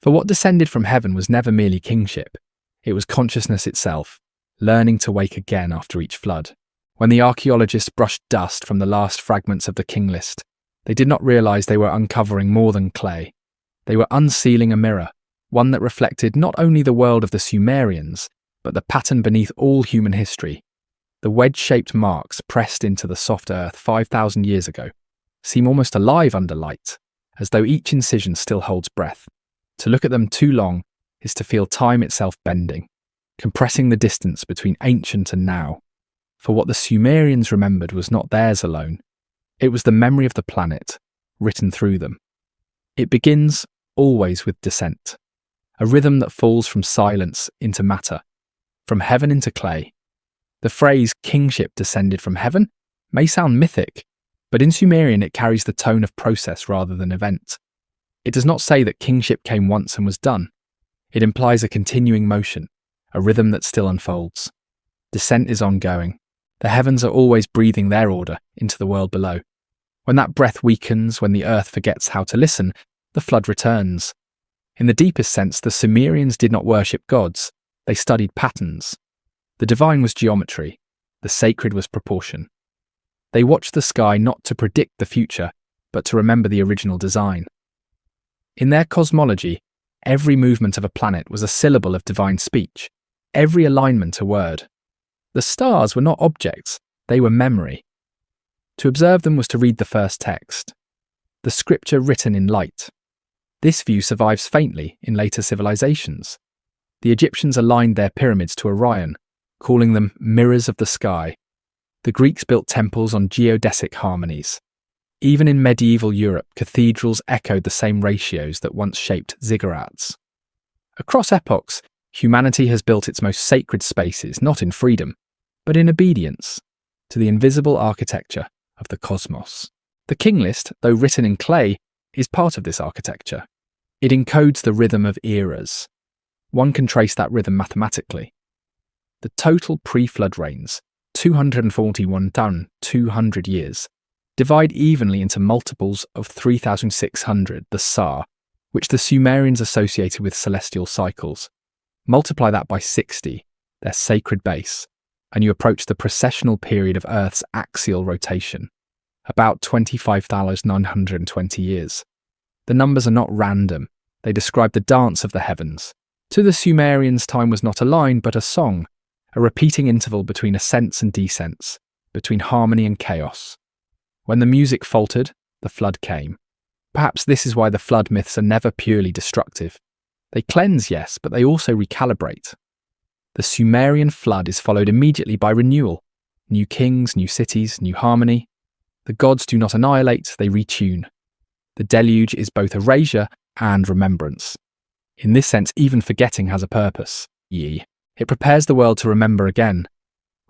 For what descended from heaven was never merely kingship. It was consciousness itself, learning to wake again after each flood. When the archaeologists brushed dust from the last fragments of the King List, they did not realize they were uncovering more than clay. They were unsealing a mirror, one that reflected not only the world of the Sumerians, but the pattern beneath all human history. The wedge-shaped marks pressed into the soft earth 5,000 years ago seem almost alive under light, as though each incision still holds breath. To look at them too long is to feel time itself bending, compressing the distance between ancient and now. For what the Sumerians remembered was not theirs alone. It was the memory of the planet, written through them. It begins always with descent, a rhythm that falls from silence into matter, from heaven into clay. The phrase kingship descended from heaven may sound mythic, but in Sumerian it carries the tone of process rather than event. It does not say that kingship came once and was done. It implies a continuing motion, a rhythm that still unfolds. Descent is ongoing. The heavens are always breathing their order into the world below. When that breath weakens, when the earth forgets how to listen, the flood returns. In the deepest sense, the Sumerians did not worship gods. They studied patterns. The divine was geometry. The sacred was proportion. They watched the sky not to predict the future, but to remember the original design. In their cosmology, every movement of a planet was a syllable of divine speech, every alignment a word. The stars were not objects, they were memory. To observe them was to read the first text, the scripture written in light. This view survives faintly in later civilizations. The Egyptians aligned their pyramids to Orion, calling them mirrors of the sky. The Greeks built temples on geodesic harmonies. Even in medieval Europe, cathedrals echoed the same ratios that once shaped ziggurats. Across epochs, humanity has built its most sacred spaces not in freedom, but in obedience to the invisible architecture of the cosmos. The King List, though written in clay, is part of this architecture. It encodes the rhythm of eras. One can trace that rhythm mathematically. The total pre-flood rains, 241,200 years, divide evenly into multiples of 3,600, the Sa, which the Sumerians associated with celestial cycles. Multiply that by 60, their sacred base, and you approach the precessional period of Earth's axial rotation, about 25,920 years. The numbers are not random, they describe the dance of the heavens. To the Sumerians, time was not a line, but a song, a repeating interval between ascents and descents, between harmony and chaos. When the music faltered, the flood came. Perhaps this is why the flood myths are never purely destructive. They cleanse, yes, but they also recalibrate. The Sumerian flood is followed immediately by renewal. New kings, new cities, new harmony. The gods do not annihilate, they retune. The deluge is both erasure and remembrance. In this sense, even forgetting has a purpose. It prepares the world to remember again.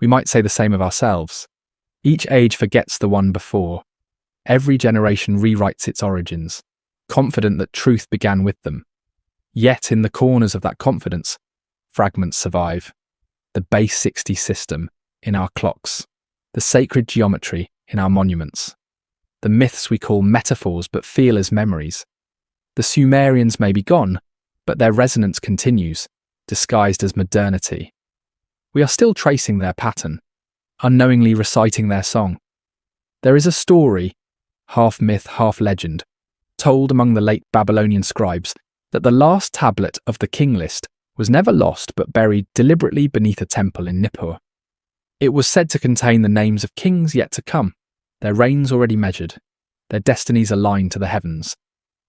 We might say the same of ourselves. Each age forgets the one before. Every generation rewrites its origins, confident that truth began with them. Yet in the corners of that confidence, fragments survive. The base 60 system in our clocks, the sacred geometry in our monuments, the myths we call metaphors but feel as memories. The Sumerians may be gone, but their resonance continues, disguised as modernity. We are still tracing their pattern, unknowingly reciting their song. There is a story, half myth, half legend, told among the late Babylonian scribes that the last tablet of the King List was never lost but buried deliberately beneath a temple in Nippur. It was said to contain the names of kings yet to come, their reigns already measured, their destinies aligned to the heavens.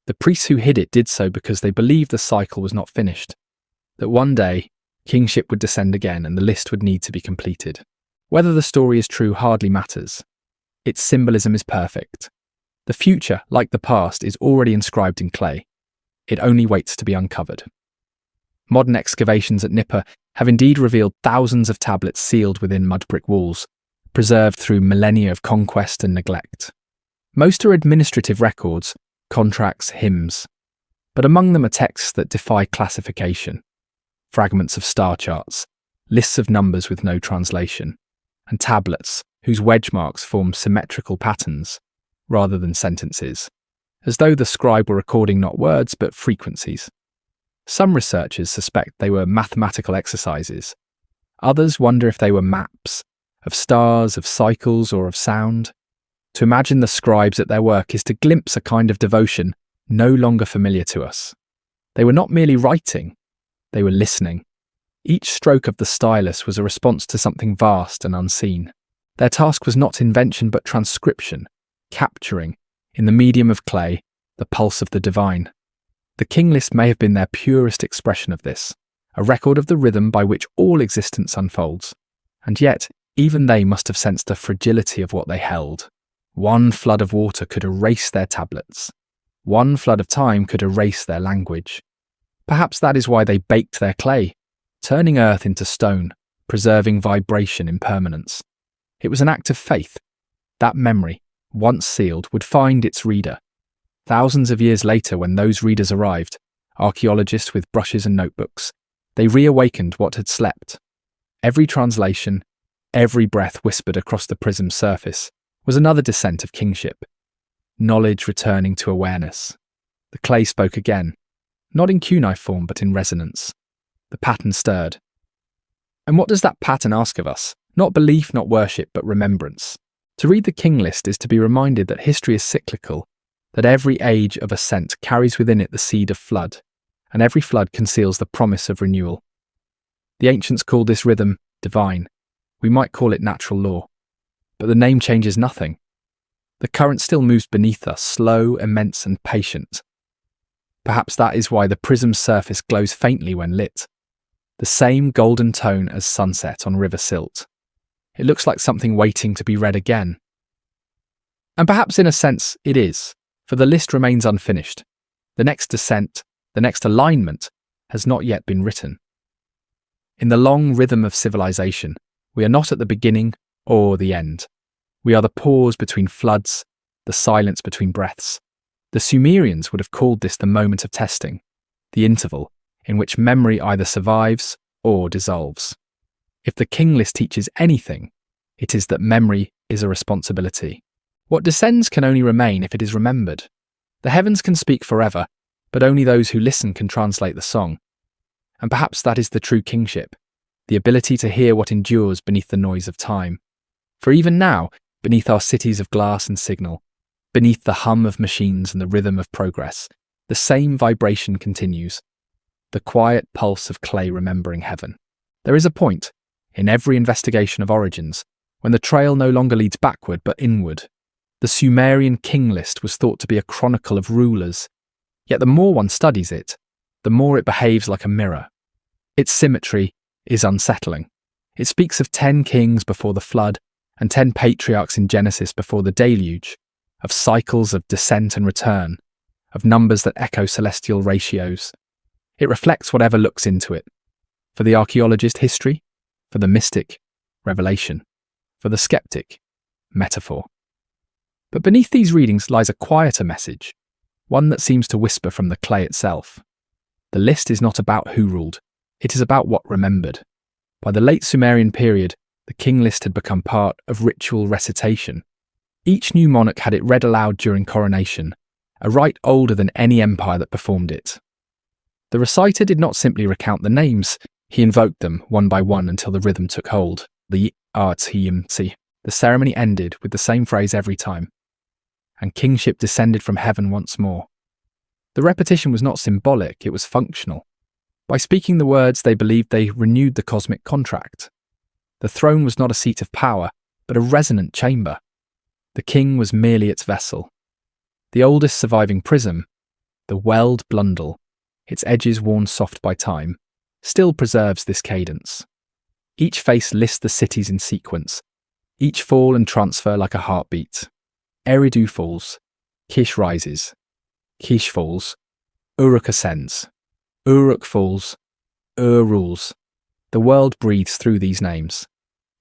The priests who hid it did so because they believed the cycle was not finished, that one day kingship would descend again and the list would need to be completed. Whether the story is true hardly matters. Its symbolism is perfect. The future, like the past, is already inscribed in clay. It only waits to be uncovered. Modern excavations at Nippur have indeed revealed thousands of tablets sealed within mud brick walls, preserved through millennia of conquest and neglect. Most are administrative records, contracts, hymns, but among them are texts that defy classification, fragments of star charts, lists of numbers with no translation, and tablets whose wedge marks form symmetrical patterns rather than sentences, as though the scribe were recording not words but frequencies. Some researchers suspect they were mathematical exercises. Others wonder if they were maps of stars, of cycles, or of sound. To imagine the scribes at their work is to glimpse a kind of devotion no longer familiar to us. They were not merely writing, they were listening. Each stroke of the stylus was a response to something vast and unseen. Their task was not invention but transcription, capturing, in the medium of clay, the pulse of the divine. The King List may have been their purest expression of this, a record of the rhythm by which all existence unfolds. And yet, even they must have sensed the fragility of what they held. One flood of water could erase their tablets. One flood of time could erase their language. Perhaps that is why they baked their clay, turning earth into stone, preserving vibration in permanence. It was an act of faith. That memory, once sealed, would find its reader. Thousands of years later, when those readers arrived, archaeologists with brushes and notebooks, they reawakened what had slept. Every translation, every breath whispered across the prism's surface was another descent of kingship. Knowledge returning to awareness. The clay spoke again, not in cuneiform but in resonance. The pattern stirred. And what does that pattern ask of us? Not belief, not worship, but remembrance. To read the King List is to be reminded that history is cyclical, that every age of ascent carries within it the seed of flood, and every flood conceals the promise of renewal. The ancients called this rhythm divine. We might call it natural law. But the name changes nothing. The current still moves beneath us, slow, immense, and patient. Perhaps that is why the prism's surface glows faintly when lit. The same golden tone as sunset on River Silt. It looks like something waiting to be read again. And perhaps in a sense it is, for the list remains unfinished. The next descent, the next alignment, has not yet been written. In the long rhythm of civilization, we are not at the beginning or the end. We are the pause between floods, the silence between breaths. The Sumerians would have called this the moment of testing, the interval in which memory either survives or dissolves. If the King List teaches anything, it is that memory is a responsibility. What descends can only remain if it is remembered. The heavens can speak forever, but only those who listen can translate the song. And perhaps that is the true kingship, the ability to hear what endures beneath the noise of time. For even now, beneath our cities of glass and signal, beneath the hum of machines and the rhythm of progress, the same vibration continues, the quiet pulse of clay remembering heaven. There is a point, in every investigation of origins, when the trail no longer leads backward but inward. The Sumerian King List was thought to be a chronicle of rulers, yet the more one studies it, the more it behaves like a mirror. Its symmetry is unsettling. It speaks of 10 kings before the flood and 10 patriarchs in Genesis before the deluge, of cycles of descent and return, of numbers that echo celestial ratios. It reflects whatever looks into it. For the archaeologist, history; for the mystic, revelation; for the skeptic, metaphor. But beneath these readings lies a quieter message, one that seems to whisper from the clay itself. The list is not about who ruled, it is about what remembered. By the late Sumerian period, the King List had become part of ritual recitation. Each new monarch had it read aloud during coronation, a rite older than any empire that performed it. The reciter did not simply recount the names, he invoked them one by one until the rhythm took hold. The ceremony ended with the same phrase every time, and kingship descended from heaven once more. The repetition was not symbolic, it was functional. By speaking the words, they believed they renewed the cosmic contract. The throne was not a seat of power, but a resonant chamber. The king was merely its vessel. The oldest surviving prism, The weld blundell, its edges worn soft by time, still preserves this cadence. Each face lists the cities in sequence, each fall and transfer like a heartbeat. Eridu falls, Kish rises, Kish falls, Uruk ascends, Uruk falls, rules. The world breathes through these names.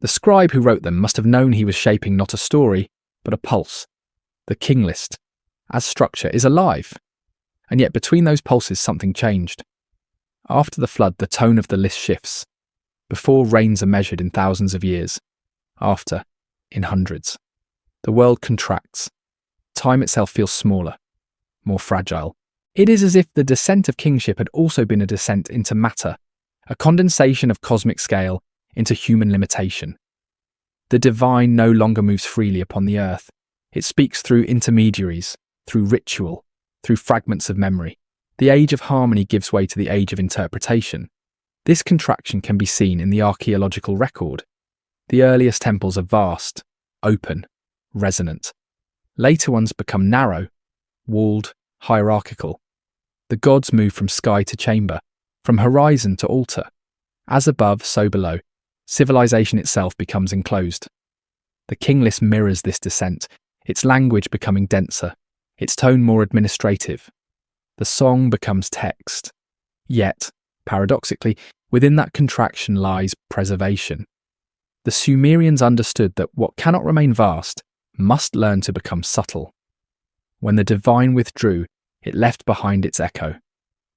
The scribe who wrote them must have known he was shaping not a story, but a pulse. The King List, as structure, is alive. And yet between those pulses something changed. After the flood, the tone of the list shifts. Before, reigns are measured in thousands of years. After, in hundreds. The world contracts. Time itself feels smaller, more fragile. It is as if the descent of kingship had also been a descent into matter, a condensation of cosmic scale into human limitation. The divine no longer moves freely upon the earth. It speaks through intermediaries, through ritual, through fragments of memory. The age of harmony gives way to the age of interpretation. This contraction can be seen in the archaeological record. The earliest temples are vast, open, resonant. Later ones become narrow, walled, hierarchical. The gods move from sky to chamber, from horizon to altar. As above, so below, civilization itself becomes enclosed. The King List mirrors this descent, its language becoming denser, its tone more administrative. The song becomes text. Yet, paradoxically, within that contraction lies preservation. The Sumerians understood that what cannot remain vast must learn to become subtle. When the divine withdrew, it left behind its echo.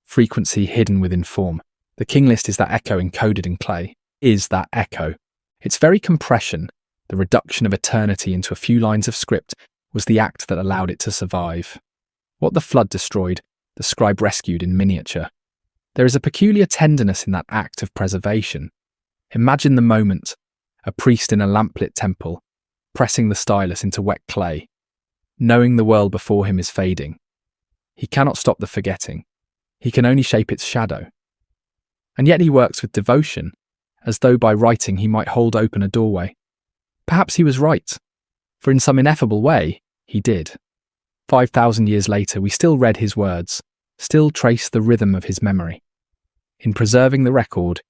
Frequency hidden within form. The King List is that echo encoded in clay, is that echo. Its very compression, the reduction of eternity into a few lines of script, was the act that allowed it to survive. What the flood destroyed, the scribe rescued in miniature. There is a peculiar tenderness in that act of preservation. Imagine the moment, a priest in a lamplit temple, pressing the stylus into wet clay, knowing the world before him is fading. He cannot stop the forgetting. He can only shape its shadow. And yet he works with devotion, as though by writing he might hold open a doorway. Perhaps he was right, for in some ineffable way, he did. 5,000 years later, we still read his words, still trace the rhythm of his memory. In preserving the record,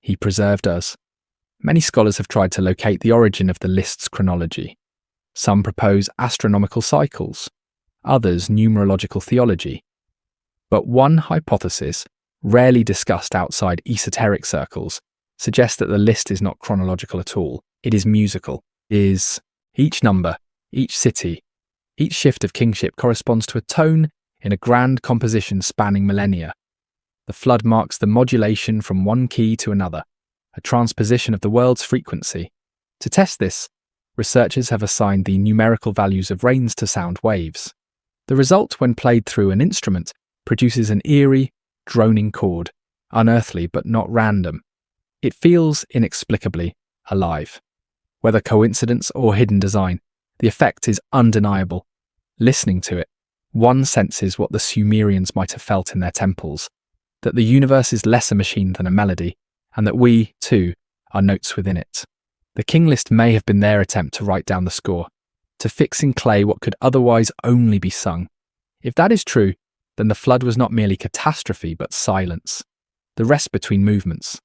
he preserved us. Many scholars have tried to locate the origin of the list's chronology. Some propose astronomical cycles, others numerological theology. But one hypothesis, rarely discussed outside esoteric circles, suggests that the list is not chronological at all. It is musical. Is each number, each city, each shift of kingship corresponds to a tone in a grand composition spanning millennia. The flood marks the modulation from one key to another, a transposition of the world's frequency. To test this, researchers have assigned the numerical values of rains to sound waves. The result, when played through an instrument, produces an eerie, droning chord, unearthly but not random. It feels inexplicably alive. Whether coincidence or hidden design, the effect is undeniable. Listening to it, one senses what the Sumerians might have felt in their temples, that the universe is less a machine than a melody, and that we, too, are notes within it. The King List may have been their attempt to write down the score, to fix in clay what could otherwise only be sung. If that is true, then the flood was not merely catastrophe but silence, the rest between movements.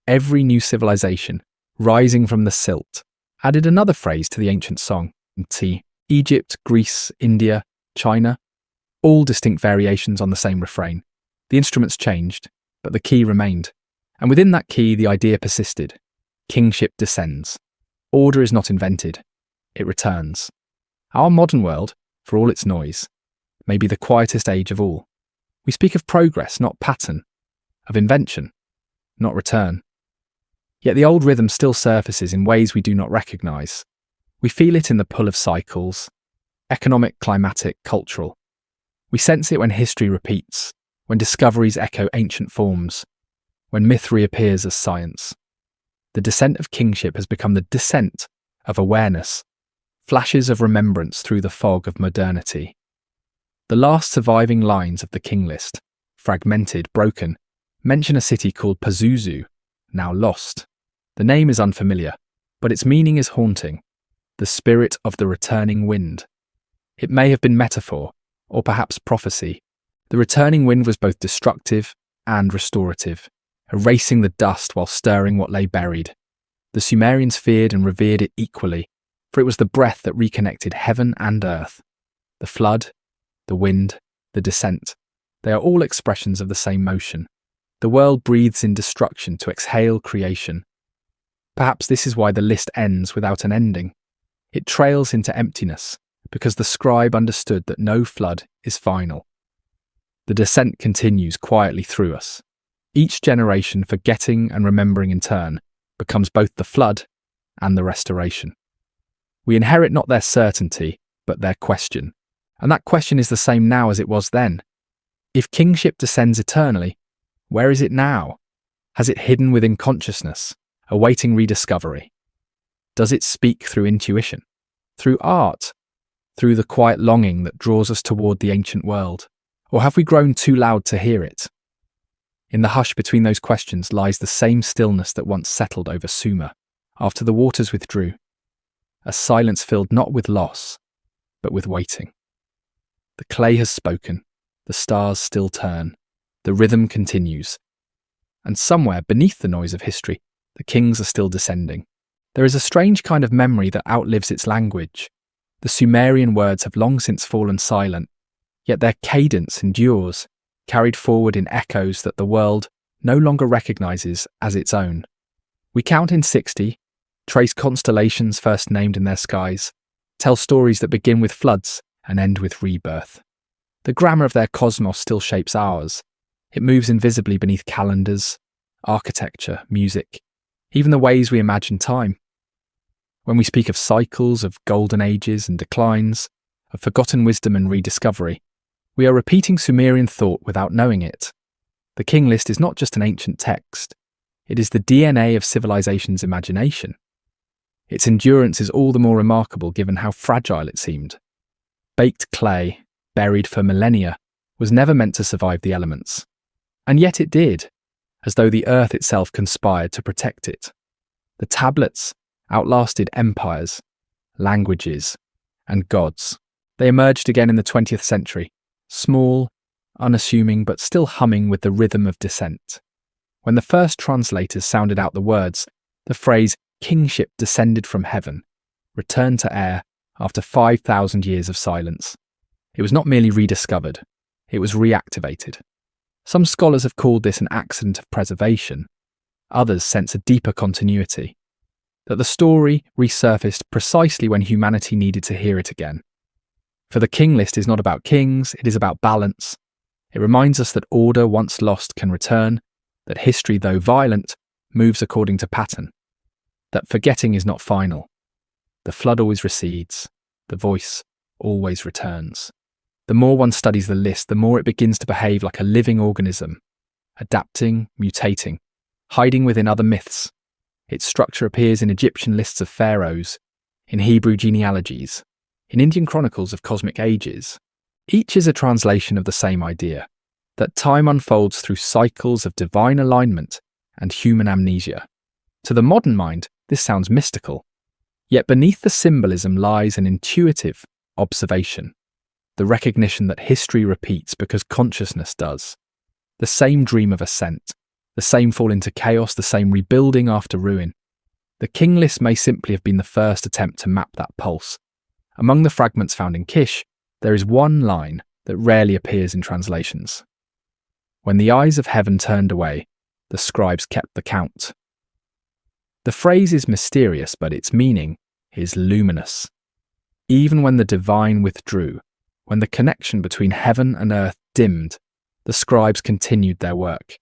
Every new civilization, rising from the silt, added another phrase to the ancient song. Egypt, Greece, India, China, all distinct variations on the same refrain. The instruments changed, but the key remained. And within that key, the idea persisted. Kingship descends. Order is not invented. It returns. Our modern world, for all its noise, may be the quietest age of all. We speak of progress, not pattern, of invention, not return. Yet the old rhythm still surfaces in ways we do not recognise. We feel it in the pull of cycles, economic, climatic, cultural. We sense it when history repeats, when discoveries echo ancient forms, when myth reappears as science. The descent of kingship has become the descent of awareness, flashes of remembrance through the fog of modernity. The last surviving lines of the King List, fragmented, broken, mention a city called Pazuzu, now lost. The name is unfamiliar, but its meaning is haunting, the spirit of the returning wind. It may have been metaphor, or perhaps prophecy, The returning wind was both destructive and restorative, erasing the dust while stirring what lay buried. The Sumerians feared and revered it equally, for it was the breath that reconnected heaven and earth. The flood, the wind, the descent, they are all expressions of the same motion. The world breathes in destruction to exhale creation. Perhaps this is why the list ends without an ending. It trails into emptiness, because the scribe understood that no flood is final. The descent continues quietly through us. Each generation, forgetting and remembering in turn, becomes both the flood and the restoration. We inherit not their certainty, but their question. And that question is the same now as it was then. If kingship descends eternally, where is it now? Has it hidden within consciousness, awaiting rediscovery? Does it speak through intuition, through art, through the quiet longing that draws us toward the ancient world? Or have we grown too loud to hear it? In the hush between those questions lies the same stillness that once settled over Sumer after the waters withdrew, a silence filled not with loss, but with waiting. The clay has spoken, the stars still turn, the rhythm continues, and somewhere beneath the noise of history, the kings are still descending. There is a strange kind of memory that outlives its language. The Sumerian words have long since fallen silent, yet their cadence endures, carried forward in echoes that the world no longer recognizes as its own. We count in 60, trace constellations first named in their skies, tell stories that begin with floods and end with rebirth. The grammar of their cosmos still shapes ours. It moves invisibly beneath calendars, architecture, music, even the ways we imagine time. When we speak of cycles, of golden ages and declines, of forgotten wisdom and rediscovery, we are repeating Sumerian thought without knowing it. The King List is not just an ancient text. It is the DNA of civilization's imagination. Its endurance is all the more remarkable given how fragile it seemed. Baked clay, buried for millennia, was never meant to survive the elements. And yet it did, as though the earth itself conspired to protect it. The tablets outlasted empires, languages, and gods. They emerged again in the 20th century, small, unassuming, but still humming with the rhythm of descent. When the first translators sounded out the words, the phrase "kingship descended from heaven" returned to air after 5,000 years of silence. It was not merely rediscovered, it was reactivated. Some scholars have called this an accident of preservation. Others sense a deeper continuity, that the story resurfaced precisely when humanity needed to hear it again. For the King List is not about kings, it is about balance. It reminds us that order once lost can return, that history, though violent, moves according to pattern, that forgetting is not final. The flood always recedes, the voice always returns. The more one studies the list, the more it begins to behave like a living organism, adapting, mutating, hiding within other myths. Its structure appears in Egyptian lists of pharaohs, in Hebrew genealogies, in Indian chronicles of cosmic ages. Each is a translation of the same idea, that time unfolds through cycles of divine alignment and human amnesia. To the modern mind, this sounds mystical. Yet beneath the symbolism lies an intuitive observation, the recognition that history repeats because consciousness does. The same dream of ascent, the same fall into chaos, the same rebuilding after ruin. The King List may simply have been the first attempt to map that pulse. Among the fragments found in Kish, there is one line that rarely appears in translations. When the eyes of heaven turned away, the scribes kept the count. The phrase is mysterious, but its meaning is luminous. Even when the divine withdrew, when the connection between heaven and earth dimmed, the scribes continued their work.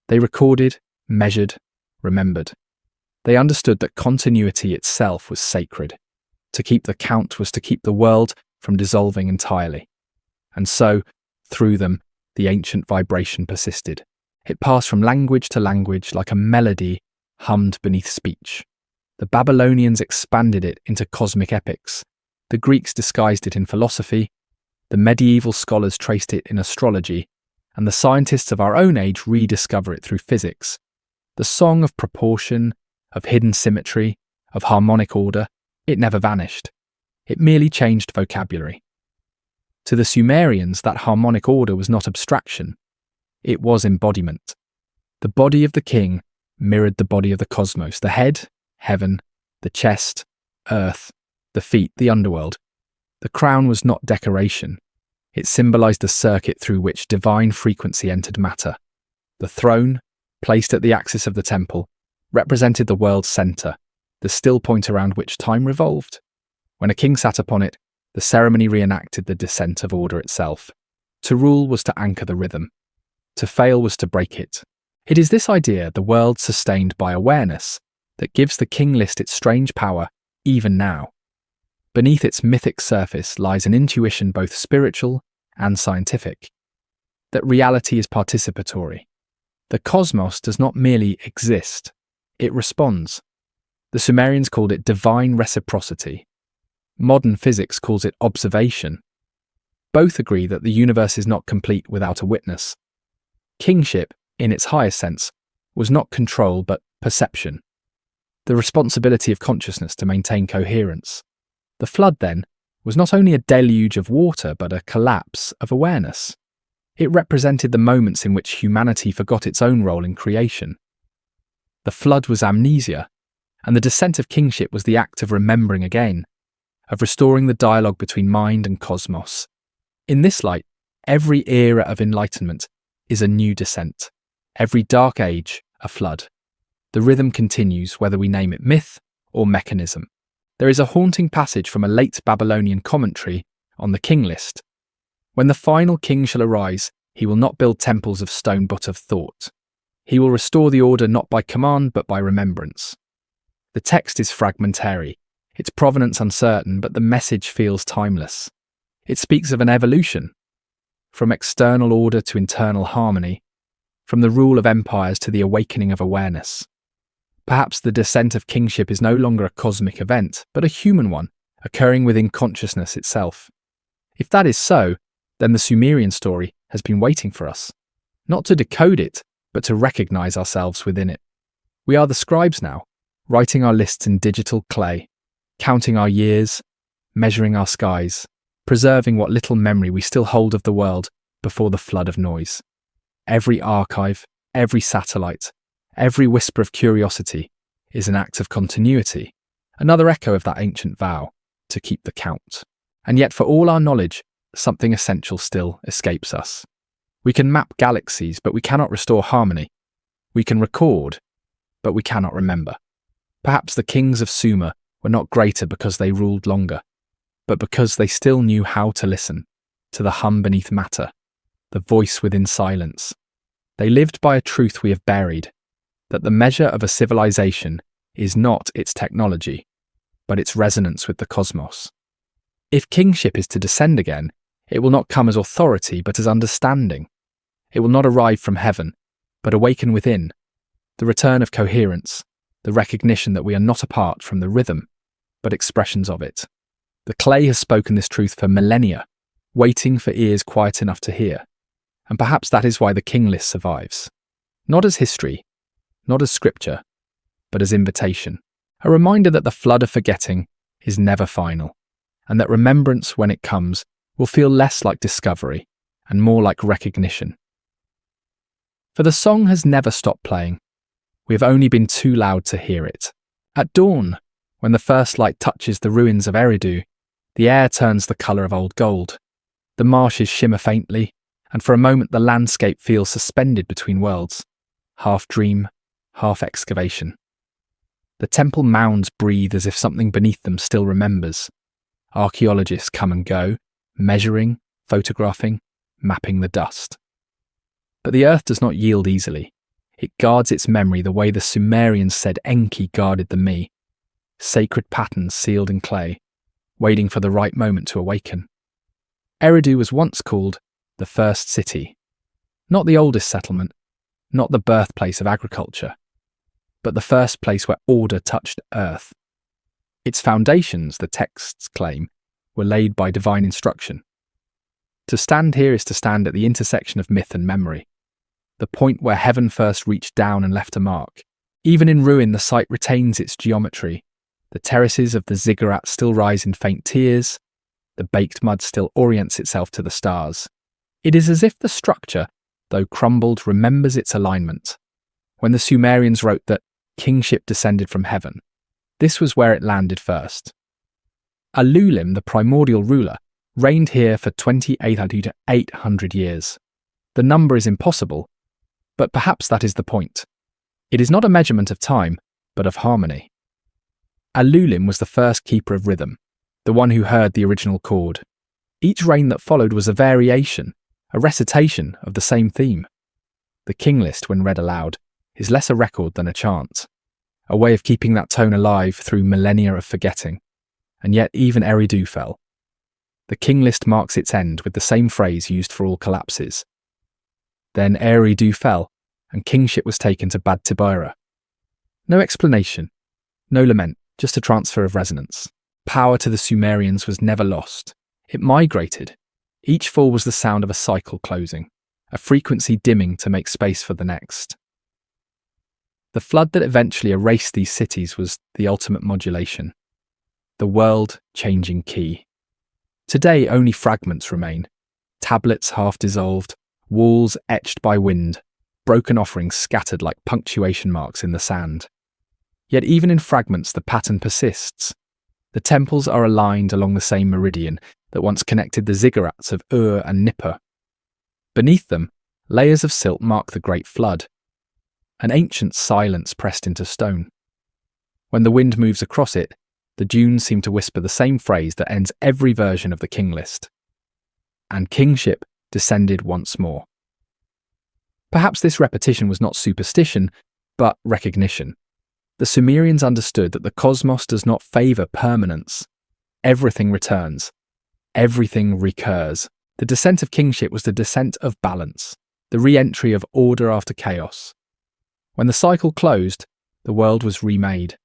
They recorded, measured, remembered. They understood that continuity itself was sacred. To keep the count was to keep the world from dissolving entirely. And so, through them, the ancient vibration persisted. It passed from language to language like a melody hummed beneath speech. The Babylonians expanded it into cosmic epics. The Greeks disguised it in philosophy. The medieval scholars traced it in astrology. And the scientists of our own age rediscover it through physics. The song of proportion, of hidden symmetry, of harmonic order, it never vanished. It merely changed vocabulary. To the Sumerians, that harmonic order was not abstraction. It was embodiment. The body of the king mirrored the body of the cosmos, the head, heaven, the chest, earth, the feet, the underworld. The crown was not decoration. It symbolized the circuit through which divine frequency entered matter. The throne, placed at the axis of the temple, represented the world's center, the still point around which time revolved. When a king sat upon it, the ceremony reenacted the descent of order itself. To rule was to anchor the rhythm. To fail was to break it. It is this idea, the world sustained by awareness, that gives the King List its strange power, even now. Beneath its mythic surface lies an intuition both spiritual and scientific. That reality is participatory. The cosmos does not merely exist, it responds. The Sumerians called it divine reciprocity. Modern physics calls it observation. Both agree that the universe is not complete without a witness. Kingship, in its highest sense, was not control but perception. The responsibility of consciousness to maintain coherence. The flood, then, was not only a deluge of water but a collapse of awareness. It represented the moments in which humanity forgot its own role in creation. The flood was amnesia, and the descent of kingship was the act of remembering again, of restoring the dialogue between mind and cosmos. In this light, every era of enlightenment is a new descent, every dark age a flood. The rhythm continues whether we name it myth or mechanism. There is a haunting passage from a late Babylonian commentary on the King List. When the final king shall arise, he will not build temples of stone but of thought. He will restore the order not by command but by remembrance. The text is fragmentary, its provenance uncertain, but the message feels timeless. It speaks of an evolution, from external order to internal harmony, from the rule of empires to the awakening of awareness. Perhaps the descent of kingship is no longer a cosmic event, but a human one, occurring within consciousness itself. If that is so, then the Sumerian story has been waiting for us, not to decode it, but to recognize ourselves within it. We are the scribes now, writing our lists in digital clay, counting our years, measuring our skies, preserving what little memory we still hold of the world before the flood of noise. Every archive, every satellite, every whisper of curiosity is an act of continuity, another echo of that ancient vow to keep the count. And yet for all our knowledge, something essential still escapes us. We can map galaxies, but we cannot restore harmony. We can record, but we cannot remember. Perhaps the kings of Sumer were not greater because they ruled longer, but because they still knew how to listen to the hum beneath matter, the voice within silence. They lived by a truth we have buried, that the measure of a civilization is not its technology, but its resonance with the cosmos. If kingship is to descend again, it will not come as authority, but as understanding. It will not arrive from heaven, but awaken within, the return of coherence, the recognition that we are not apart from the rhythm, but expressions of it. The clay has spoken this truth for millennia, waiting for ears quiet enough to hear. And perhaps that is why the King List survives. Not as history, not as scripture, but as invitation. A reminder that the flood of forgetting is never final, and that remembrance, when it comes, will feel less like discovery and more like recognition. For the song has never stopped playing. We have only been too loud to hear it. At dawn, when the first light touches the ruins of Eridu, the air turns the colour of old gold. The marshes shimmer faintly, and for a moment the landscape feels suspended between worlds, half dream, half excavation. The temple mounds breathe as if something beneath them still remembers. Archaeologists come and go, measuring, photographing, mapping the dust. But the earth does not yield easily. It guards its memory the way the Sumerians said Enki guarded the me, sacred patterns sealed in clay, waiting for the right moment to awaken. Eridu was once called the first city, not the oldest settlement, not the birthplace of agriculture, but the first place where order touched earth. Its foundations, the texts claim, were laid by divine instruction. To stand here is to stand at the intersection of myth and memory, the point where heaven first reached down and left a mark. Even in ruin, the site retains its geometry. The terraces of the ziggurat still rise in faint tiers. the baked mud still orients itself to the stars. It is as if the structure, though crumbled, remembers its alignment. When the Sumerians wrote that kingship descended from heaven, this was where it landed first. Alulim, the primordial ruler, reigned here for 2,800 to 800 years. The number is impossible, but perhaps that is the point. It is not a measurement of time, but of harmony. Alulim was the first keeper of rhythm, the one who heard the original chord. Each reign that followed was a variation, a recitation of the same theme. The King List, when read aloud, is less a record than a chant, a way of keeping that tone alive through millennia of forgetting. And yet even Eridu fell. The King List marks its end with the same phrase used for all collapses. Then Eridu fell, and kingship was taken to Bad Tibira. No explanation, no lament, just a transfer of resonance. Power to the Sumerians was never lost. It migrated. Each fall was the sound of a cycle closing, a frequency dimming to make space for the next. The flood that eventually erased these cities was the ultimate modulation, the world-changing key. Today only fragments remain, tablets half dissolved, walls etched by wind, broken offerings scattered like punctuation marks in the sand. Yet even in fragments the pattern persists. The temples are aligned along the same meridian that once connected the ziggurats of Ur and Nippur. Beneath them, layers of silt mark the Great Flood, an ancient silence pressed into stone. When the wind moves across it, the dunes seem to whisper the same phrase that ends every version of the King List. And kingship descended once more. Perhaps this repetition was not superstition, but recognition. The Sumerians understood that the cosmos does not favour permanence. Everything returns. Everything recurs. The descent of kingship was the descent of balance, the re-entry of order after chaos. When the cycle closed, the world was remade.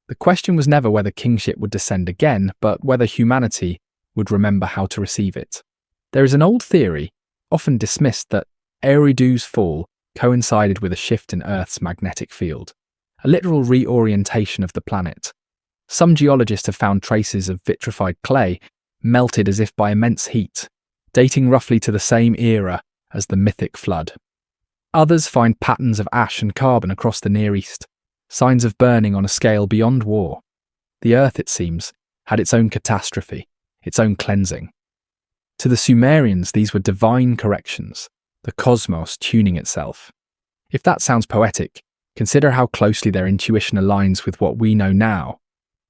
The question was never whether kingship would descend again, but whether humanity would remember how to receive it. There is an old theory, often dismissed, that Eridu's fall coincided with a shift in Earth's magnetic field, a literal reorientation of the planet. Some geologists have found traces of vitrified clay melted as if by immense heat, dating roughly to the same era as the mythic flood. Others find patterns of ash and carbon across the Near East, signs of burning on a scale beyond war. The Earth, it seems, had its own catastrophe, its own cleansing. To the Sumerians, these were divine corrections, the cosmos tuning itself. If that sounds poetic, consider how closely their intuition aligns with what we know now.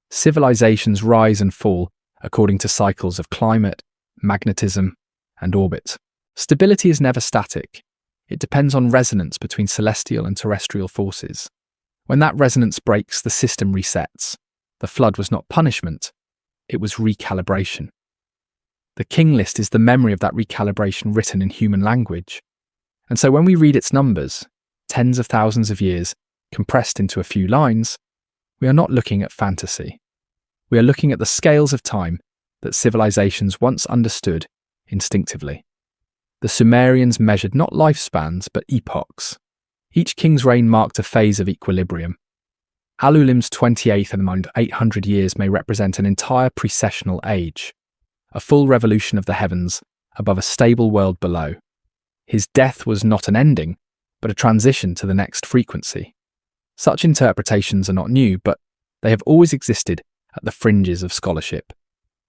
Civilizations rise and fall according to cycles of climate, magnetism, and orbit. Stability is never static. It depends on resonance between celestial and terrestrial forces. When that resonance breaks, the system resets. The flood was not punishment, it was recalibration. The King List is the memory of that recalibration written in human language. And so when we read its numbers, tens of thousands of years compressed into a few lines, we are not looking at fantasy. We are looking at the scales of time that civilizations once understood instinctively. The Sumerians measured not lifespans, but epochs. Each king's reign marked a phase of equilibrium. Alulim's 28th and around 800 years may represent an entire precessional age, a full revolution of the heavens above a stable world below. His death was not an ending, but a transition to the next frequency. Such interpretations are not new, but they have always existed at the fringes of scholarship.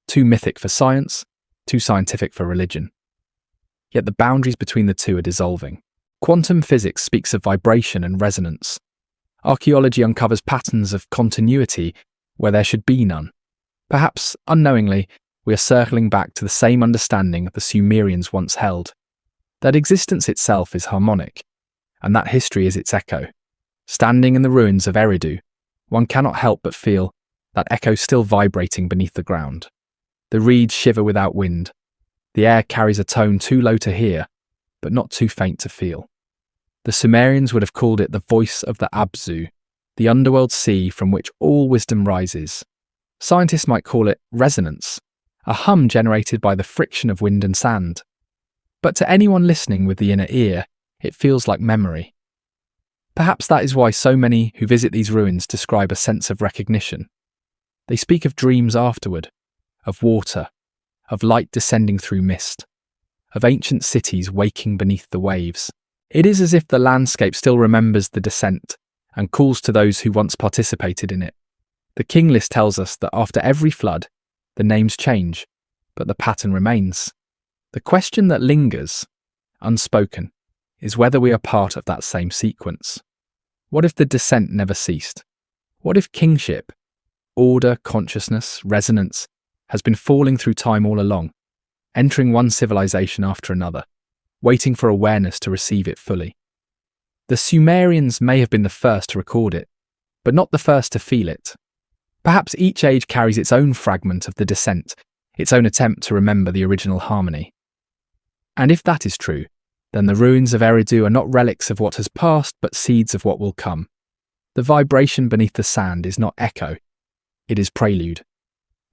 Too mythic for science, too scientific for religion. Yet the boundaries between the two are dissolving. Quantum physics speaks of vibration and resonance. Archaeology uncovers patterns of continuity where there should be none. Perhaps, unknowingly, we are circling back to the same understanding the Sumerians once held, that existence itself is harmonic, and that history is its echo. Standing in the ruins of Eridu, one cannot help but feel that echo still vibrating beneath the ground. The reeds shiver without wind. The air carries a tone too low to hear, but not too faint to feel. The Sumerians would have called it the voice of the Abzu, the underworld sea from which all wisdom rises. Scientists might call it resonance, a hum generated by the friction of wind and sand. But to anyone listening with the inner ear, it feels like memory. Perhaps that is why so many who visit these ruins describe a sense of recognition. They speak of dreams afterward, of water, of light descending through mist, of ancient cities waking beneath the waves. It is as if the landscape still remembers the descent and calls to those who once participated in it. The King List tells us that after every flood, the names change, but the pattern remains. The question that lingers, unspoken, is whether we are part of that same sequence. What if the descent never ceased? What if kingship, order, consciousness, resonance, has been falling through time all along, entering one civilization after another, waiting for awareness to receive it fully? The Sumerians may have been the first to record it, but not the first to feel it. Perhaps each age carries its own fragment of the descent, its own attempt to remember the original harmony. And if that is true, then the ruins of Eridu are not relics of what has passed, but seeds of what will come. The vibration beneath the sand is not echo, it is prelude.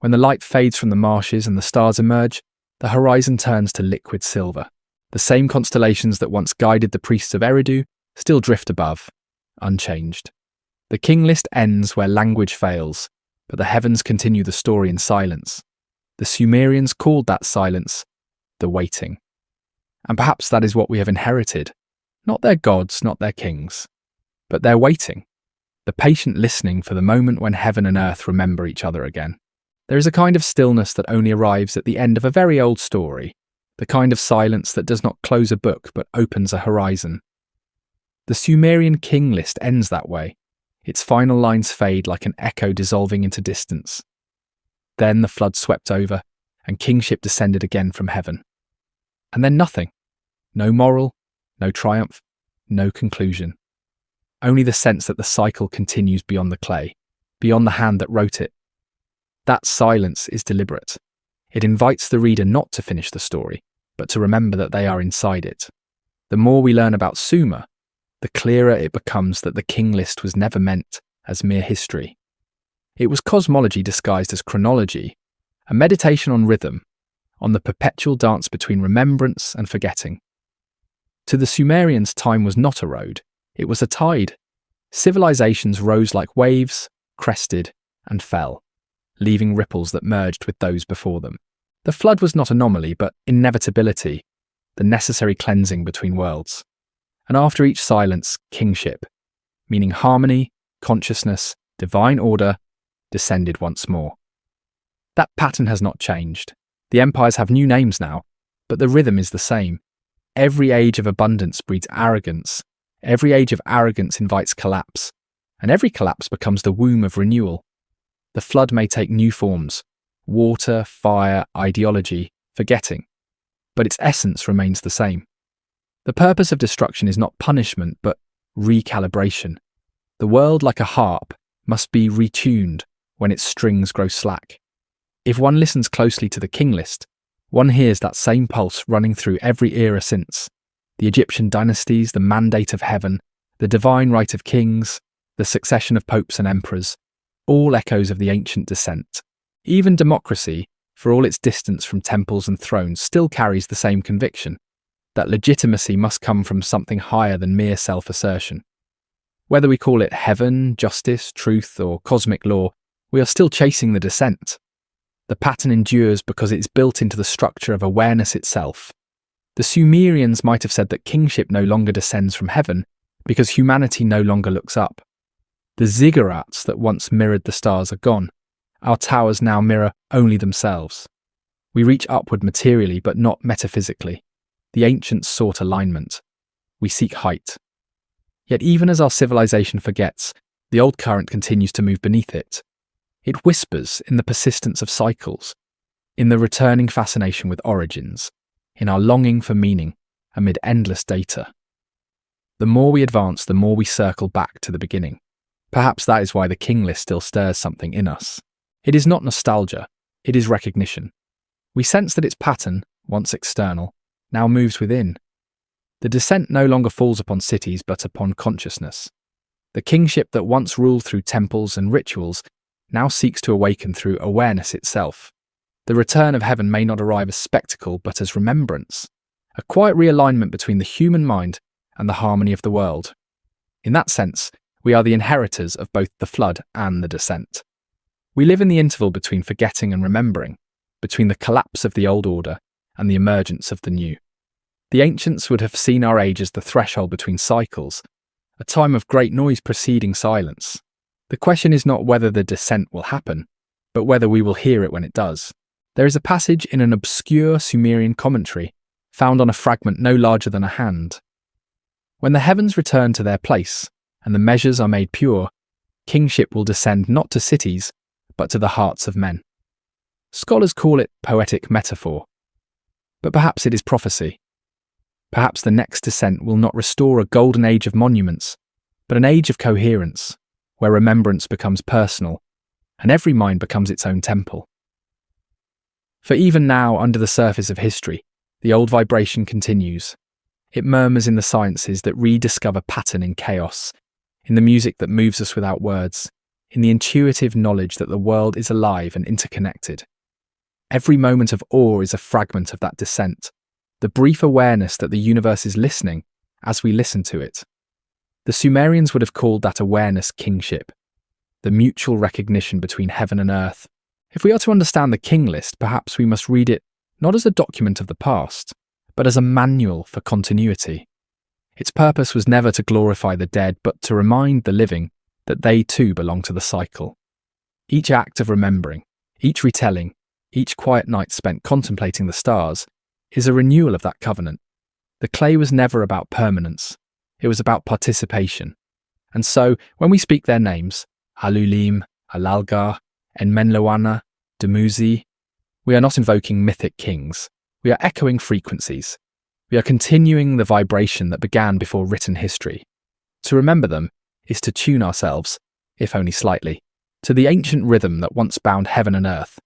When the light fades from the marshes and the stars emerge, the horizon turns to liquid silver. The same constellations that once guided the priests of Eridu still drift above, unchanged. The King List ends where language fails, but the heavens continue the story in silence. The Sumerians called that silence the waiting. And perhaps that is what we have inherited. Not their gods, not their kings, but their waiting. The patient listening for the moment when heaven and earth remember each other again. There is a kind of stillness that only arrives at the end of a very old story, the kind of silence that does not close a book but opens a horizon. The Sumerian King List ends that way. Its final lines fade like an echo dissolving into distance. Then the flood swept over, and kingship descended again from heaven. And then nothing. No moral, no triumph, no conclusion. Only the sense that the cycle continues beyond the clay, beyond the hand that wrote it. That silence is deliberate. It invites the reader not to finish the story, but to remember that they are inside it. The more we learn about Sumer, the clearer it becomes that the King List was never meant as mere history. It was cosmology disguised as chronology, a meditation on rhythm, on the perpetual dance between remembrance and forgetting. To the Sumerians, time was not a road, it was a tide. Civilizations rose like waves, crested, and fell, leaving ripples that merged with those before them. The flood was not anomaly, but inevitability, the necessary cleansing between worlds. And after each silence, kingship, meaning harmony, consciousness, divine order, descended once more. That pattern has not changed. The empires have new names now, but the rhythm is the same. Every age of abundance breeds arrogance. Every age of arrogance invites collapse. And every collapse becomes the womb of renewal. The flood may take new forms: water, fire, ideology, forgetting. But its essence remains the same. The purpose of destruction is not punishment, but recalibration. The world, like a harp, must be retuned when its strings grow slack. If one listens closely to the King List, one hears that same pulse running through every era since: the Egyptian dynasties, the mandate of heaven, the divine right of kings, the succession of popes and emperors, all echoes of the ancient descent. Even democracy, for all its distance from temples and thrones, still carries the same conviction, that legitimacy must come from something higher than mere self-assertion. Whether we call it heaven, justice, truth, or cosmic law, we are still chasing the descent. The pattern endures because it is built into the structure of awareness itself. The Sumerians might have said that kingship no longer descends from heaven because humanity no longer looks up. The ziggurats that once mirrored the stars are gone. Our towers now mirror only themselves. We reach upward materially but not metaphysically. The ancients sought alignment. We seek height. Yet even as our civilization forgets, the old current continues to move beneath it. It whispers in the persistence of cycles, in the returning fascination with origins, in our longing for meaning amid endless data. The more we advance, the more we circle back to the beginning. Perhaps that is why the King List still stirs something in us. It is not nostalgia, it is recognition. We sense that its pattern, once external, now moves within. The descent no longer falls upon cities but upon consciousness. The kingship that once ruled through temples and rituals now seeks to awaken through awareness itself. The return of heaven may not arrive as spectacle but as remembrance, a quiet realignment between the human mind and the harmony of the world. In that sense, we are the inheritors of both the flood and the descent. We live in the interval between forgetting and remembering, between the collapse of the old order and the emergence of the new. The ancients would have seen our age as the threshold between cycles, a time of great noise preceding silence. The question is not whether the descent will happen, but whether we will hear it when it does. There is a passage in an obscure Sumerian commentary, found on a fragment no larger than a hand. When the heavens return to their place, and the measures are made pure, kingship will descend not to cities, but to the hearts of men. Scholars call it poetic metaphor, but perhaps it is prophecy. Perhaps the next descent will not restore a golden age of monuments, but an age of coherence, where remembrance becomes personal, and every mind becomes its own temple. For even now, under the surface of history, the old vibration continues. It murmurs in the sciences that rediscover pattern in chaos, in the music that moves us without words, in the intuitive knowledge that the world is alive and interconnected. Every moment of awe is a fragment of that descent, the brief awareness that the universe is listening as we listen to it. The Sumerians would have called that awareness kingship, the mutual recognition between heaven and earth. If we are to understand the King List, perhaps we must read it not as a document of the past, but as a manual for continuity. Its purpose was never to glorify the dead, but to remind the living that they too belong to the cycle. Each act of remembering, each retelling, each quiet night spent contemplating the stars is a renewal of that covenant. The clay was never about permanence, it was about participation. And so, when we speak their names, Alulim, Alalgar, Enmenloana, Dumuzi, we are not invoking mythic kings. We are echoing frequencies. We are continuing the vibration that began before written history. To remember them is to tune ourselves, if only slightly, to the ancient rhythm that once bound heaven and earth.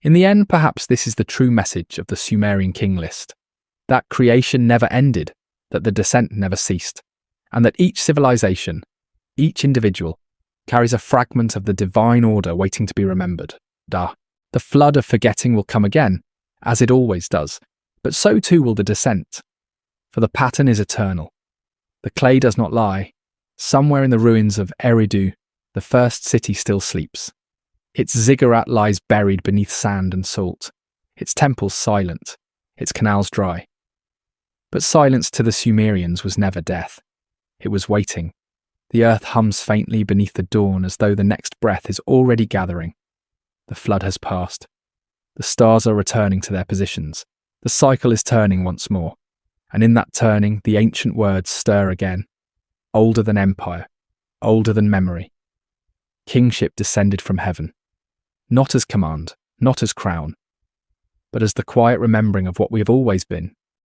In the end, perhaps this is the true message of the Sumerian King List, that creation never ended, that the descent never ceased, and that each civilization, each individual, carries a fragment of the divine order waiting to be remembered. The flood of forgetting will come again, as it always does, but so too will the descent. For the pattern is eternal. The clay does not lie. Somewhere in the ruins of Eridu, the first city still sleeps. Its ziggurat lies buried beneath sand and salt, its temples silent, its canals dry. But silence to the Sumerians was never death. It was waiting. The earth hums faintly beneath the dawn as though the next breath is already gathering. The flood has passed. The stars are returning to their positions. The cycle is turning once more. And in that turning, the ancient words stir again. Older than empire, older than memory. Kingship descended from heaven. Not as command, not as crown, but as the quiet remembering of what we have always been,